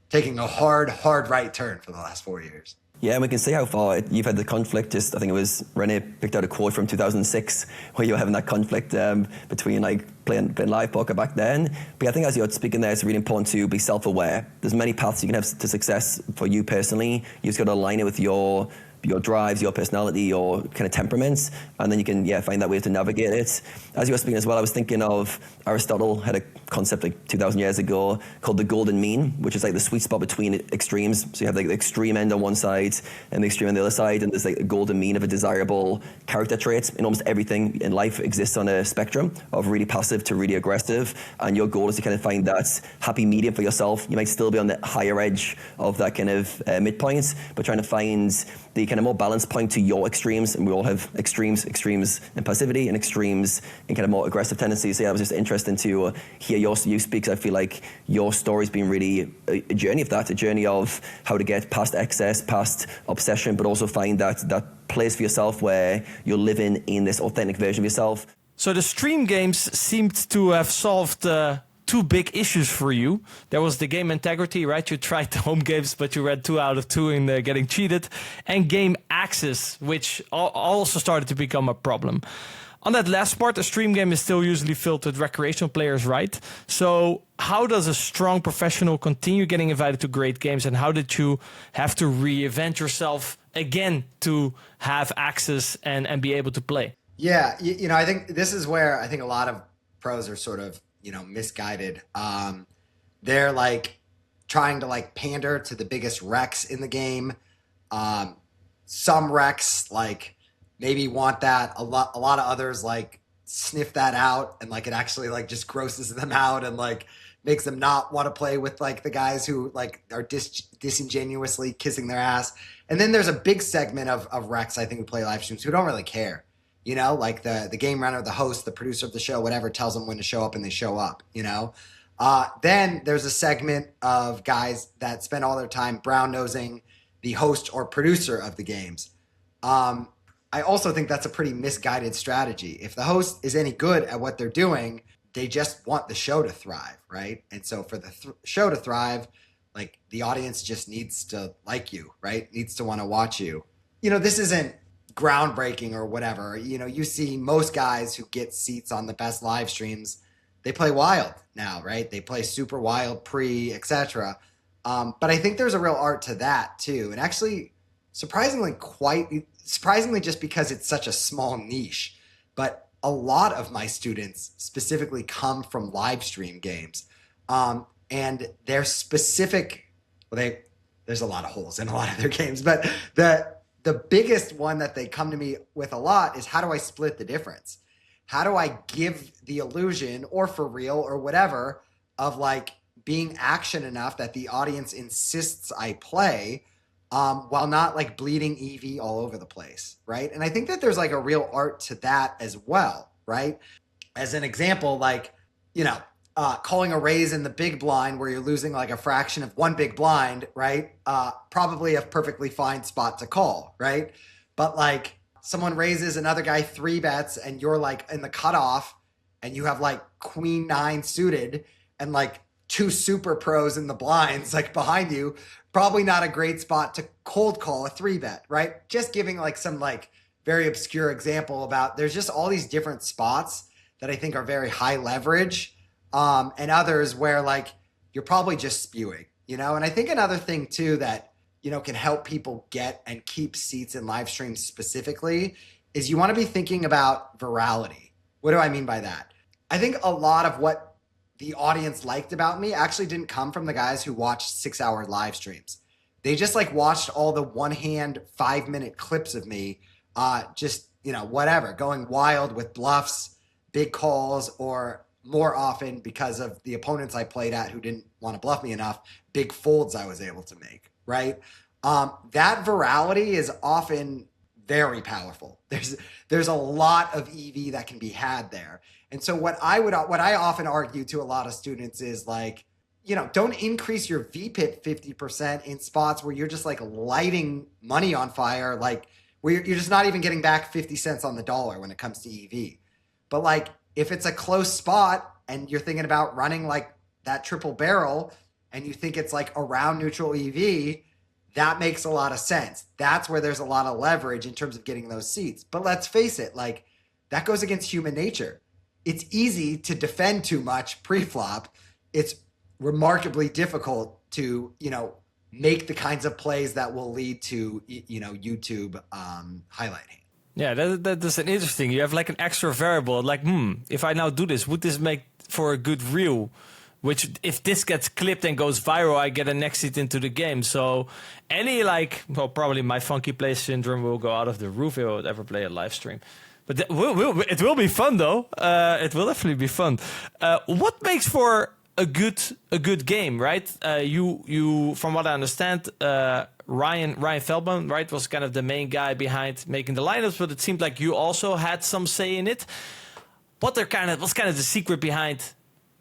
taking a hard right turn for the last 4 years. Yeah, and we can see how far you've had the conflict. Just, I think it was Rene picked out a quote from 2006 where you were having that conflict between like playing live poker back then. But I think as you're speaking there, it's really important to be self-aware. There's many paths you can have to success for you personally. You just got to align it with your drives, your personality, your kind of temperaments, and then you can find that way to navigate it. As you were speaking as well, I was thinking of Aristotle had a concept like 2,000 years ago called the golden mean, which is like the sweet spot between extremes. So you have like the extreme end on one side and the extreme on the other side, and there's like a golden mean of a desirable character trait. And almost everything in life exists on a spectrum of really passive to really aggressive, and your goal is to kind of find that happy medium for yourself. You might still be on the higher edge of that kind of midpoint, but trying to find the kind of more balanced point to your extremes, and we all have extremes in passivity and extremes in kind of more aggressive tendencies. So yeah, it was just interesting to hear you speak, 'cause I feel like your story's been really a journey of that, a journey of how to get past excess, past obsession, but also find that place for yourself where you're living in this authentic version of yourself. So the stream games seemed to have solved two big issues for you. There was the game integrity, right? You tried the home games, but you read 2 out of 2 in getting cheated. And game access, which also started to become a problem. On that last part, a stream game is still usually filled with recreational players, right? So how does a strong professional continue getting invited to great games, and how did you have to reinvent yourself again to have access and be able to play? Yeah, I think this is where I think a lot of pros are sort of, misguided. They're like trying to like pander to the biggest recs in the game. Some recs like maybe want that. A lot of others like sniff that out, and like it actually like just grosses them out and like makes them not want to play with like the guys who like are disingenuously kissing their ass. And then there's a big segment of recs, I think, who play live streams who don't really care. Like the game runner, the host, the producer of the show, whatever, tells them when to show up and they show up, Then there's a segment of guys that spend all their time brown-nosing the host or producer of the games. I also think that's a pretty misguided strategy. If the host is any good at what they're doing, they just want the show to thrive, right? And so for the show to thrive, like the audience just needs to like you, right? Needs to want to watch you. This isn't groundbreaking or whatever. You see most guys who get seats on the best live streams, they play wild now, right? They play super wild, etc. But I think there's a real art to that too. And actually, surprisingly just because it's such a small niche, but a lot of my students specifically come from live stream games. And they're specific, there's a lot of holes in a lot of their games, but the biggest one that they come to me with a lot is, how do I split the difference? How do I give the illusion, or for real or whatever, of like being action enough that the audience insists I play, while not like bleeding EV all over the place, right? And I think that there's like a real art to that as well, right? As an example, like, calling a raise in the big blind where you're losing like a fraction of one big blind, right? Probably a perfectly fine spot to call, right? But like someone raises, another guy 3 bets, and you're like in the cutoff, and you have like queen 9 suited and like 2 super pros in the blinds like behind you, probably not a great spot to cold call a 3 bet, right? Just giving like some like very obscure example about, there's just all these different spots that I think are very high leverage. And others where like you're probably just spewing, And I think another thing too that, can help people get and keep seats in live streams specifically is you want to be thinking about virality. What do I mean by that? I think a lot of what the audience liked about me actually didn't come from the guys who watched 6-hour live streams. They just like watched all the one-hand 5-minute clips of me, whatever, going wild with bluffs, big calls, or more often, because of the opponents I played at who didn't want to bluff me enough, big folds I was able to make, right? That virality is often very powerful. There's a lot of EV that can be had there. And so what I often argue to a lot of students is like, don't increase your VPIP 50% in spots where you're just like lighting money on fire, like where you're just not even getting back 50 cents on the dollar when it comes to EV. But like, if it's a close spot and you're thinking about running like that triple barrel and you think it's like around neutral EV, that makes a lot of sense. That's where there's a lot of leverage in terms of getting those seats. But let's face it, like that goes against human nature. It's easy to defend too much pre-flop. It's remarkably difficult to, make the kinds of plays that will lead to, YouTube highlighting. Yeah, that's an interesting. You have like an extra variable. Like, if I now do this, would this make for a good reel? Which, if this gets clipped and goes viral, I get a next seat into the game. So, probably my funky play syndrome will go out of the roof if I would ever play a live stream. But it will be fun though. It will definitely be fun. What makes for a good game, right? You from what I understand, Ryan Feldman, right, was kind of the main guy behind making the lineups, but it seemed like you also had some say in it. What's kind of the secret behind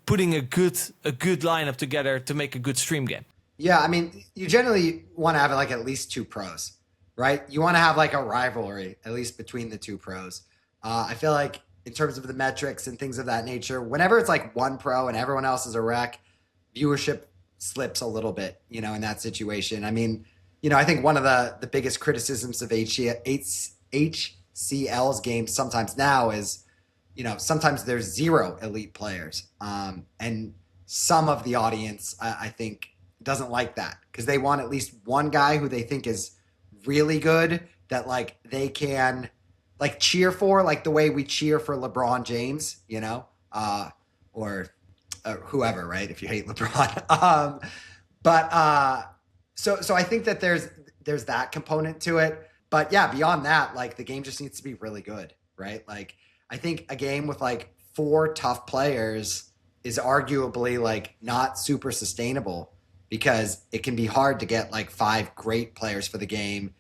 putting a good lineup together to make a good stream game? Yeah, I mean, you generally want to have like at least two pros, right? You want to have like a rivalry, at least between the two pros. I feel like in terms of the metrics and things of that nature, whenever it's like one pro and everyone else is a wreck, viewership slips a little bit, in that situation. I mean, I think one of the biggest criticisms of HCL's games sometimes now is, sometimes there's zero elite players. And some of the audience, I think, doesn't like that because they want at least one guy who they think is really good that like they can like cheer for, like the way we cheer for LeBron James, or whoever, right? If you hate LeBron. So I think that there's that component to it. But yeah, beyond that, like the game just needs to be really good, right? Like I think a game with like 4 tough players is arguably like not super sustainable because it can be hard to get like 5 great players for the game.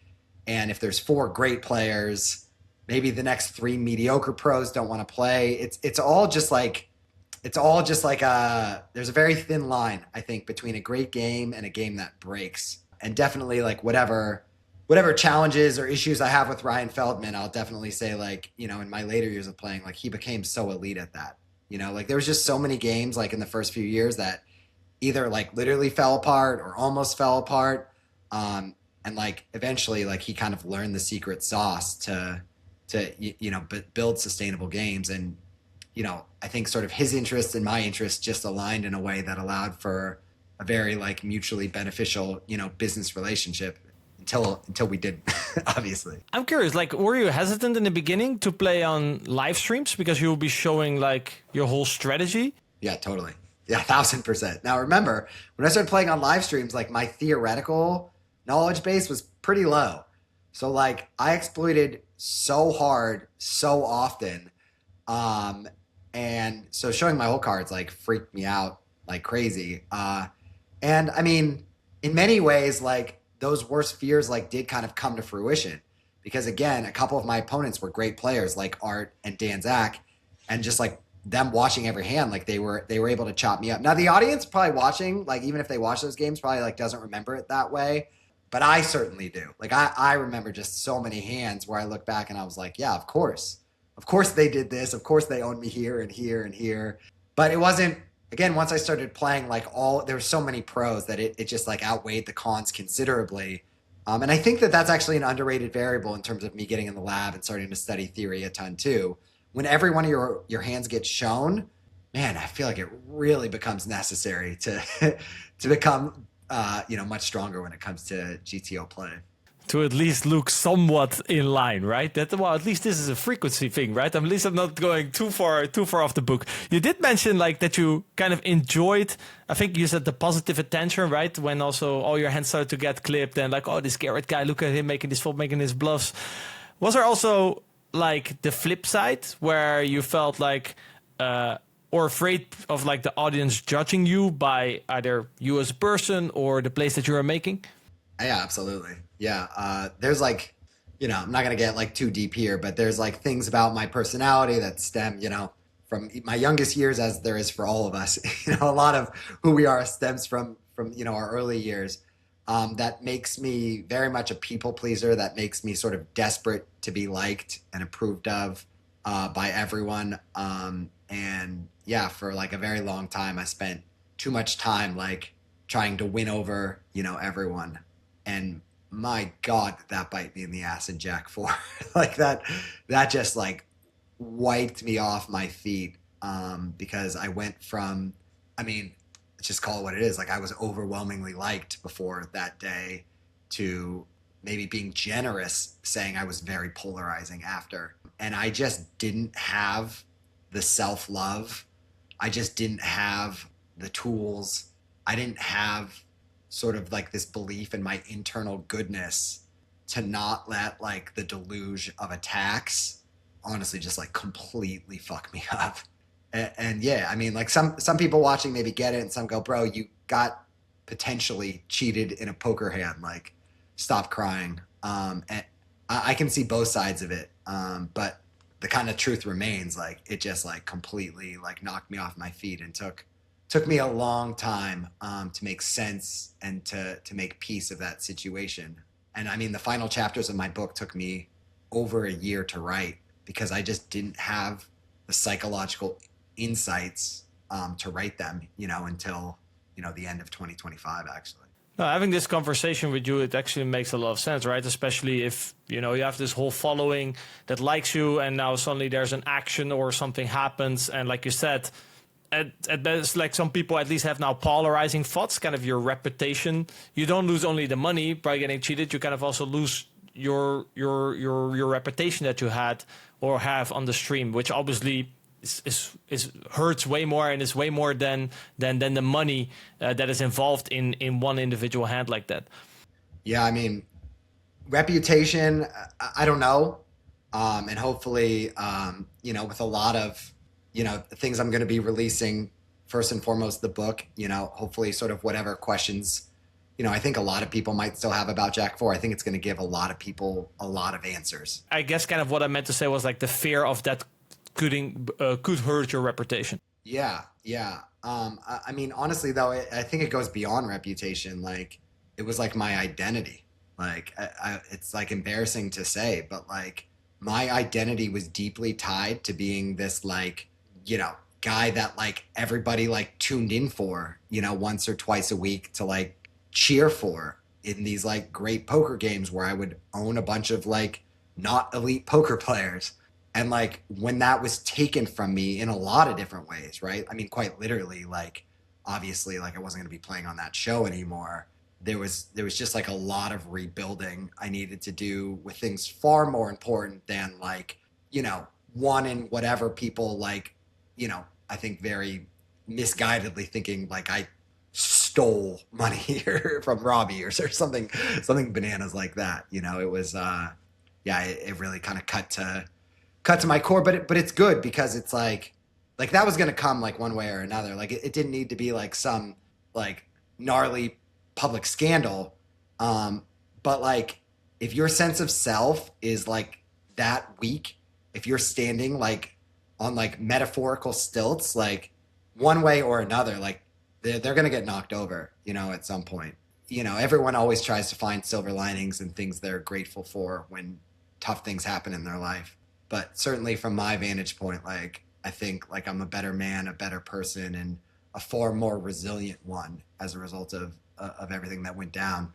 And if there's 4 great players, maybe the next 3 mediocre pros don't want to play. It's all just like there's a very thin line, I think, between a great game and a game that breaks. And definitely like whatever challenges or issues I have with Ryan Feldman, I'll definitely say like, in my later years of playing, like he became so elite at that. Like there was just so many games like in the first few years that either like literally fell apart or almost fell apart. And like eventually like he kind of learned the secret sauce to build sustainable games. And, I think sort of his interests and my interests just aligned in a way that allowed for a very like mutually beneficial, business relationship until we did, obviously. I'm curious, like, were you hesitant in the beginning to play on live streams because you will be showing like your whole strategy? Yeah, totally. Yeah, 1,000%. Now remember, when I started playing on live streams, like my theoretical knowledge base was pretty low. So like I exploited so hard, so often. And so showing my whole cards like freaked me out like crazy. And I mean, in many ways, like those worst fears like did kind of come to fruition because again, a couple of my opponents were great players like Art and Dan Zach, and just like them watching every hand, like they were able to chop me up. Now the audience probably watching, like even if they watch those games, probably like doesn't remember it that way. But I certainly do. Like I remember just so many hands where I look back and I was like, yeah, of course they did this. Of course they owned me here and here and here. But it wasn't, again, once I started playing like there were so many pros that it just like outweighed the cons considerably. And I think that that's actually an underrated variable in terms of me getting in the lab and starting to study theory a ton too. When every one of your hands gets shown, man, I feel like it really becomes necessary to become much stronger when it comes to GTO play. To at least look somewhat in line, right? At least this is a frequency thing, right? At least I'm not going too far off the book. You did mention like that you kind of enjoyed, I think you said the positive attention, right? When also all your hands started to get clipped and like, oh, this Garrett guy, look at him making this fold, making his bluffs. Was there also like the flip side where you felt like, or afraid of like the audience judging you by either you as a person or the plays that you are making? Yeah, absolutely. Yeah. There's like, I'm not going to get like too deep here, but there's like things about my personality that stem, from my youngest years, as there is for all of us. A lot of who we are stems from our early years. That makes me very much a people pleaser. That makes me sort of desperate to be liked and approved of by everyone. And yeah, for like a very long time, I spent too much time like trying to win over, everyone. And my God, did that bite me in the ass in Jack 4. Like that just like wiped me off my feet. Because I went from, I mean, let's just call it what it is. Like I was overwhelmingly liked before that day to maybe being generous, saying I was very polarizing after. And I just didn't have the self-love. I just didn't have the tools. I didn't have sort of like this belief in my internal goodness to not let like the deluge of attacks honestly just like completely fuck me up. And yeah, I mean, like some people watching maybe get it and some go, bro, you got potentially cheated in a poker hand. Like, stop crying. And I can see both sides of it. But the kind of truth remains, like, it just like completely like knocked me off my feet and took me a long time to make sense and to make peace of that situation. And I mean, the final chapters of my book took me over a year to write because I just didn't have the psychological insights to write them, until, the end of 2025, actually. No, having this conversation with you, it actually makes a lot of sense, right? Especially if, you have this whole following that likes you and now suddenly there's an action or something happens. And like you said, at best, like some people at least have now polarizing thoughts, kind of your reputation. You don't lose only the money by getting cheated. You kind of also lose your reputation that you had or have on the stream, which obviously is hurts way more and is way more than the money that is involved in one individual hand like that. Yeah, I mean, reputation, I don't know. And hopefully, with a lot of, things I'm going to be releasing, first and foremost, the book, hopefully sort of whatever questions, I think a lot of people might still have about Jack 4. I think it's going to give a lot of people a lot of answers. I guess kind of what I meant to say was like the fear of that could hurt your reputation. Yeah. I mean, honestly, though, I think it goes beyond reputation. Like, it was like my identity. Like, it's like embarrassing to say, but like my identity was deeply tied to being this like, guy that like everybody like tuned in for, once or twice a week to like cheer for in these like great poker games where I would own a bunch of like not elite poker players. And like when that was taken from me in a lot of different ways, right? I mean, quite literally, like obviously, like I wasn't going to be playing on that show anymore. There was just like a lot of rebuilding I needed to do with things far more important than like, one in whatever people like, I think very misguidedly thinking like I stole money from Robbie or something bananas like that. It was, it really kind of cut to my core, but it's good because it's like that was going to come like one way or another. Like it didn't need to be like some like gnarly public scandal. But like if your sense of self is like that weak, if you're standing like on like metaphorical stilts, like one way or another, like they're going to get knocked over, at some point. Everyone always tries to find silver linings and things they're grateful for when tough things happen in their life. But certainly from my vantage point, like I think like I'm a better man, a better person, and a far more resilient one as a result of everything that went down,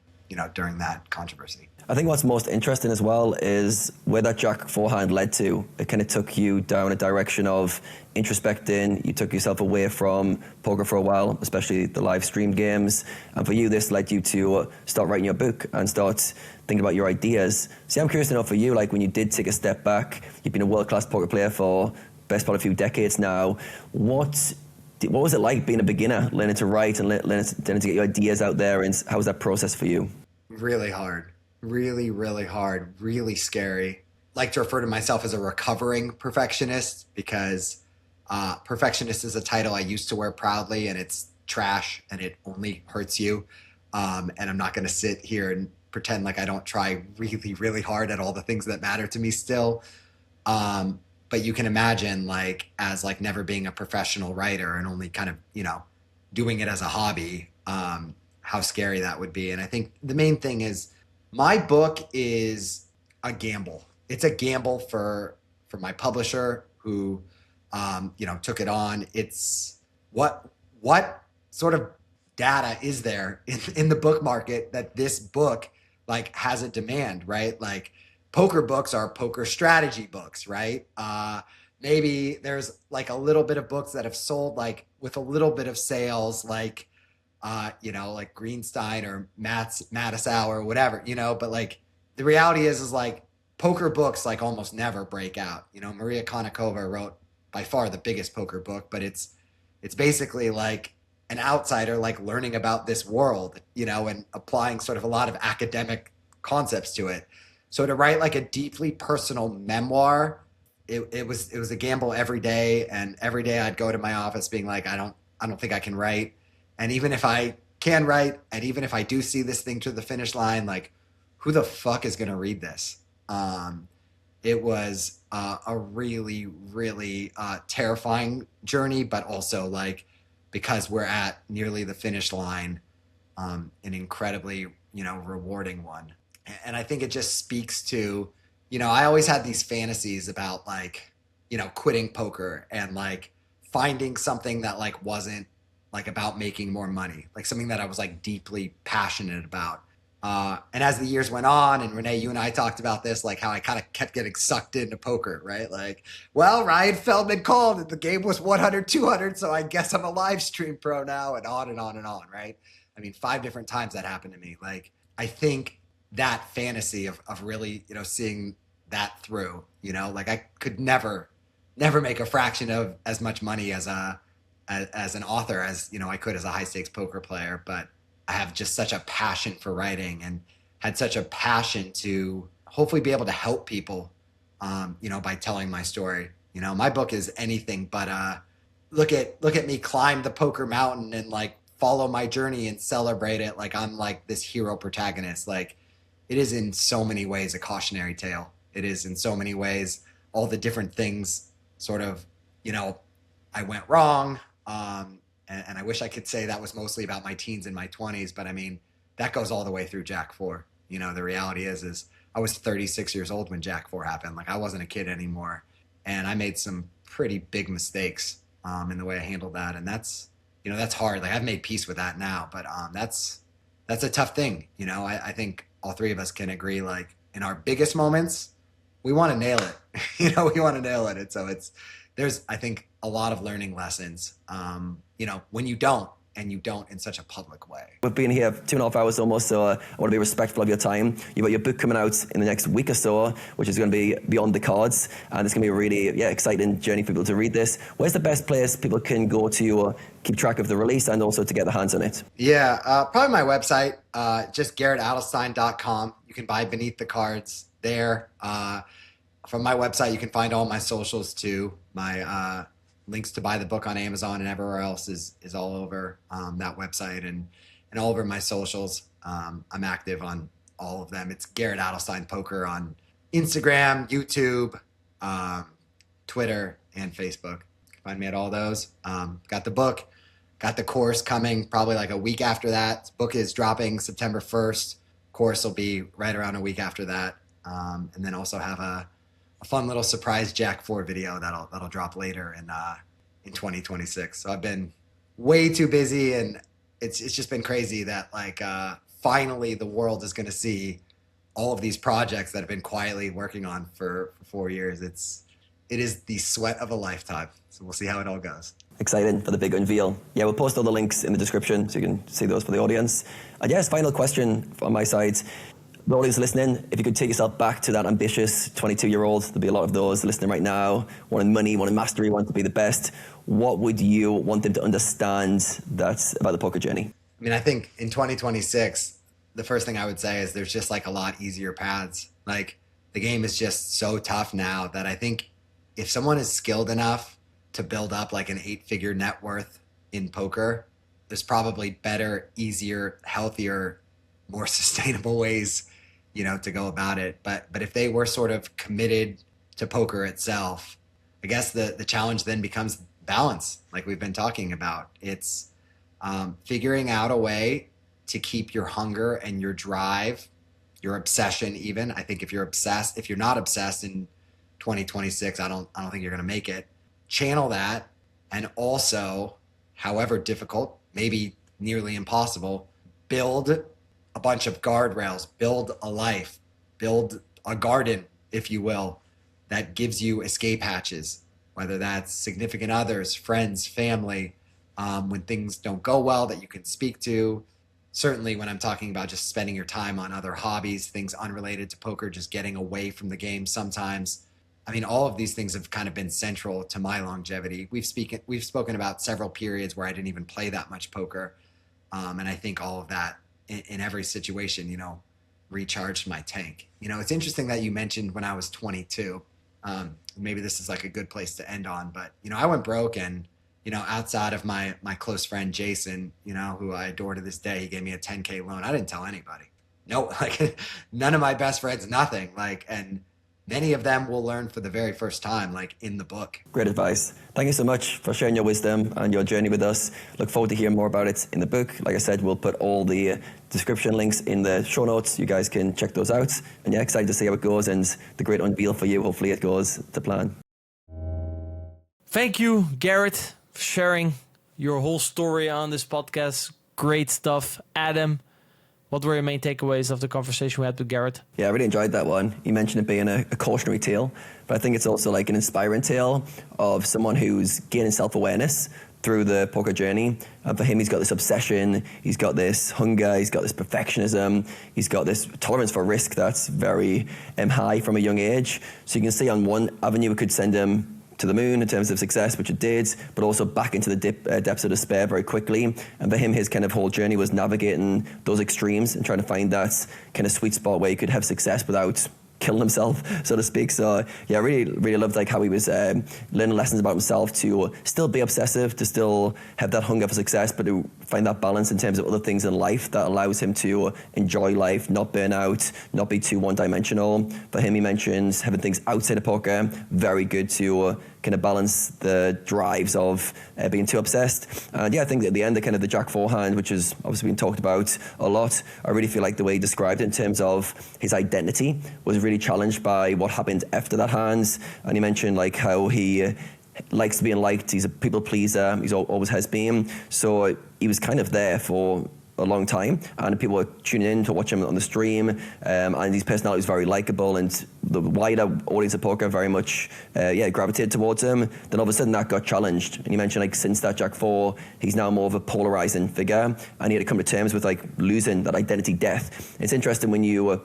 during that controversy. I think what's most interesting as well is where that Jack 4 hand led to. It kind of took you down a direction of introspecting. You took yourself away from poker for a while, especially the live stream games. And for you, this led you to start writing your book and start thinking about your ideas. See, I'm curious to know for you, like when you did take a step back, you've been a world-class poker player for best part of a few decades now. What was it like being a beginner, learning to write and learning to get your ideas out there? And how was that process for you? Really hard. Really, really hard. Really scary. I like to refer to myself as a recovering perfectionist because perfectionist is a title I used to wear proudly, and it's trash and it only hurts you. And I'm not going to sit here and pretend like I don't try really, really hard at all the things that matter to me still. But you can imagine like as like never being a professional writer and only kind of, doing it as a hobby, how scary that would be. And I think the main thing is my book is a gamble. It's a gamble for my publisher who, took it on. It's what sort of data is there in the book market that this book like has a demand, right? Like poker books are poker strategy books, right? Maybe there's like a little bit of books that have sold like with a little bit of sales, like like Greenstein or Mattisau or whatever, but like the reality is like poker books like almost never break out. Maria Konnikova wrote by far the biggest poker book, but it's basically like an outsider like learning about this world, and applying sort of a lot of academic concepts to it. So to write like a deeply personal memoir, it was a gamble every day, and every day I'd go to my office being like, I don't think I can write. And even if I can write, and even if I do see this thing to the finish line, like who the fuck is going to read this? It was a really, really terrifying journey, but also like, because we're at nearly the finish line, an incredibly, rewarding one. And I think it just speaks to, I always had these fantasies about like, quitting poker and like finding something that like wasn't like about making more money, like something that I was like deeply passionate about. And as the years went on, and Rene, you and I talked about this, like how I kind of kept getting sucked into poker, right? Like, well, Ryan Feldman called and the game was 100, 200. So I guess I'm a live stream pro now, and on and on and on. Right. I mean, 5 different times that happened to me. Like, I think that fantasy of really, seeing that through, like I could never make a fraction of as much money as an author as, I could as a high stakes poker player, but I have just such a passion for writing and had such a passion to hopefully be able to help people, by telling my story. My book is anything but look at me climb the poker mountain and like follow my journey and celebrate it like I'm like this hero protagonist. Like it is in so many ways a cautionary tale. It is in so many ways all the different things sort of, I went wrong. And I wish I could say that was mostly about my teens and my 20s, but I mean, that goes all the way through Jack 4. The reality is I was 36 years old when Jack 4 happened. Like I wasn't a kid anymore. And I made some pretty big mistakes in the way I handled that. And that's, that's hard. Like I've made peace with that now, but that's a tough thing. I think all 3 of us can agree, like in our biggest moments, we want to nail it. We want to nail it. And so there's, I think, a lot of learning lessons, when you don't in such a public way. We've been here 2.5 hours almost, so I want to be respectful of your time. You've got your book coming out in the next week or so, which is going to be beyond the cards, and it's going to be a really exciting journey for people to read this. Where's the best place people can go to keep track of the release and also to get their hands on it? Yeah, probably my website, just GarrettAdelstein.com. You can buy Beneath the Cards there. From my website, you can find all my socials too. My links to buy the book on Amazon and everywhere else is all over that website and all over my socials. I'm active on all of them. It's Garrett Adelstein Poker on Instagram, YouTube, Twitter, and Facebook. You can find me at all those. Got the book, got the course coming probably like a week after that. The book is dropping September 1st. Course will be right around a week after that. And then also have a fun little surprise Jack 4 video that'll drop later in 2026. So I've been way too busy, and it's just been crazy that like finally the world is going to see all of these projects that I've been quietly working on for 4 years. It is the sweat of a lifetime. So we'll see how it all goes. Excited for the big unveil. Yeah, we'll post all the links in the description so you can see those for the audience. And yes, final question on my side. The audience listening, if you could take yourself back to that ambitious 22-year-old, there'll be a lot of those listening right now, wanting money, wanting mastery, wanting to be the best. What would you want them to understand that's about the poker journey? I mean, I think in 2026, the first thing I would say is there's just like a lot easier paths. Like the game is just so tough now that I think if someone is skilled enough to build up like an 8-figure net worth in poker, there's probably better, easier, healthier, more sustainable ways to go about it. But if they were sort of committed to poker itself, I guess the challenge then becomes balance, like we've been talking about. It's figuring out a way to keep your hunger and your drive, your obsession even. I think if you're not obsessed in 2026, I don't think you're going to make it. Channel that, and also, however difficult, maybe nearly impossible, build a bunch of guardrails, build a life, build a garden, if you will, that gives you escape hatches, whether that's significant others, friends, family, when things don't go well that you can speak to. Certainly when I'm talking about just spending your time on other hobbies, things unrelated to poker, just getting away from the game sometimes. I mean, all of these things have kind of been central to my longevity. We've spoken about several periods where I didn't even play that much poker. And I think all of that in every situation, recharged my tank. It's interesting that you mentioned when I was 22. Maybe this is like a good place to end on, but, I went broke and, outside of my close friend, Jason, who I adore to this day, he gave me a 10K loan. I didn't tell anybody. No, like none of my best friends, nothing. And many of them will learn for the very first time, like in the book. Great advice. Thank you so much for sharing your wisdom and your journey with us. Look forward to hearing more about it in the book. Like I said, we'll put all the description links in the show notes. You guys can check those out. And yeah, excited to see how it goes and the great unveil for you. Hopefully it goes to plan. Thank you, Garrett, for sharing your whole story on this podcast. Great stuff. Adam, what were your main takeaways of the conversation we had with Garrett? Yeah, I really enjoyed that one. You mentioned it being a cautionary tale, but I think it's also like an inspiring tale of someone who's gaining self-awareness through the poker journey. And for him, he's got this obsession, he's got this hunger, he's got this perfectionism, he's got this tolerance for risk that's very high from a young age. So you can see on one avenue, it could send him to the moon in terms of success, which it did, but also back into the depths of despair very quickly. And for him, his kind of whole journey was navigating those extremes and trying to find that kind of sweet spot where he could have success without killing himself, so to speak. So yeah, I really loved like how he was learning lessons about himself to still be obsessive, to still have that hunger for success, but to find that balance in terms of other things in life that allows him to enjoy life, not burn out, not be too one-dimensional. For him, he mentions having things outside of poker, very good to kind of balance the drives of being too obsessed. And yeah, I think at the end, the Jack 4 hand, which has obviously been talked about a lot, I really feel like the way he described it in terms of his identity was really challenged by what happened after that hand. And he mentioned like how he likes being liked, he's a people pleaser, he's always has been. So he was kind of there for a long time, and people were tuning in to watch him on the stream, and his personality was very likable, and the wider audience of poker very much gravitated towards him. Then all of a sudden that got challenged, and he mentioned like since that Jack 4, he's now more of a polarizing figure, and he had to come to terms with like losing that identity death. It's interesting when you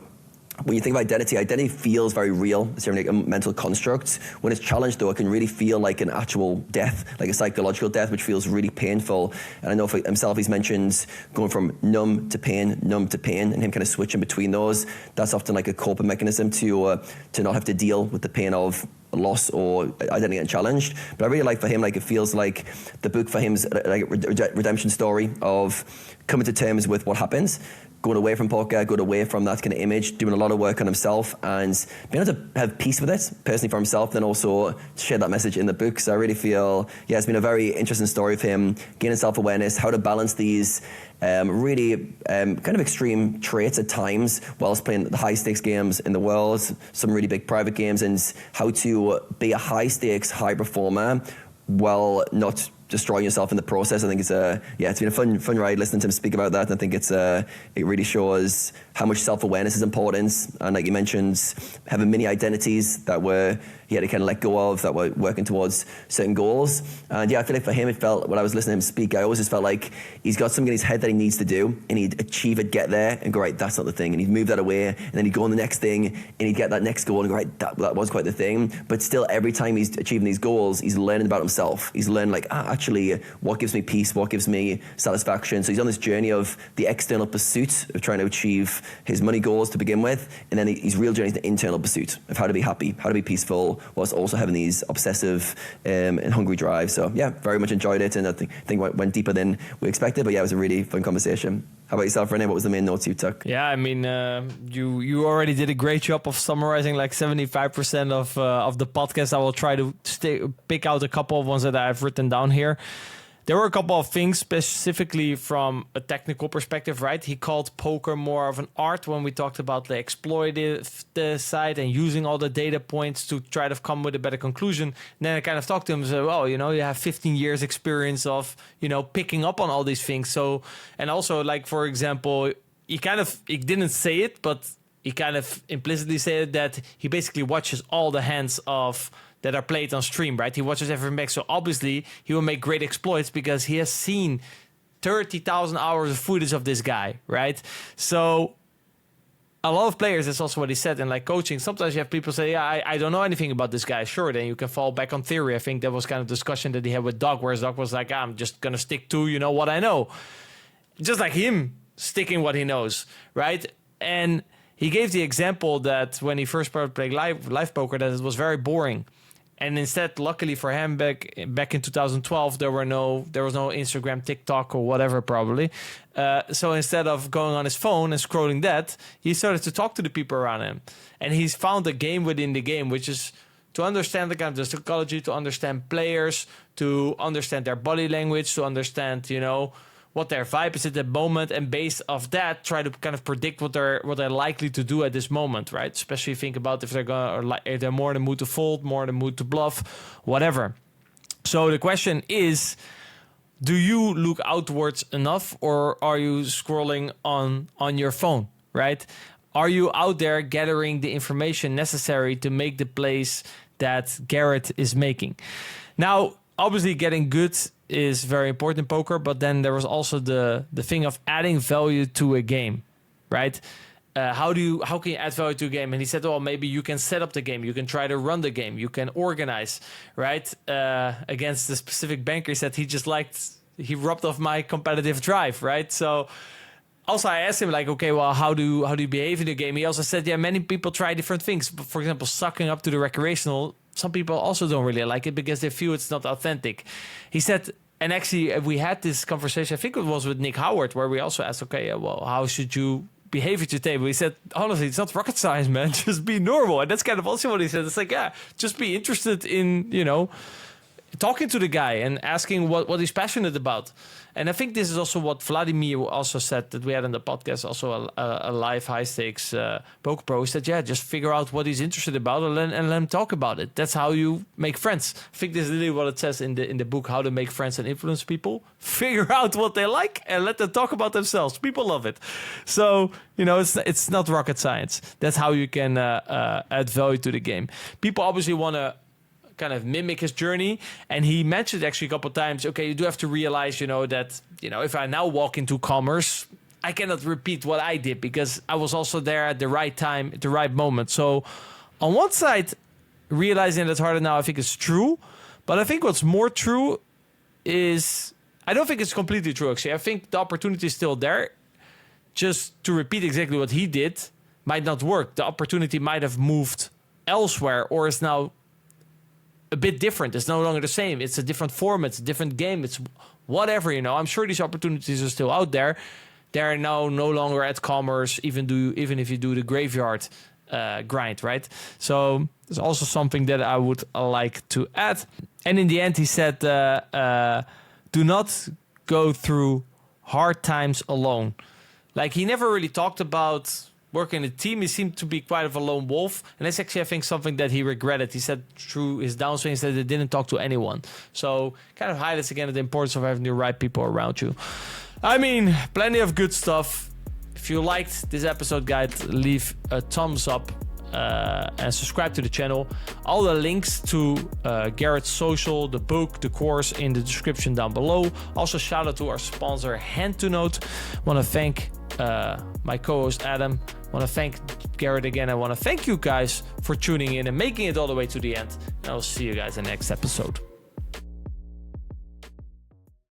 think of identity feels very real. It's like a mental construct. When it's challenged, though, it can really feel like an actual death, like a psychological death, which feels really painful. And I know for himself, he's mentioned going from numb to pain, and him kind of switching between those. That's often like a coping mechanism to not have to deal with the pain of loss or identity getting challenged. But I really like for him, like it feels like the book for him is like a redemption story of coming to terms with what happens, going away from poker, going away from that kind of image, doing a lot of work on himself and being able to have peace with it personally for himself, then also share that message in the book. So I really feel, it's been a very interesting story of him gaining self-awareness, how to balance these really kind of extreme traits at times whilst playing the high stakes games in the world, some really big private games, and how to be a high stakes, high performer while not destroying yourself in the process. I think it's been a fun ride listening to him speak about that. And I think it really shows how much self-awareness is important. And like you mentioned, having many identities that he had to kind of let go of, that were working towards certain goals. And yeah, I feel like for him, it felt, when I was listening to him speak, I always just felt like he's got something in his head that he needs to do, and he'd achieve it, get there, and go, right, that's not the thing. And he'd move that away, and then he'd go on the next thing, and he'd get that next goal, and go, right, that was quite the thing. But still, every time he's achieving these goals, he's learning about himself. He's learning like, actually, what gives me peace, what gives me satisfaction. So he's on this journey of the external pursuit of trying to achieve his money goals to begin with, and then his real journey is the internal pursuit of how to be happy, how to be peaceful, whilst also having these obsessive and hungry drives. So yeah, very much enjoyed it, and I think went deeper than we expected, but yeah, it was a really fun conversation. How about yourself, Rene? What was the main notes you took? Yeah, I mean, you already did a great job of summarizing like 75% of the podcast. I will try to pick out a couple of ones that I've written down here. There were a couple of things specifically from a technical perspective, right? He called poker more of an art when we talked about the exploitative side and using all the data points to try to come with a better conclusion. And then I kind of talked to him and said, well, you have 15 years experience of, picking up on all these things. So, and also like, for example, he didn't say it, but he kind of implicitly said that he basically watches all the hands that are played on stream, right? He watches every mech, so obviously he will make great exploits because he has seen 30,000 hours of footage of this guy, right? So a lot of players, that's also what he said in like coaching. Sometimes you have people say, yeah, I don't know anything about this guy. Sure, then you can fall back on theory. I think that was kind of discussion that he had with Doc, whereas Doc was like, I'm just going to stick to, what I know. Just like him sticking what he knows, right? And he gave the example that when he first started playing live poker, that it was very boring. And instead, luckily for him, back in 2012, there was no Instagram, TikTok, or whatever, probably. So instead of going on his phone and scrolling that, he started to talk to the people around him. And he's found a game within the game, which is to understand the kind of the psychology, to understand players, to understand their body language, to understand, what their vibe is at that moment, and based off that, try to kind of predict what they're likely to do at this moment, right? Especially think about if they're more in the mood to fold, more in the mood to bluff, whatever. So the question is, do you look outwards enough, or are you scrolling on your phone, right? Are you out there gathering the information necessary to make the plays that Garrett is making? Now, obviously, getting good is very important in poker, but then there was also the thing of adding value to a game, right? How can you add value to a game? And he said, well, maybe you can set up the game, you can try to run the game, you can organize, right? Against the specific banker, he said he rubbed off my competitive drive, right? So also I asked him like, okay, well, how do you behave in the game? He also said, yeah, many people try different things. For example, sucking up to the recreational, some people also don't really like it because they feel it's not authentic. He said, and actually we had this conversation, I think it was with Nick Howard, where we also asked, okay, well, how should you behave at your table? He said, honestly, it's not rocket science, man. Just be normal. And that's kind of also what he said. It's like, yeah, just be interested in, talking to the guy and asking what he's passionate about. And I think this is also what Vladimir also said that we had on the podcast, also a live high stakes poker pro, said, yeah, just figure out what he's interested about and let him talk about it. That's how you make friends. I think this is really what it says in the book, How to Make Friends and Influence People. Figure out what they like and let them talk about themselves. People love it. So, it's not rocket science. That's how you can add value to the game. People obviously want to kind of mimic his journey, and he mentioned actually a couple of times, okay, you do have to realize, that if I now walk into commerce, I cannot repeat what I did because I was also there at the right time, at the right moment. So on one side, realizing that's harder now, I think it's true, but I think what's more true is, I don't think it's completely true actually. I think the opportunity is still there. Just to repeat exactly what he did might not work. The opportunity might have moved elsewhere, or is now a bit different. It's no longer the same. It's a different format. It's a different game. It's whatever, I'm sure these opportunities are still out there. They're now no longer at commerce, even if you do the graveyard grind, right? So there's also something that I would like to add. And in the end, he said, do not go through hard times alone. Like, he never really talked about working in a team. He seemed to be quite of a lone wolf. And that's actually, I think, something that he regretted. He said through his downswings that he didn't talk to anyone. So kind of highlights again the importance of having the right people around you. I mean, plenty of good stuff. If you liked this episode, guys, leave a thumbs up and subscribe to the channel. All the links to Garrett's social, the book, the course in the description down below. Also, shout out to our sponsor, Hand to Note. Want to thank my co-host Adam. Want to thank Garrett again. I want to thank you guys for tuning in and making it all the way to the end. And I'll see you guys in the next episode.